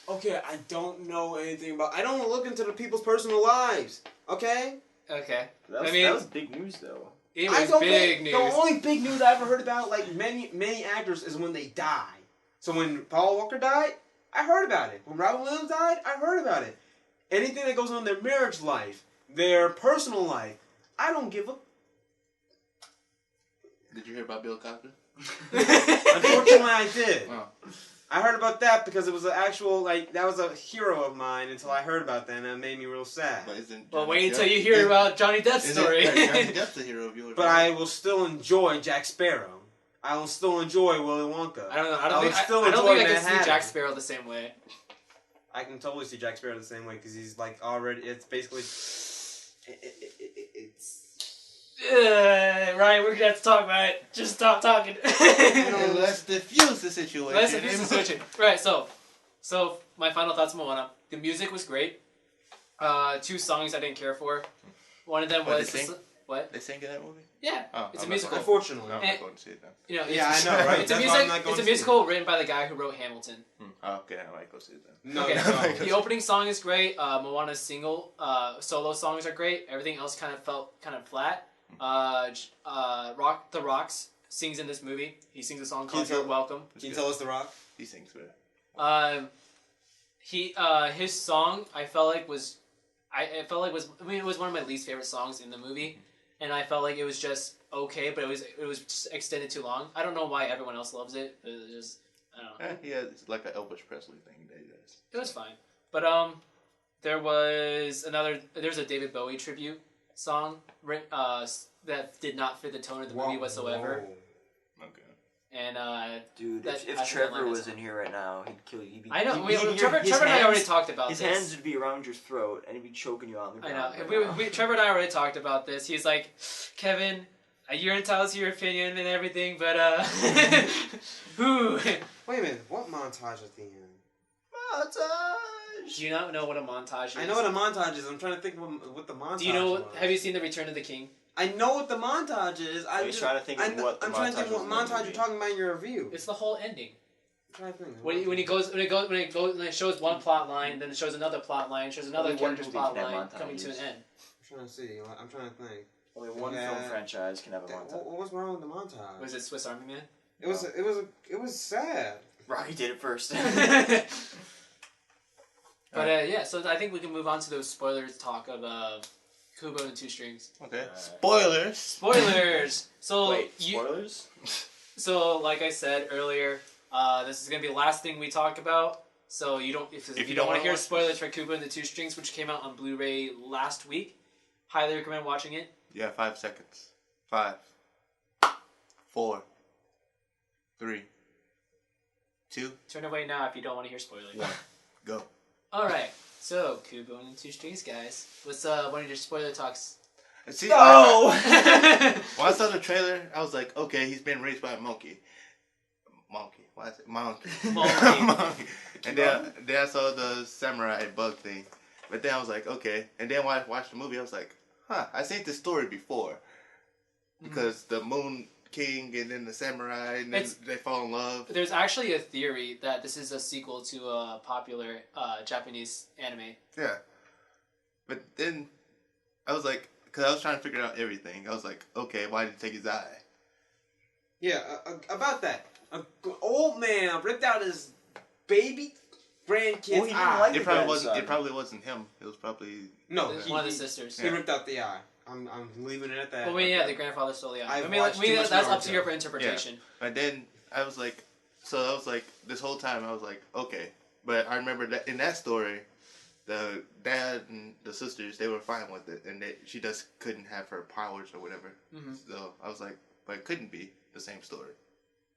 Okay, I don't know anything about. I don't look into the people's personal lives. Okay. Okay. That was, I mean- that was big news, though. It I was don't big think, news. The only big news I ever heard about, like many actors, is when they die. So when Paul Walker died, I heard about it. When Robin Williams died, I heard about it. Anything that goes on in their marriage life, their personal life, I don't give a. Did you hear about Bill Cosby? Unfortunately, I did. Oh. I heard about that because it was an actual, that was a hero of mine until I heard about that, and that made me real sad. But isn't Well, Johnny wait until Depp- you hear about Johnny Depp's isn't- story. Johnny Depp's the hero of yours. But I will still enjoy Jack Sparrow. I will still enjoy Willy Wonka. I don't know. I I don't would think still I don't enjoy think I can Mad see Hatter. Jack Sparrow the same way. I can totally see Jack Sparrow the same way because he's like already. It's basically. It's. Ryan, we're gonna have to talk about it. Just stop talking. And let's diffuse the situation. Let's diffuse the situation. Right. So my final thoughts on Moana. The music was great. 2 songs I didn't care for. One of them What, was they sing? what? They sing in that movie? Yeah, Oh, it's a I'm not musical. going- Unfortunately. No, I'm not going to see it then. You know, Yeah, I know, right? It's a That's why I'm music. not going It's a to see musical written by the guy who wrote Hamilton. Oh, okay, I might go see it then. No, Okay. no. The opening song is great. Moana's solo songs are great. Everything else kind of felt kind of flat. The Rocks sings in this movie. He sings a song called "You're Welcome." It's Can you good. tell us the rock? He sings good. His song I felt like was it was one of my least favorite songs in the movie, and I felt like it was just okay, but it was just extended too long. I don't know why everyone else loves it, but it was just I don't know. Yeah, it's like an Elvis Presley thing that he does. It was fine, but there's a David Bowie tribute song that did not fit the tone of the movie whatsoever. Whoa. Okay. And Dude, that if has to be Trevor lined was up. in here right now, he'd kill you. He'd be, I know. he'd- Trevor his and I hands- already talked about His this. hands would be around your throat, and he'd be choking you out on the I know. ground. Trevor and I already talked about this. He's like, Kevin, you're entitled to your opinion and everything, but who? Wait a minute. What montage at the end? Montage! Do you not know what a montage is? I know what a montage is. I'm trying to think what the montage Do you know? was. Have you seen The Return of the King? I know what the montage is. I'm just trying to think of what the I'm trying to think montage what was in the montage movie. you're talking about in your review. It's the whole ending. I'm trying to think. When it shows one plot line, then it shows another plot line, shows another Only one character's movie plot can have line coming to an montages. end. I'm trying to see. I'm trying to think. Only one Yeah. film franchise can have a montage. What was wrong with the montage? Was it Swiss Army Man? It was sad. Rocky did it first. But yeah, so I think we can move on to those spoilers talk of Kubo and the Two Strings. Okay. Alright. Spoilers. Spoilers. So Wait, spoilers? So like I said earlier, this is gonna be the last thing we talk about. So if you don't want to hear spoilers for Kubo and the Two Strings, which came out on Blu-ray last week, highly recommend watching it. Yeah, 5 seconds. 5, 4, 3, 2, Turn away now if you don't want to hear spoilers. 1. Go. All right. So Kubo and the Two Strings, guys. What's one of your spoiler talks? See, No! when I saw the trailer, I was like, okay, he's been raised by a monkey. Monkey. Why is it? Monkey. Monkey. Monkey. And then I saw the samurai bug thing. But then I was like, okay. And then when I watched the movie, I was like, huh, I've seen this story before. Because the Moon King and then the samurai, and then they fall in love. There's actually a theory that this is a sequel to a popular Japanese anime. Yeah. But then I was like, because I was trying to figure out everything. I was like, okay, why did he take his eye? Yeah, about that. An old man ripped out his baby grandkid's Well, he didn't eye. like It the probably guy's wasn't. son. It probably wasn't him. It was probably No, One of the sisters. He ripped out the eye. I'm leaving it at that. Well, yeah, the grandfather stole the eye. I've I mean, watched too much that's up to Naruto. your interpretation. And then I was like, this whole time I was like, okay. But I remember that in that story, the dad and the sisters, they were fine with it, and she just couldn't have her powers or whatever. Mm-hmm. So I was like, but it couldn't be the same story.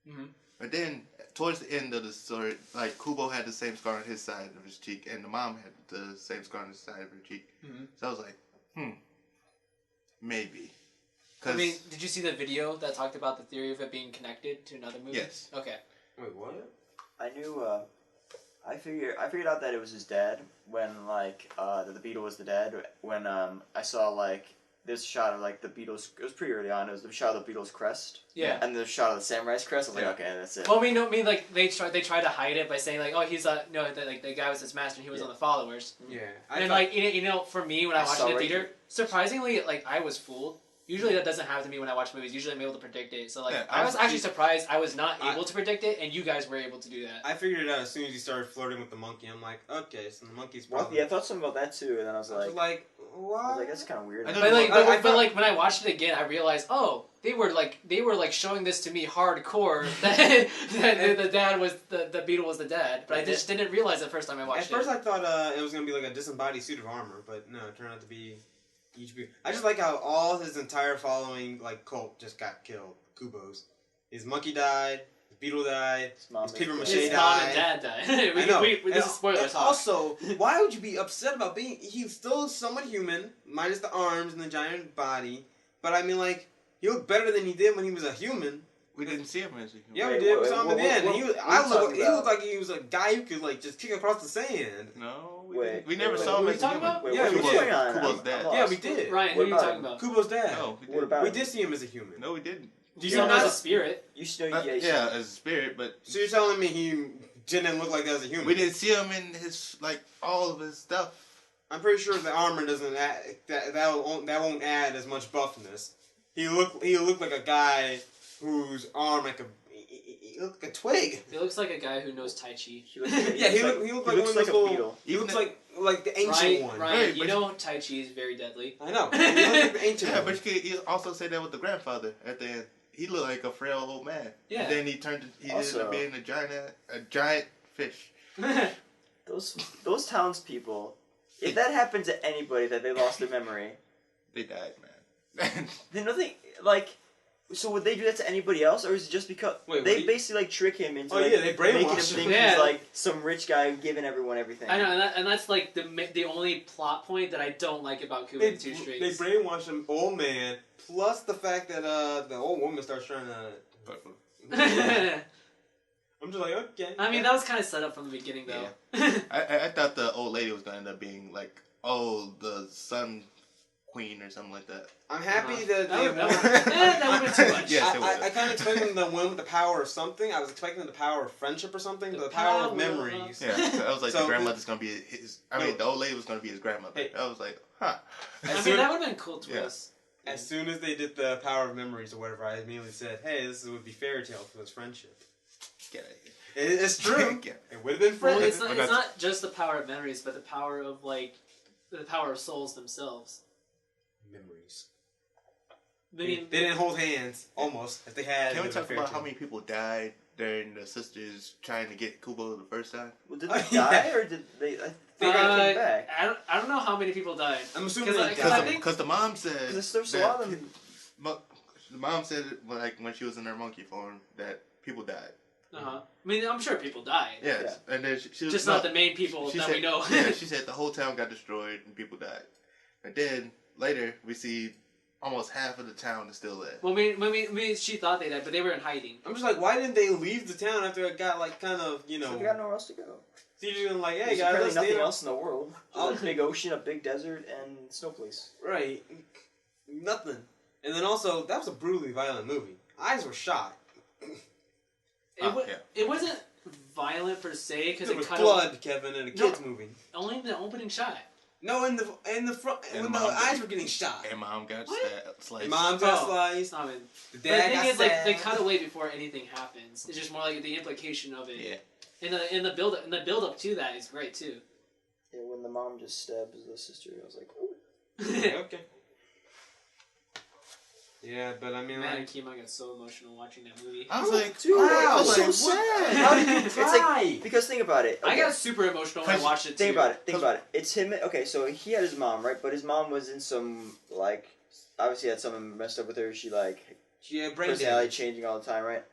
Mm-hmm. But then towards the end of the story, like Kubo had the same scar on his side of his cheek, and the mom had the same scar on his side of her cheek. Mm-hmm. So I was like, maybe. I mean, did you see the video that talked about the theory of it being connected to another movie? Yes. Okay. Wait, what? I knew. I figured out that it was his dad when that the beetle was the dad when I saw this shot of the beetle's. It was pretty early on. It was the shot of the beetle's crest. Yeah. And the shot of the samurai's crest. I was like, okay, that's it. Well, they tried to hide it by saying oh he's the guy was his master and he was on the followers. Yeah. And for me when I watched it in the right theater, surprisingly I was fooled. Usually that doesn't happen to me when I watch movies. Usually I'm able to predict it. So I was actually surprised I was not able to predict it, and you guys were able to do that. I figured it out as soon as he started flirting with the monkey. I'm like, okay, so the monkey's Well, probably... yeah, I thought something about that too, and then I was like, what? that's kind of weird. I But don't but when I watched it again, I realized they were showing this to me hardcore that the dad was the beetle was the dad, but I just didn't realize it the first time I watched it. At first I thought it was going to be like a disembodied suit of armor, but no, it turned out to be each beetle. I just like how all his entire following cult just got killed. Kubo's. His monkey died, his beetle died, his paper mache His died. mom and dad died. I know. This is spoiler and talk. Also, why would you be upset about he's still somewhat human, minus the arms and the giant body, but I mean he looked better than he did when he was a human. We didn't see him as a human. Yeah, we did. We saw him at the end. He looked like he was a guy who could like just kick across the sand. No, we never saw him as a human. Yeah, we did. Kubo's dad. Yeah, we did. Ryan, who are you talking about? Kubo's dad. No, What about we did see him as a human. No, we didn't. You saw him as a spirit. You still, Yeah, as a spirit, but So you're telling me he didn't look like that as a human? we didn't see him in his like all of his stuff. I'm pretty sure the armor doesn't add, that won't add as much buffness. He looked like a guy whose arm he looked like a twig. He looks like a guy who knows Tai Chi. He looked like one of those little. He looks like the ancient one. Ryan, you know Tai Chi is very deadly. I know. He looks like the ancient Yeah, one. but you also say that with the grandfather at the end. He looked like a frail old man. Yeah. And then he ended up being a giant fish. Those townspeople, if that happened to anybody that they lost their memory, They died, man. then nothing like. So would they do that to anybody else, or is it just because they basically like trick him into they making him brainwash think him. he's like some rich guy giving everyone everything? I know, and that's like the only plot point that I don't like about Kubo and Two Strings. They brainwash an old man, plus the fact that the old woman starts trying to. I'm just like, okay. I mean, that was kind of set up from the beginning, though. Yeah. I thought the old lady was gonna end up being like, the Sun Queen or something like that. I'm happy that that would have been too much. Yes, I kind of expected them to win with the power of something. I was expecting the power of friendship or something, but the power of memories. Yeah, I was like, So the grandmother's gonna be the old lady was gonna be his grandmother. Hey. I was like, huh. I mean, that would have been cool twist. As soon as they did the power of memories or whatever, I immediately said, "Hey, this would be fairy tale for this friendship." Get out of here. It's true. Yeah. It would have been Well, fun. it's not just the power of memories, but the power of the power of souls themselves. Memories. I mean, They didn't hold hands. Almost. If they had. Can we it would have talk been about fairy how many people died during the sisters trying to get Kubo the first time? Well, did they die or did they? I think they came back. I don't know how many people died. I'm assuming they Cause I died. think Because the mom said Because there's a lot of them. the mom said like when she was in her monkey form that people died. I mean, I'm sure people died. Yes, and then she was Just not the main people that we know. Yeah, she said the whole town got destroyed and people died. And then later we see almost half of the town is still there. Well, she thought they died, but they were in hiding. I'm just like, why didn't they leave the town after it got like kind of So they got nowhere else to go. So you're just like, hey There's guys, apparently let's nothing stay else in the world. A big ocean, a big desert, and snow place. Right. Nothing. And then also, that was a brutally violent movie. Eyes were shot. It wasn't violent per se because There was blood, Kevin, in a kids movie. Only the opening shot. No, in the front when the eyes were getting shot. And mom got sliced. And mom got sliced. I mean, The but the dad thing got is, like, they stabbed. cut away before anything happens. It's just more like the implication of it. Yeah. In the build up to that is great too. Yeah, when the mom just stabs the sister, I was like, ooh. Okay. Yeah, but I mean, Man, like, Keimon got so emotional watching that movie. I was like, Dude, wow, it was like, so what? sad. How did you It's cry? like, because think about it. I okay. got super emotional when I watched it too. Think about it. It's him. Okay, so he had his mom, right? But his mom was in some, like, obviously had something messed up with her. She, like, Yeah, brain personality damage. changing all the time, right?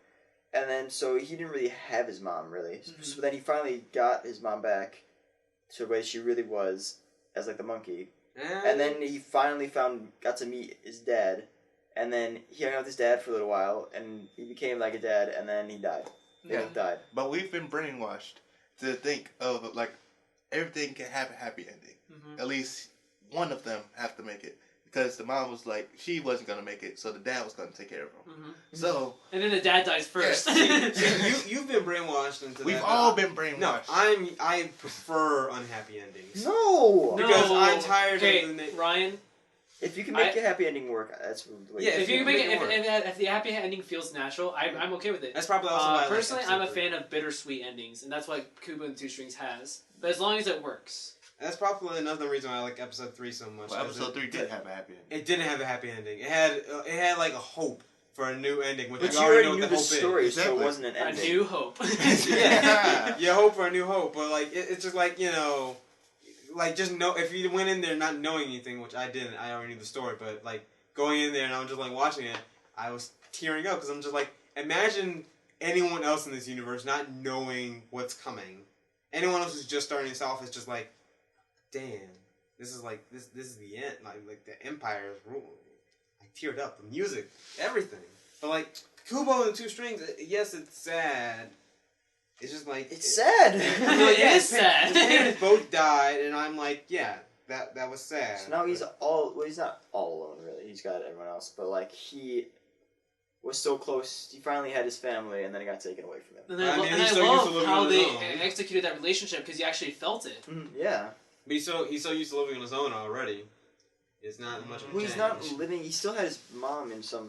And then, so he didn't really have his mom, really. Mm-hmm. So then he finally got his mom back to the way she really was, as, like, the monkey. And then he finally got to meet his dad. And then he hung out with his dad for a little while, and he became like a dad, and then he died. He died. But we've been brainwashed to think of like everything can have a happy ending. Mm-hmm. At least one of them have to make it. Because the mom was like, she wasn't going to make it, so the dad was going to take care of him. Mm-hmm. So... And then the dad dies first. You've been brainwashed into We've that. all been brainwashed. No, I prefer unhappy endings. No! Because I'm tired okay, of the... Ryan, If you can make a happy ending work, that's the way. Yeah, if you can make it, make it work. if the happy ending feels natural, I'm okay with it. That's probably also why I like personally, episode I'm a 3. fan of bittersweet endings, and that's what Kubo and Two Strings has. But as long as it works. That's probably another reason why I like episode 3 so much. Well, episode 3 did have a happy ending. It didn't have a happy ending. It had like a hope for a new ending, which But you you already already know knew what the the hope story, is. so it wasn't an A ending. new hope. Yeah, you hope for a new hope, but like it's just like like just know if you went in there not knowing anything, which I didn't. I already knew the story, but like going in there and I'm just like watching it, I was tearing up because I'm just like, imagine anyone else in this universe not knowing what's coming. Anyone else who's just starting this off is just like, damn, this is like this is the end. Like the Empire is ruling. I teared up. The music, everything. But like, Kubo and the Two Strings. Yes, it's sad. It's just like It's sad. No, It yeah, is sad. His parents both died, and I'm like, yeah, that was sad. So now he's not all alone really. He's got everyone else, but like he was so close. He finally had his family, and then it got taken away from him. And I, I mean, and he's I so used to love living how on his they own. executed that relationship because you actually felt it. Yeah. But he's so used to living on his own already. It's not much of a Well, change. he's not living. He still had his mom in some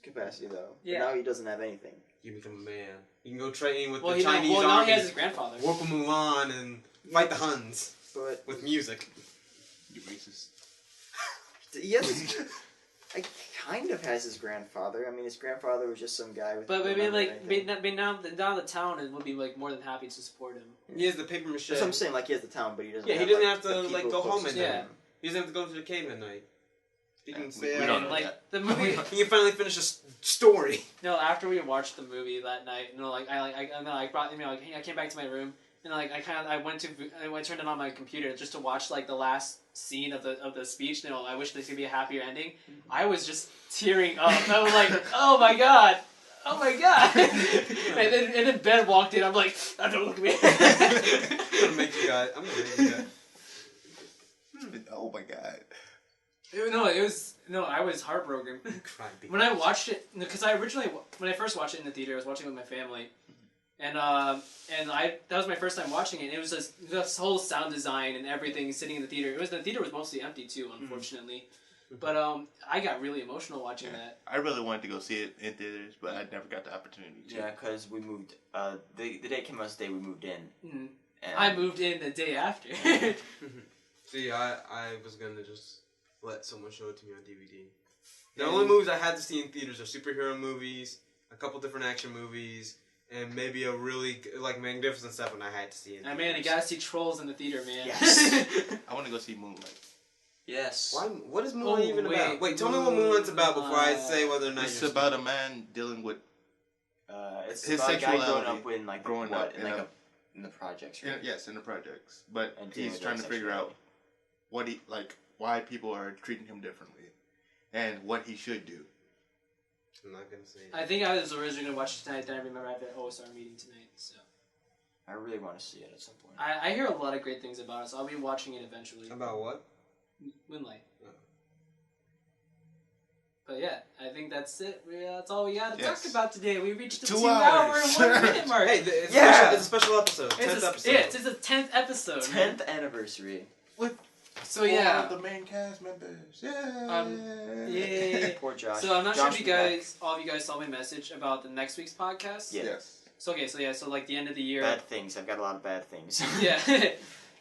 capacity though. Yeah. But now he doesn't have anything. You become a man. You can go train with Well, the Chinese now army. he has his grandfather. Whoop a Mulan and fight the Huns But with music. You racist. he has. I kind of has his grandfather. I mean, his grandfather was just some guy with. But no maybe memory or like anything. now the town would be like more than happy to support him. He has the paper mache. That's what I'm saying. Like he has the town, but he doesn't. Yeah, he have, doesn't like, have to, the like, people go home closest at to night. him. He doesn't have to go to the cave at night. He can stay we out. don't And know like that. the movie. He can finally finish a story. No, after we watched the movie that night, I brought I came back to my room and I turned it on my computer just to watch like the last scene of the speech. I wish this could be a happier ending. I was just tearing up. I was like, oh my god. Oh my god! and then Ben walked in. I'm like, oh, don't look at me. I'm gonna make you guys. Oh my god. I was heartbroken. Crying. When I watched it, because when I first watched it in the theater, I was watching it with my family, and that was my first time watching it. And it was just this whole sound design and everything sitting in the theater. The theater was mostly empty too, unfortunately. But I got really emotional watching that. I really wanted to go see it in theaters, but I never got the opportunity to. Yeah, because we moved. The day it came out, the day we moved in. Mm. And I moved in the day after. See, I was gonna just let someone show it to me on DVD. The only movies I had to see in theaters are superhero movies, a couple different action movies, and maybe a really like Magnificent Seven I had to see in theaters. Man, you gotta see Trolls in the theater, man. Yes. I want to go see Moonlight. Yes. Why? What is Moonlight even about? Wait, tell me what Moonlight's about before I say whether or not It's you're about a man dealing with It's his about a guy growing sexuality. up in like Growing up in the projects, right? in the projects, but And dealing he's with trying to that figure out sexuality. why people are treating him differently, and what he should do. I'm not gonna say it. I think I was originally gonna watch it tonight. Then I remember I have that OSR meeting tonight. So I really want to see it at some point. I hear a lot of great things about it. So I'll be watching it eventually. About what? Moonlight. Oh. But yeah, I think that's it. That's all we got to Yes. talk about today. We reached the 2 2-hour hours. and 1 minute mark. Hey, it's, Yeah! it's a special episode. 10th episode. It's a 10th episode. 10th anniversary. So yeah. All of the main cast members. Yeah. Yeah. Poor Josh. So I'm not sure Josh if is all of you guys saw my message about the next week's podcast. Yeah. Yes. So so like the end of the year. back. Bad things. I've got a lot of bad things. Yeah.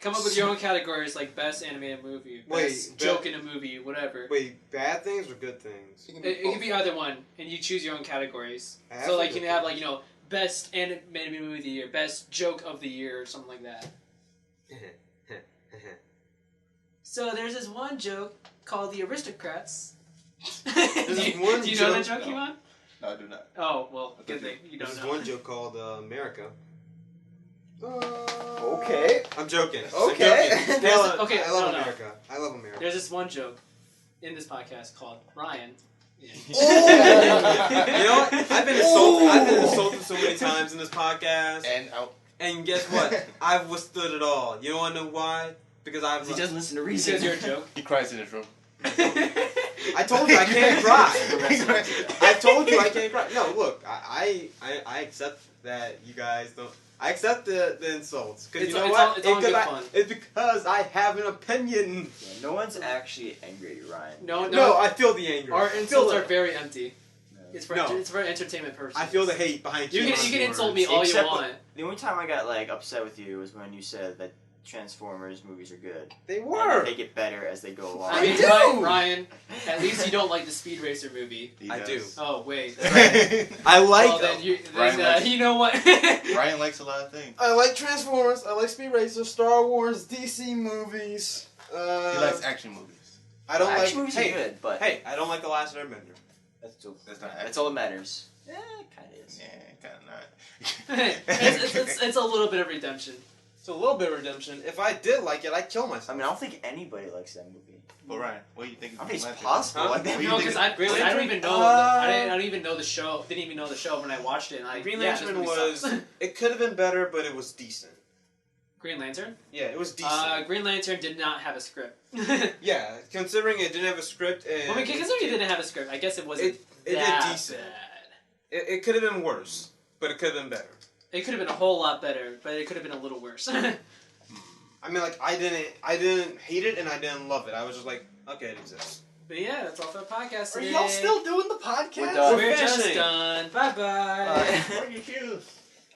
Come up with your own categories like best animated movie, best Wait, joke in a movie, whatever. Wait, bad things or good things? It could be either one, and you choose your own categories. I have So like some you good can have best animated movie of the year, best joke of the year, or something like that. So there's this one joke called The Aristocrats. is one do you know that joke- joke, Keimon? No, I do not. Oh, well, good Okay. thing. You don't There's know. one joke called America. Okay. I'm joking. Okay. I'm joking. I love, Okay, I love no. America. I love America. There's this one joke in this podcast called Ryan. You know what? I've been insulted. I've been insulted so many times in this podcast. And out. And guess what? I've withstood it all. You want to know why? Because I've. He doesn't listen to He reason. says you're a joke. He cries in his room. I told you I can't cry. I told you I can't cry. No, look, I accept that you guys don't. I accept the insults because you know what? It's all good fun. It's because I have an opinion. Yeah, no one's actually angry at you, Ryan. No, I feel the anger. Our I feel insults the- are very empty. It's for No. it's for entertainment purposes. I feel the hate behind You Keimon's can insult words. me all Except you want. The only time I got upset with you was when you said that Transformers movies are good. They And were. that they get better as they go along. I mean, do! Ryan, at least you don't like the Speed Racer movie. He I do. does. Oh wait. I like. Well, then Ryan likes- you know what? Ryan likes a lot of things. I like Transformers. I like Speed Racer, Star Wars, DC movies. He likes action movies. I don't Action like. movies Hey, are good, but hey, I don't like the Last Airbender. that's That's not all that matters. Yeah, it kind of is. Yeah, kind of not. it's a little bit of redemption. So a little bit of redemption. If I did like it, I'd kill myself. I mean, I don't think anybody likes that movie. But Ryan, what do you think? I think it's Lantern? possible. Huh? Like that. No, because I don't even know. I don't even know the show. Didn't even know the show when I watched it. And I, Green yeah, this Lantern movie was. sucks. It could have been better, but it was decent. Green Lantern. Yeah, it was decent. Green Lantern did not have a script. Yeah, considering it didn't have a script and. Well, I mean, considering it didn't have a script, I guess it wasn't It that did decent. bad. It could have been worse, but it could have been better. It could have been a whole lot better, but it could have been a little worse. I mean, like I didn't hate it and I didn't love it. I was just like, okay, it exists. But yeah, that's all for the podcast Are today. y'all still doing the podcast? We're done. We're just finishing. done. Bye-bye. Bye. Wear your shoes.